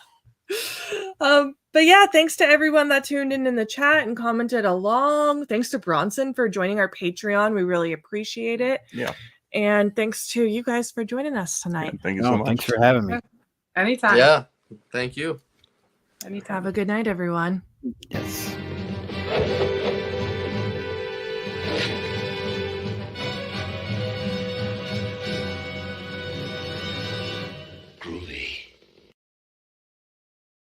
Speaker 2: But yeah, thanks to everyone that tuned in the chat and commented along. Thanks to Bronson for joining our Patreon. We really appreciate it.
Speaker 1: Yeah.
Speaker 2: And thanks to you guys for joining us tonight.
Speaker 1: Thank you so much.
Speaker 3: Thanks for having me.
Speaker 5: Anytime.
Speaker 4: Yeah. Thank you.
Speaker 5: Anytime.
Speaker 2: Have a good night, everyone.
Speaker 3: Yes.